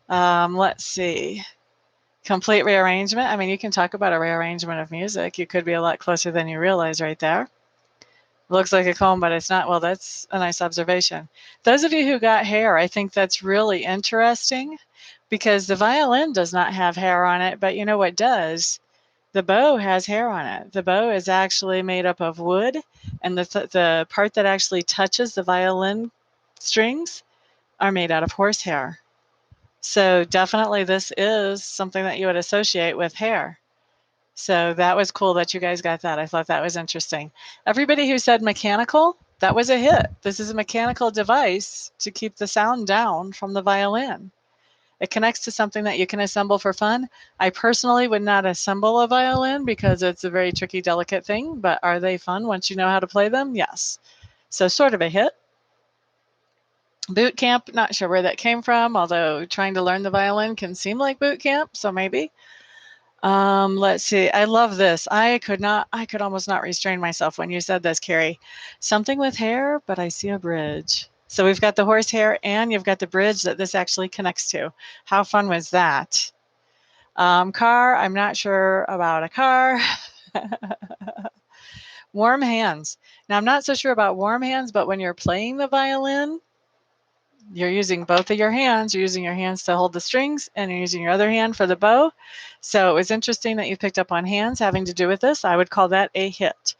Let's see. Complete rearrangement. I mean, you can talk about a rearrangement of music. You could be a lot closer than you realize right there. Looks like a comb, but it's not. Well, that's a nice observation. Those of you who got hair, I think that's really interesting because the violin does not have hair on it, but you know what does? The bow has hair on it. The bow is actually made up of wood, and the part that actually touches the violin strings are made out of horsehair. So definitely this is something that you would associate with hair. So that was cool that you guys got that. I thought that was interesting. Everybody who said mechanical, that was a hit. This is a mechanical device to keep the sound down from the violin. It connects to something that you can assemble for fun. I personally would not assemble a violin because it's a very tricky, delicate thing, but are they fun once you know how to play them? Yes. So sort of a hit. Boot camp, not sure where that came from, although trying to learn the violin can seem like boot camp, so maybe. Let's see. I love this. I could almost not restrain myself when you said this, Carrie. Something with hair, but I see a bridge. So we've got the horsehair and you've got the bridge that this actually connects to. How fun was that? Car, I'm not sure about a car. Warm hands. Now, I'm not so sure about warm hands, but when you're playing the violin, you're using both of your hands. You're using your hands to hold the strings and you're using your other hand for the bow. So it was interesting that you picked up on hands having to do with this. I would call that a hit.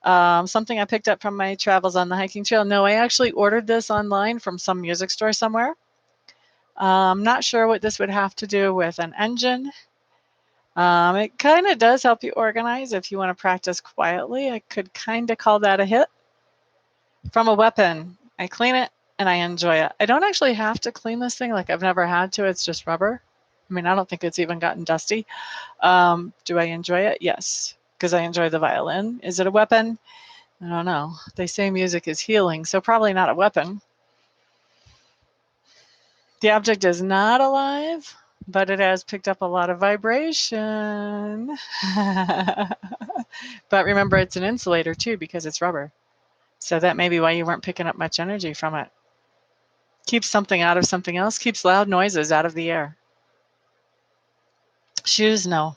Something I picked up from my travels on the hiking trail. No, I actually ordered this online from some music store somewhere. I'm not sure what this would have to do with an engine. It kind of does help you organize if you want to practice quietly. I could kind of call that a hit. From a weapon, I clean it and I enjoy it. I don't actually have to clean this thing. Like I've never had to. It's just rubber. I mean, I don't think it's even gotten dusty. Do I enjoy it? Yes, because I enjoy the violin. Is it a weapon? I don't know. They say music is healing, so probably not a weapon. The object is not alive, but it has picked up a lot of vibration. But remember, it's an insulator too because it's rubber. So that may be why you weren't picking up much energy from it. Keeps something out of something else, keeps loud noises out of the air. Shoes, no.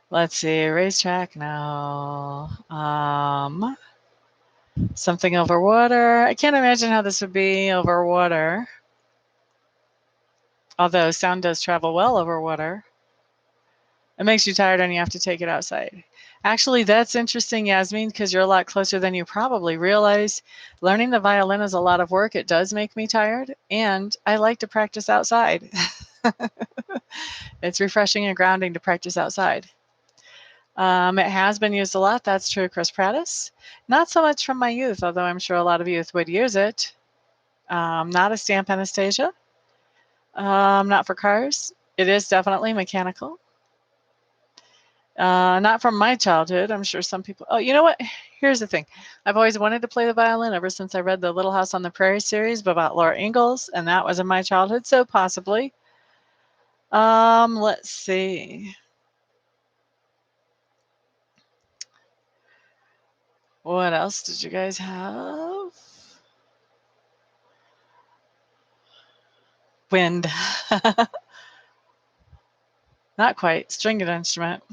Let's see, racetrack, no. Something over water. I can't imagine how this would be over water. Although sound does travel well over water. It makes you tired and you have to take it outside. Actually, that's interesting, Yasmin, because you're a lot closer than you probably realize. Learning the violin is a lot of work. It does make me tired, and I like to practice outside. It's refreshing and grounding to practice outside. It has been used a lot. That's true, Chris Prattis. Not so much from my youth, although I'm sure a lot of youth would use it. Not a stamp Anastasia. Not for cars. It is definitely mechanical. Not from my childhood. I'm sure some people. Oh, you know what? Here's the thing. I've always wanted to play the violin ever since I read the Little House on the Prairie series about Laura Ingalls, and that was in my childhood, so possibly. Let's see. What else did you guys have? Wind. Not quite. Stringed instrument.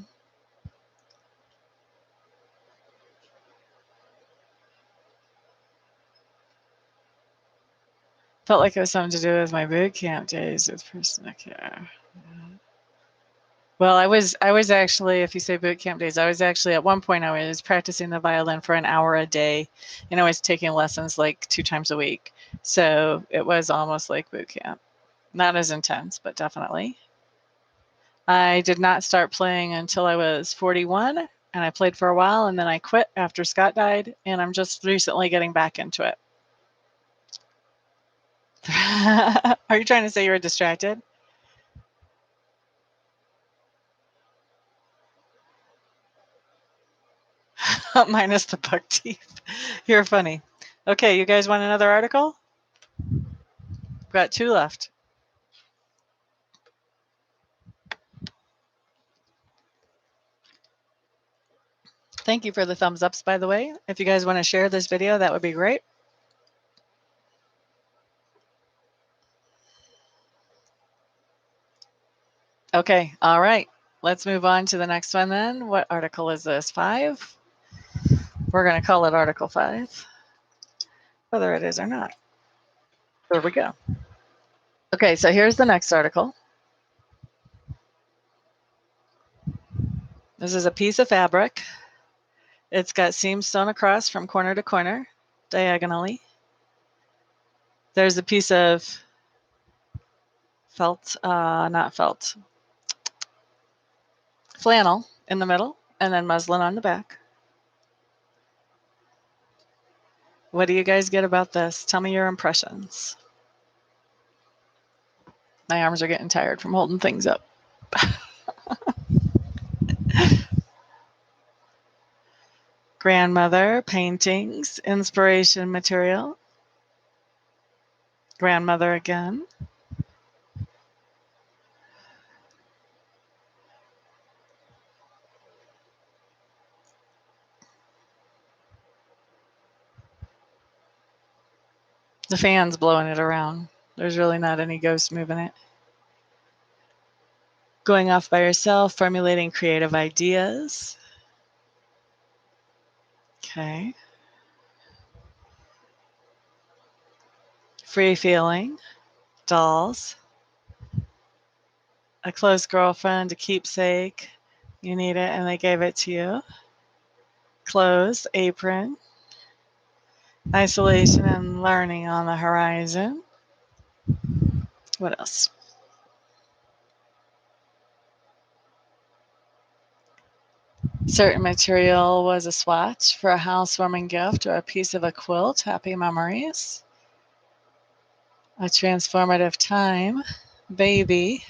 Felt like it was something to do with my boot camp days with personal care. Well, I was actually, if you say boot camp days, I was actually at one point I was practicing the violin for an hour a day, and I was taking lessons like 2 times a week. So it was almost like boot camp. Not as intense, but definitely. I did not start playing until I was 41, and I played for a while, and then I quit after Scott died, and I'm just recently getting back into it. Are you trying to say you were distracted? Minus the buck teeth. You're funny. Okay, you guys want another article? We've got 2 left. Thank you for the thumbs ups, by the way. If you guys want to share this video, that would be great. Okay, all right. Let's move on to the next one then. What article is this? 5? We're going to call it Article 5, whether it is or not. There we go. Okay, so here's the next article. This is a piece of fabric. It's got seams sewn across from corner to corner, diagonally. There's a piece of felt, not felt, flannel in the middle, and then muslin on the back. What do you guys get about this? Tell me your impressions. My arms are getting tired from holding things up. Grandmother, paintings, inspiration material. Grandmother again. The fan's blowing it around. There's really not any ghost moving it. Going off by yourself, formulating creative ideas. Okay. Free feeling. Dolls. A close girlfriend, a keepsake. You need it and they gave it to you. Clothes, apron. Isolation and learning on the horizon. What else? Certain material was a swatch for a housewarming gift or a piece of a quilt. Happy memories. A transformative time. Baby.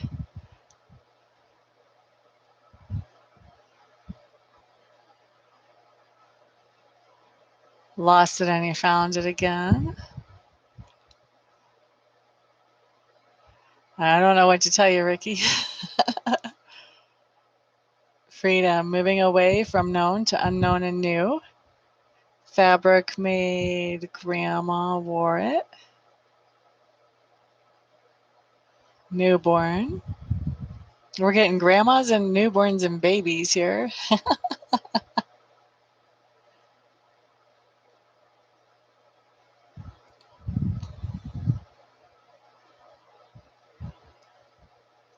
Lost it and you found it again. I don't know what to tell you, Ricky. Freedom. Moving away from known to unknown and new. Fabric made grandma wore it. Newborn. We're getting grandmas and newborns and babies here.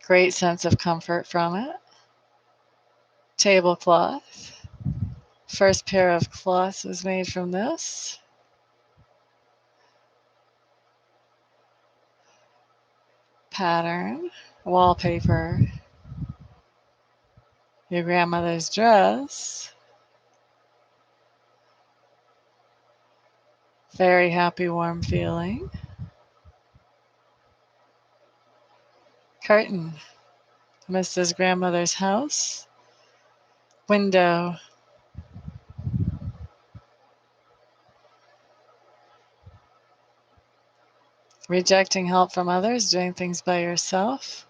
Great sense of comfort from it. Tablecloth. First pair of cloths was made from this. Pattern. Wallpaper. Your grandmother's dress. Very happy, warm feeling. Curtain. Mrs. Grandmother's house. Window. Rejecting help from others, doing things by yourself.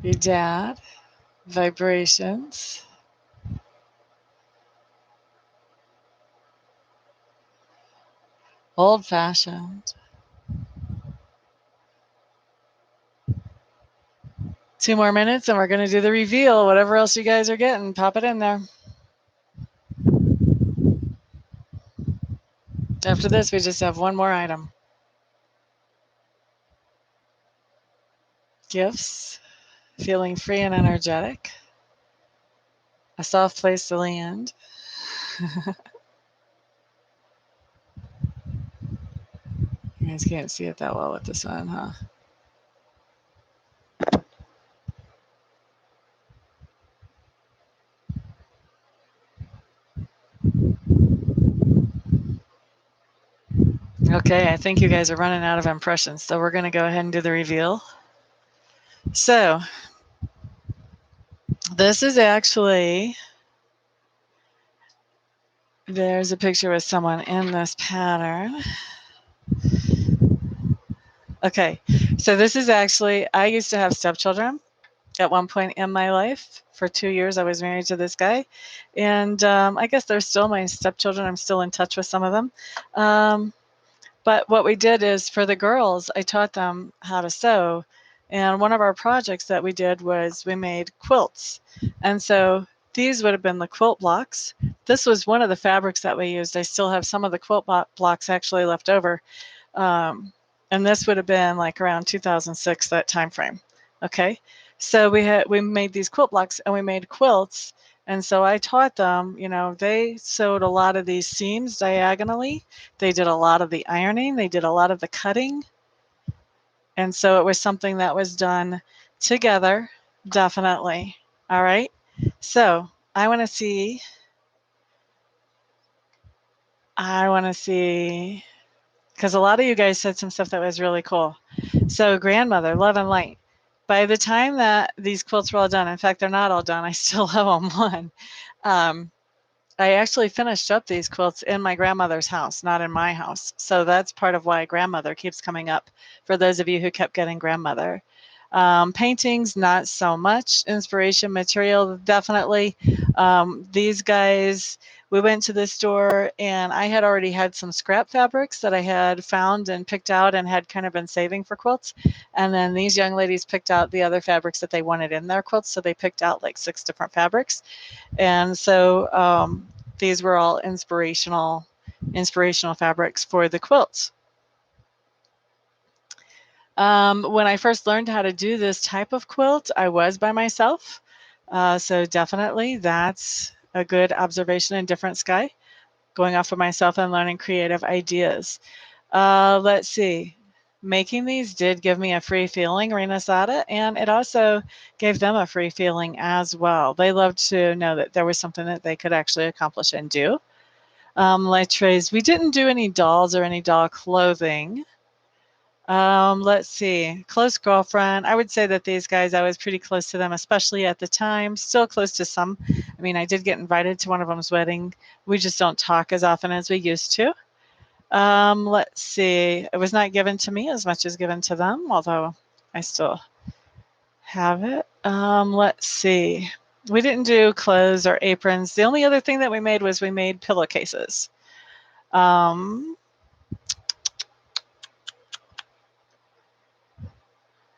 Your dad. Vibrations. Old fashioned. 2 more minutes and we're going to do the reveal. Whatever else you guys are getting, pop it in there. After this, we just have one more item. Gifts. Feeling free and energetic. A soft place to land. You guys can't see it that well with this one, huh? Okay, I think you guys are running out of impressions, so we're going to go ahead and do the reveal. So, this is actually, there's a picture with someone in this pattern. Okay, so this is actually, I used to have stepchildren at one point in my life. For 2 years, I was married to this guy. And I guess they're still my stepchildren. I'm still in touch with some of them. But what we did is for the girls, I taught them how to sew And one of our projects that we did was we made quilts. And so these would have been the quilt blocks. This was one of the fabrics that we used. I still have some of the quilt blocks actually left over. Um, and this would have been like around 2006, that time frame. Okay. So we made these quilt blocks and we made quilts. And so I taught them, they sewed a lot of these seams diagonally. They did a lot of the ironing. They did a lot of the cutting. And so it was something that was done together, definitely. All right. So I want to see, because a lot of you guys said some stuff that was really cool. So, grandmother, love and light. By the time that these quilts were all done, in fact, they're not all done, I still have them one. Um, I actually finished up these quilts in my grandmother's house, not in my house. So that's part of why grandmother keeps coming up for those of you who kept getting grandmother. Paintings, not so much. Inspiration material, definitely. These guys, we went to the store and I had already had some scrap fabrics that I had found and picked out and had kind of been saving for quilts. And then these young ladies picked out the other fabrics that they wanted in their quilts. So they picked out like 6 different fabrics. And so these were all inspirational fabrics for the quilts. When I first learned how to do this type of quilt, I was by myself. So definitely that's a good observation in different sky, going off of myself and learning creative ideas. Let's see. Making these did give me a free feeling, Renasada, and it also gave them a free feeling as well. They loved to know that there was something that they could actually accomplish and do. Like trays, we didn't do any dolls or any doll clothing. Let's see. Close girlfriend. I would say that these guys, I was pretty close to them, especially at the time. Still close to some. I mean, I did get invited to one of them's wedding. We just don't talk as often as we used to. Let's see. It was not given to me as much as given to them, although I still have it. Let's see. We didn't do clothes or aprons. The only other thing that we made was we made pillowcases.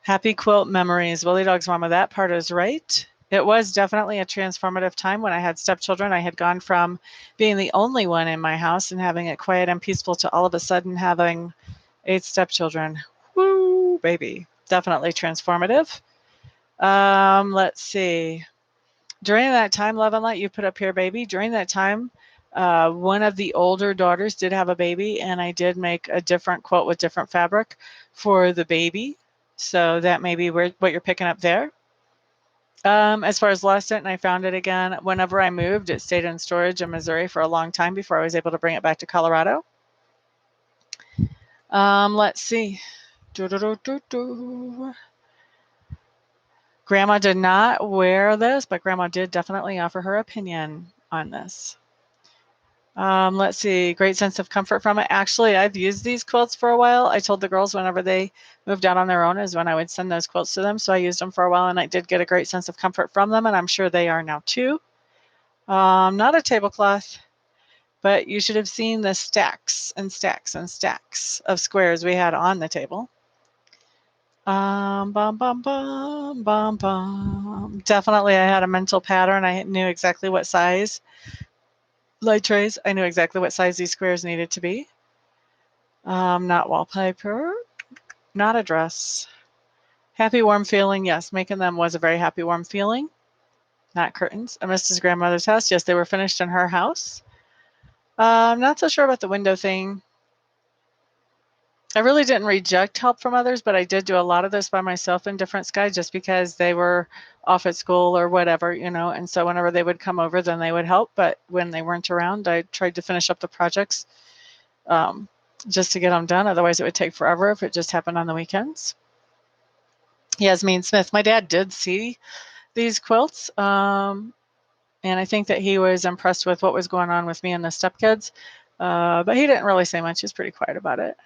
Happy quilt memories. Willie Dog's mama, that part is right. It was definitely a transformative time when I had stepchildren. I had gone from being the only one in my house and having it quiet and peaceful to all of a sudden having 8 stepchildren. Woo, baby. Definitely transformative. Let's see. During that time, Love and Light, you put up here, baby. During that time, one of the older daughters did have a baby, and I did make a different quilt with different fabric for the baby. So that may be what you're picking up there. As far as lost it and I found it again, whenever I moved, it stayed in storage in Missouri for a long time before I was able to bring it back to Colorado. Let's see. Grandma did not wear this, but Grandma did definitely offer her opinion on this. Let's see, great sense of comfort from it. Actually, I've used these quilts for a while. I told the girls whenever they moved out on their own is when I would send those quilts to them. So I used them for a while and I did get a great sense of comfort from them, and I'm sure they are now too. Not a tablecloth, but you should have seen the stacks and stacks and stacks of squares we had on the table. Bum, bum, bum, bum, bum. Definitely, I had a mental pattern. I knew exactly what size light trays. I knew exactly what size these squares needed to be. Not wallpaper, not a dress. Happy, warm feeling. Yes, making them was a very happy, warm feeling. Not curtains. Amista's grandmother's house. Yes, they were finished in her house. I'm not so sure about the window thing. I really didn't reject help from others, but I did do a lot of this by myself in different skies just because they were off at school or whatever, and so whenever they would come over, then they would help. But when they weren't around, I tried to finish up the projects just to get them done. Otherwise, it would take forever if it just happened on the weekends. Yasmin Smith, my dad did see these quilts, and I think that he was impressed with what was going on with me and the stepkids, but he didn't really say much. He's pretty quiet about it.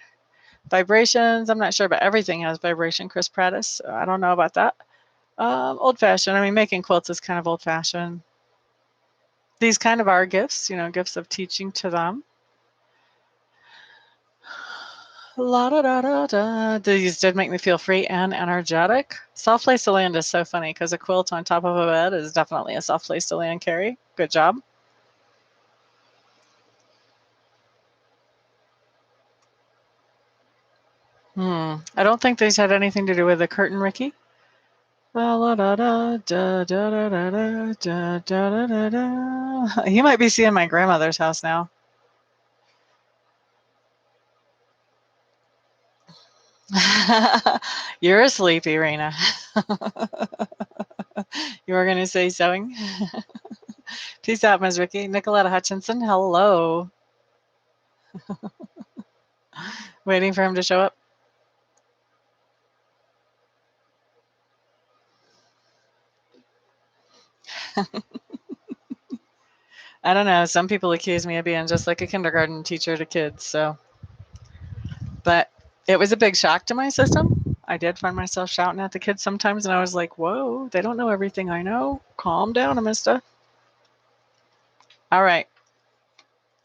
Vibrations, I'm not sure, but everything has vibration, Chris Prattis. So I don't know about that. Old-fashioned. I mean, making quilts is kind of old-fashioned. These kind of are gifts, gifts of teaching to them. La da da da da. These did make me feel free and energetic. Soft place to land is so funny because a quilt on top of a bed is definitely a soft place to land, Carrie. Good job. I don't think these had anything to do with the curtain, Ricky. La da da da da da da da da da da da. You might be seeing my grandmother's house now. You're a sleepy, Raina. You were going to say sewing? Peace out, Ms. Ricky. Nicoletta Hutchinson, hello. Waiting for him to show up. I don't know. Some people accuse me of being just like a kindergarten teacher to kids. But it was a big shock to my system. I did find myself shouting at the kids sometimes, and I was like, whoa, they don't know everything I know. Calm down, Amista. All right.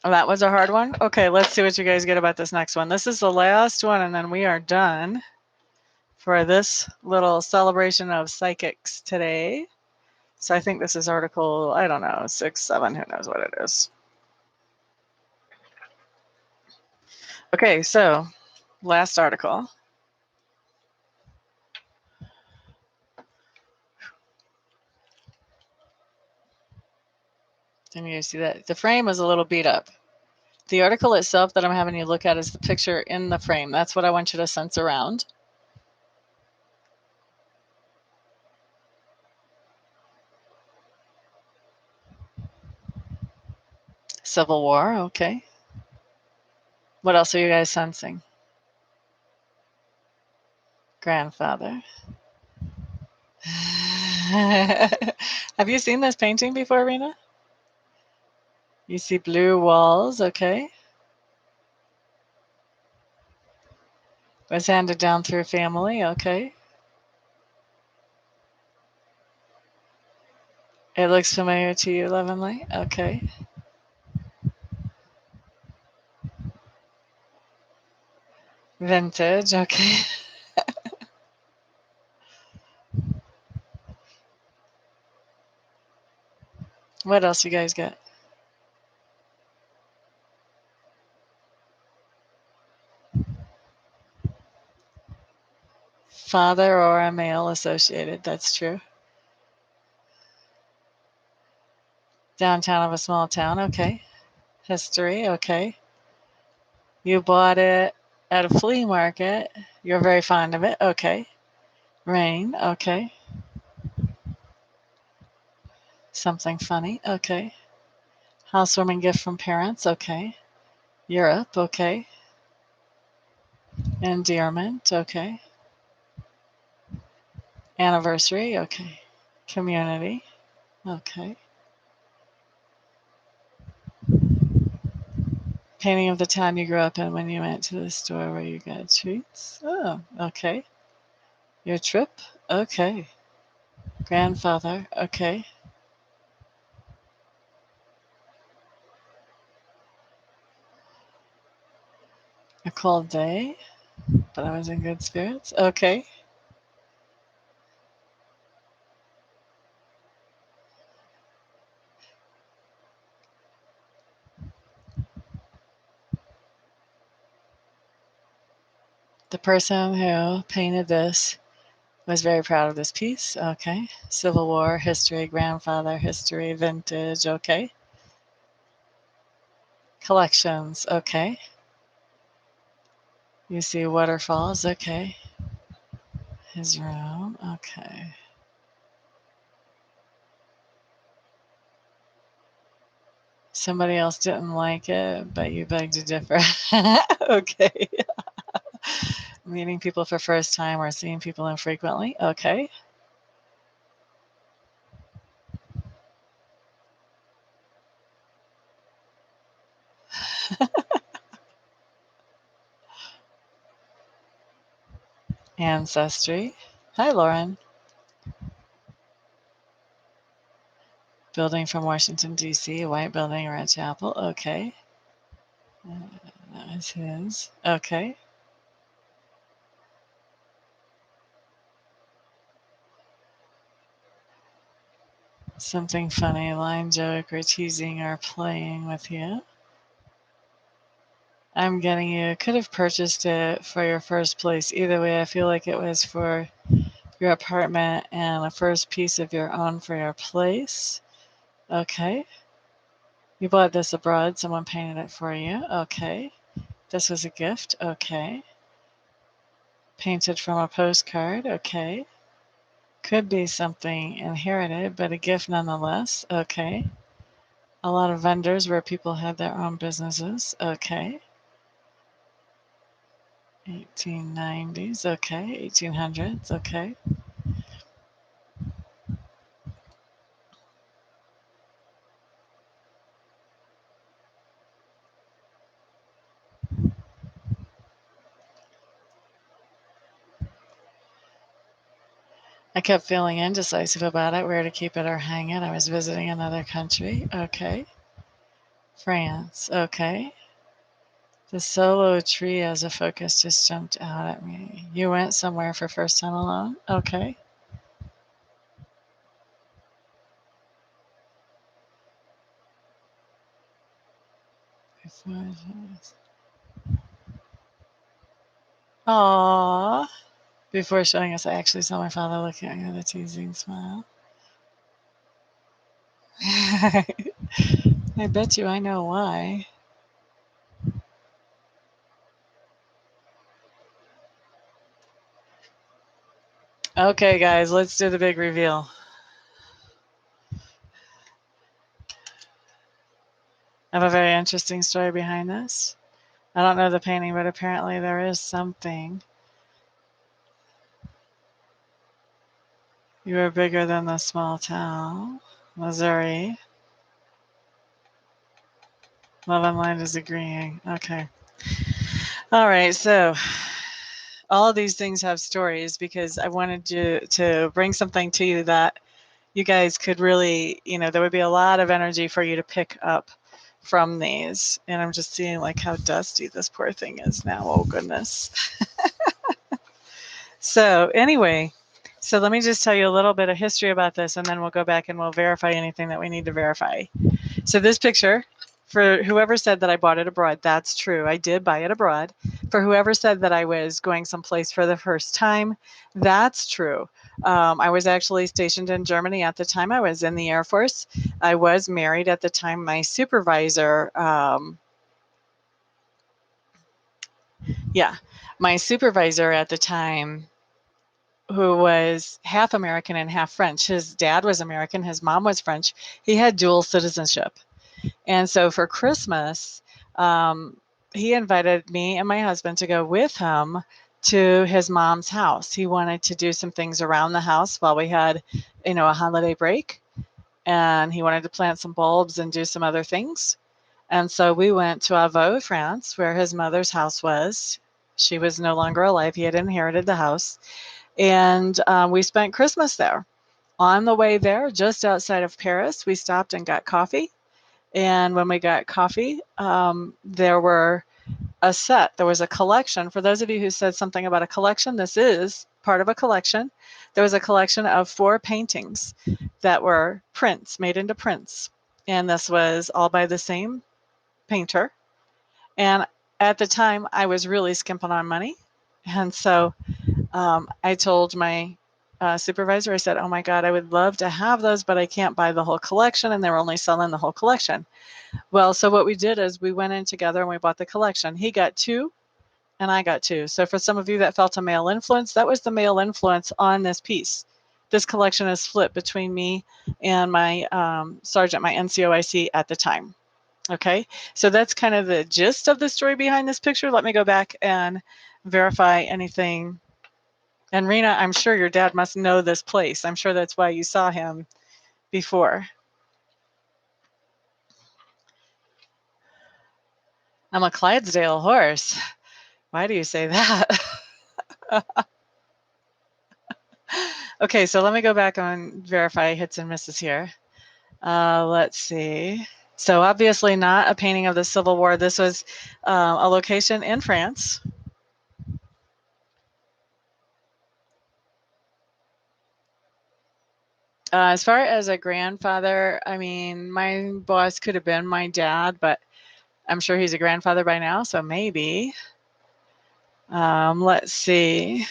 Well, that was a hard one. Okay, let's see what you guys get about this next one. This is the last one, and then we are done for this little celebration of psychics today. So I think this is article, I don't know, 6, 7, who knows what it is. Okay, so last article. Can you see that? The frame is a little beat up. The article itself that I'm having you look at is the picture in the frame. That's what I want you to sense around. Civil War, okay. What else are you guys sensing? Grandfather. Have you seen this painting before, Rena? You see blue walls, okay. Was handed down through family, okay. It looks familiar to you, Lovingly, okay. Vintage, okay. What else you guys got? Father or a male associated, that's true. Downtown of a small town, okay. History, okay. You bought it at a flea market. You're very fond of it, okay. Rain, okay. Something funny, okay. Housewarming gift from parents, okay. Europe, okay. Endearment, okay. Anniversary, okay. Community, okay. Painting of the town you grew up in when you went to the store where you got treats. Oh, okay. Your trip, okay. Grandfather, okay. A cold day, but I was in good spirits, okay. The person who painted this was very proud of this piece, okay. Civil War, history, grandfather, history, vintage, okay. Collections, okay. You see waterfalls, okay. His room, okay. Somebody else didn't like it, but you beg to differ. Okay. Meeting people for first time or seeing people infrequently, okay. Ancestry. Hi, Lauren. Building from Washington, D.C., white building, red chapel, okay. That was his, okay. Something funny, line joke, or teasing, or playing with you. I'm getting you could have purchased it for your first place. Either way, I feel like it was for your apartment and a first piece of your own for your place. Okay. You bought this abroad. Someone painted it for you. Okay. This was a gift. Okay. Painted from a postcard. Okay. Could be something inherited, but a gift nonetheless. Okay. A lot of vendors where people had their own businesses. Okay. 1890s. Okay. 1800s. Okay. I kept feeling indecisive about it, where to keep it or hang it. I was visiting another country. Okay. France. Okay. The solo tree as a focus just jumped out at me. You went somewhere for first time alone? Okay. Aww. Before showing us, I actually saw my father looking at me with a teasing smile. I bet you I know why. Okay, guys, let's do the big reveal. I have a very interesting story behind this. I don't know the painting, but apparently there is something. You are bigger than the small town, Missouri. Love Online is agreeing. Okay. All right. So all of these things have stories because I wanted to bring something to you that you guys could really, there would be a lot of energy for you to pick up from these. And I'm just seeing like how dusty this poor thing is now. Oh, goodness. So anyway, so let me just tell you a little bit of history about this, and then we'll go back and we'll verify anything that we need to verify. So this picture, for whoever said that I bought it abroad, that's true. I did buy it abroad. For whoever said that I was going someplace for the first time, that's true. I was actually stationed in Germany at the time. I was in the Air Force. I was married at the time. My supervisor, my supervisor at the time, who was half American and half French. His dad was American, his mom was French. He had dual citizenship. And so for Christmas, um, he invited me and my husband to go with him to his mom's house. He wanted to do some things around the house while we had, a holiday break. And he wanted to plant some bulbs and do some other things. And so we went to Avaux, France, where his mother's house was. She was no longer alive. He had inherited the house. And we spent Christmas there. On the way there, just outside of Paris, we stopped and got coffee. And when we got coffee, there were there was a collection. For those of you who said something about a collection, this is part of a collection. There was a collection of 4 paintings that were prints, made into prints. And this was all by the same painter. And at the time, I was really skimping on money. And so I told my supervisor, I said, oh my God, I would love to have those, but I can't buy the whole collection. And they were only selling the whole collection. Well, so what we did is we went in together and we bought the collection. He got 2 and I got 2. So for some of you that felt a male influence, that was the male influence on this piece. This collection is split between me and my sergeant, my NCOIC at the time. Okay, so that's kind of the gist of the story behind this picture. Let me go back and verify anything. And Rena, I'm sure your dad must know this place. I'm sure that's why you saw him before. I'm a Clydesdale horse. Why do you say that? Okay, so let me go back and verify hits and misses here. Let's see. So obviously not a painting of the Civil War. This was a location in France. As far as a grandfather, I mean, my boss could have been my dad, but I'm sure he's a grandfather by now, so maybe. Let's see.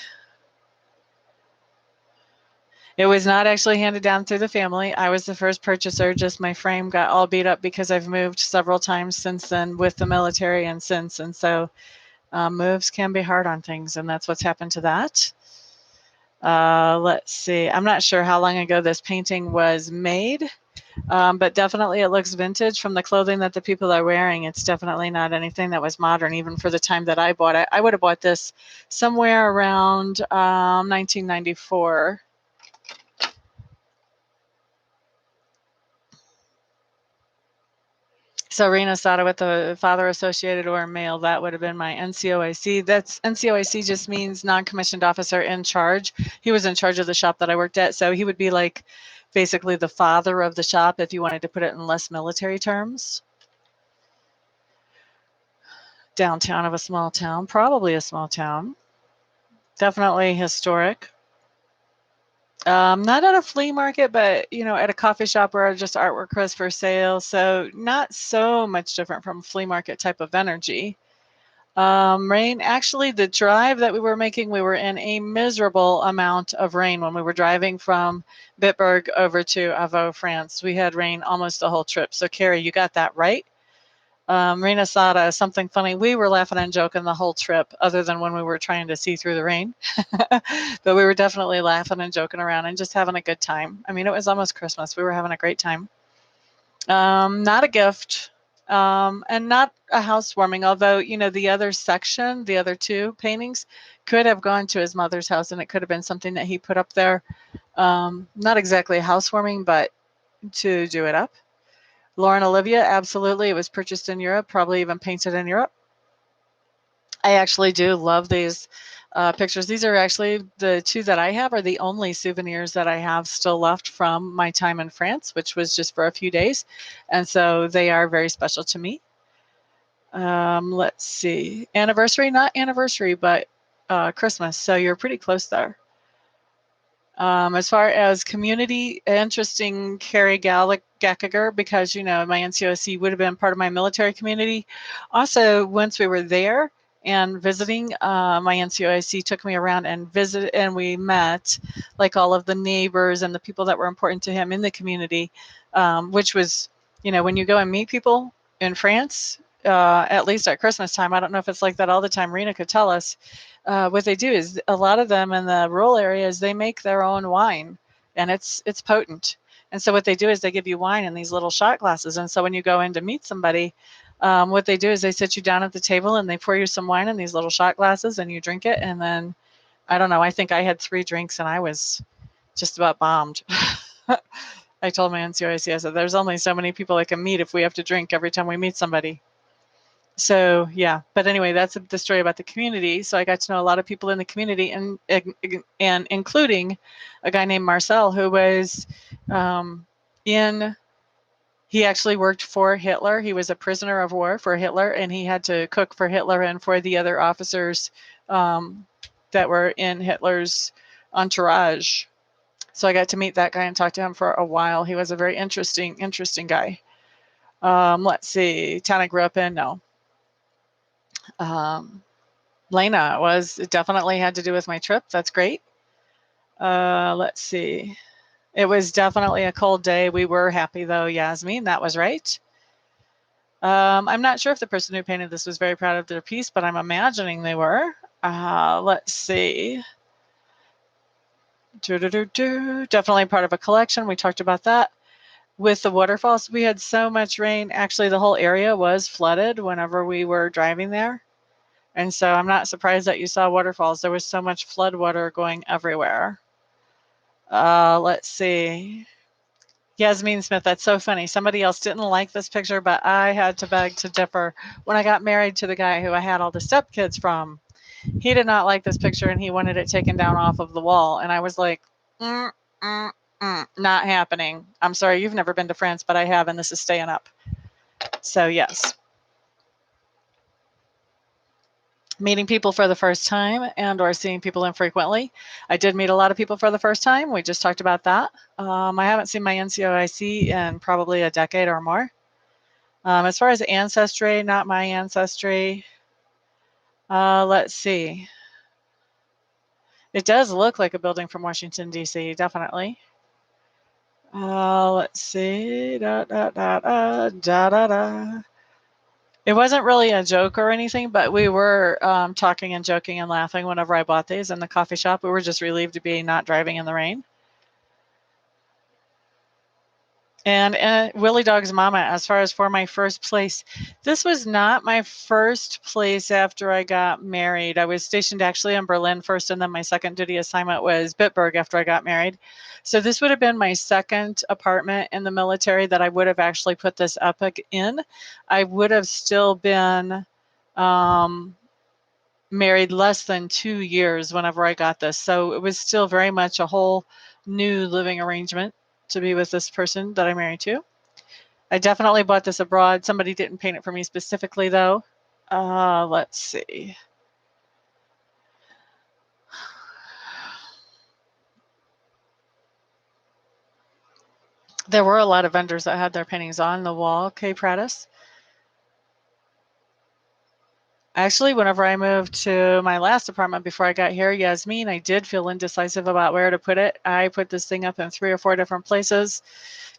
It was not actually handed down through the family. I was the first purchaser, just my frame got all beat up because I've moved several times since then with the military and since. And so moves can be hard on things, and that's what's happened to that. Let's see. I'm not sure how long ago this painting was made, but definitely it looks vintage from the clothing that the people are wearing. It's definitely not anything that was modern, even for the time that I bought it. I would have bought this somewhere around 1994. So Rena Sada with the father associated or male, that would have been my NCOIC. That's NCOIC just means non-commissioned officer in charge. He was in charge of the shop that I worked at. So he would be like basically the father of the shop if you wanted to put it in less military terms. Downtown of a small town, probably a small town. Definitely historic. Not at a flea market, but at a coffee shop where just artwork was for sale. So not so much different from flea market type of energy. Rain, actually, the drive that we were making, we were in a miserable amount of rain when we were driving from Bitburg over to Avaux, France. We had rain almost the whole trip. So, Carrie, you got that right. Rena Sada, something funny. We were laughing and joking the whole trip, other than when we were trying to see through the rain. But we were definitely laughing and joking around and just having a good time. I mean, it was almost Christmas. We were having a great time. Not a gift, and not a housewarming, although, the other section, the other two paintings, could have gone to his mother's house and it could have been something that he put up there. Not exactly a housewarming, but to do it up. Lauren Olivia, absolutely. It was purchased in Europe, probably even painted in Europe. I actually do love these pictures. These are actually the two that I have are the only souvenirs that I have still left from my time in France, which was just for a few days. And so they are very special to me. Let's see. Anniversary, not anniversary, but Christmas. So you're pretty close there. As far as community, interesting, Carrie Gackiger, because, my NCOC would have been part of my military community. Also, once we were there and visiting, my NCOIC took me around and visited, and we met like all of the neighbors and the people that were important to him in the community, which was, when you go and meet people in France, at least at Christmas time, I don't know if it's like that all the time, Rena could tell us, what they do is a lot of them in the rural areas, they make their own wine, and it's potent. And so what they do is they give you wine in these little shot glasses. And so when you go in to meet somebody, what they do is they sit you down at the table and they pour you some wine in these little shot glasses and you drink it. And then, I don't know, I think I had 3 drinks and I was just about bombed. I told my NCOIC, I said, there's only so many people I can meet if we have to drink every time we meet somebody. So yeah, but anyway, that's the story about the community. So I got to know a lot of people in the community, and including a guy named Marcel, who was in. He actually worked for Hitler. He was a prisoner of war for Hitler, and he had to cook for Hitler and for the other officers that were in Hitler's entourage. So I got to meet that guy and talk to him for a while. He was a very interesting guy. Let's see, town I grew up in, no. Lena was, it definitely had to do with my trip. That's great. Let's see. It was definitely a cold day. We were happy though, Yasmin. That was right. I'm not sure if the person who painted this was very proud of their piece, but I'm imagining they were. Let's see. Definitely part of a collection. We talked about that. With the waterfalls, we had so much rain. Actually, the whole area was flooded whenever we were driving there. And so I'm not surprised that you saw waterfalls. There was so much flood water going everywhere. Let's see. Yasmin Smith, that's so funny. Somebody else didn't like this picture, but I had to beg to differ. When I got married to the guy who I had all the stepkids from, he did not like this picture and he wanted it taken down off of the wall. And I was like, not happening. I'm sorry, you've never been to France, but I have, and this is staying up. So yes. Meeting people for the first time and or seeing people infrequently. I did meet a lot of people for the first time. We just talked about that. I haven't seen my NCOIC in probably a decade or more. As far as ancestry, not my ancestry. Let's see. It does look like a building from Washington, D.C., definitely. Let's see. Da, da, da, da, da, da, da. It wasn't really a joke or anything, but we were talking and joking and laughing whenever I bought these in the coffee shop. We were just relieved to be not driving in the rain. And Willie Dog's mama, as far as for my first place, this was not my first place after I got married. I was stationed actually in Berlin first, and then my second duty assignment was Bitburg after I got married. So this would have been my second apartment in the military that I would have actually put this up in. I would have still been married less than 2 years whenever I got this. So it was still very much a whole new living arrangement to be with this person that I'm married to. I definitely bought this abroad. Somebody didn't paint it for me specifically, though. Let's see. There were a lot of vendors that had their paintings on the wall, Kay Prattis. Actually, whenever I moved to my last apartment before I got here, Yasmin, I did feel indecisive about where to put it. I put this thing up in 3 or 4 different places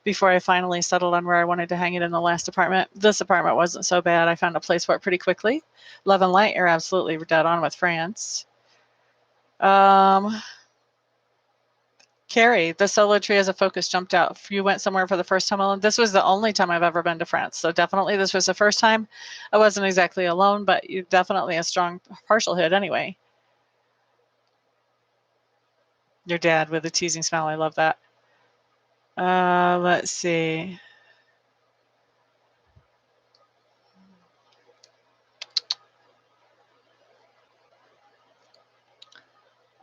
before I finally settled on where I wanted to hang it in the last apartment. This apartment wasn't so bad. I found a place for it pretty quickly. Love and Light, you're absolutely dead on with France. Carrie, the solo tree as a focus jumped out. If you went somewhere for the first time alone, this was the only time I've ever been to France. So definitely this was the first time. I wasn't exactly alone, but you definitely a strong partial hit anyway. Your dad with a teasing smile. I love that. Let's see.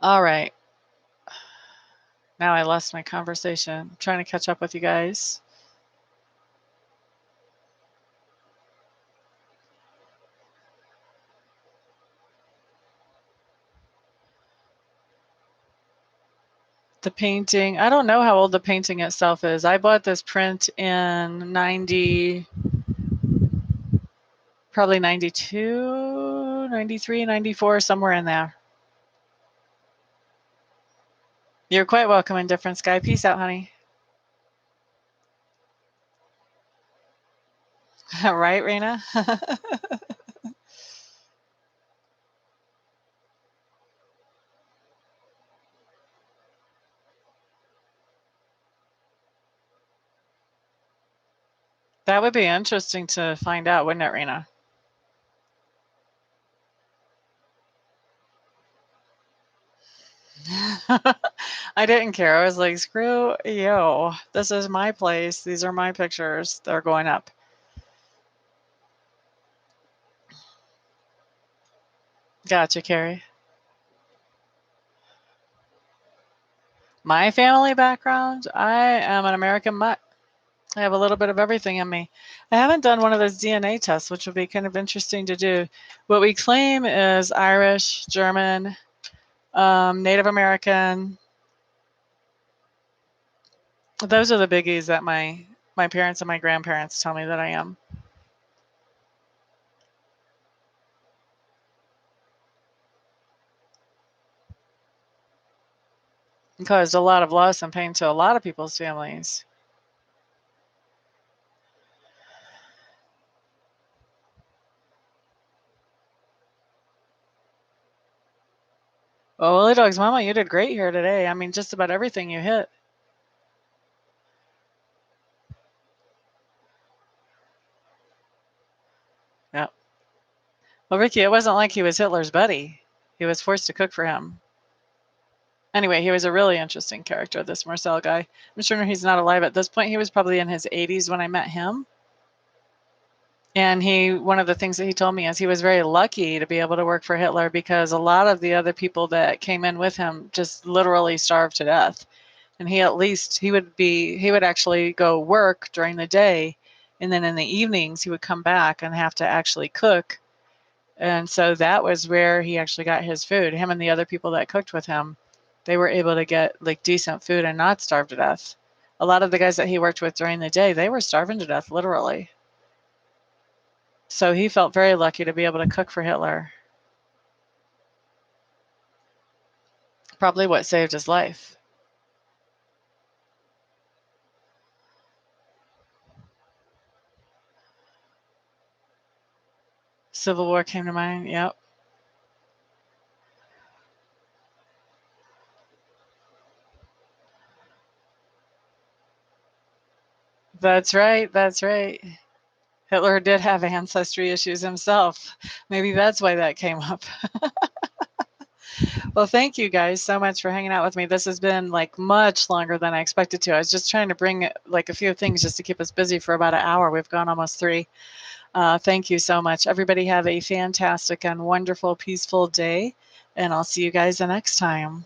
All right. Now I lost my conversation. I'm trying to catch up with you guys. The painting, I don't know how old the painting itself is. I bought this print in 90, probably 92, 93, 94, somewhere in there. You're quite welcome, Indifferent Sky. Peace out, honey. Right, Raina? That would be interesting to find out, wouldn't it, Raina? I didn't care. I was like, screw you. This is my place. These are my pictures. They're going up. Gotcha, Carrie. My family background, I am an American mutt. I have a little bit of everything in me. I haven't done one of those DNA tests, which would be kind of interesting to do. What we claim is Irish, German, Native American. Those are the biggies that my parents and my grandparents tell me that I am. It caused a lot of loss and pain to a lot of people's families. Well, Willie Dog's mama, you did great here today. I mean, just about everything you hit. Yeah. Well, Ricky, it wasn't like he was Hitler's buddy. He was forced to cook for him. Anyway, he was a really interesting character, this Marcel guy. I'm sure he's not alive at this point. He was probably in his 80s when I met him. And one of the things that he told me is he was very lucky to be able to work for Hitler because a lot of the other people that came in with him just literally starved to death. And he would actually go work during the day, and then in the evenings he would come back and have to actually cook And so that was where he actually got his food. Him and the other people that cooked with him, they were able to get like decent food and not starve to death. A lot of the guys that he worked with during the day, they were starving to death, literally. So he felt very lucky to be able to cook for Hitler. Probably what saved his life. Civil War came to mind. Yep. That's right. That's right. Hitler did have ancestry issues himself. Maybe that's why that came up. Well, thank you guys so much for hanging out with me. This has been like much longer than I expected to. I was just trying to bring like a few things just to keep us busy for about an hour. We've gone almost 3. Thank you so much. Everybody have a fantastic and wonderful, peaceful day, and I'll see you guys the next time.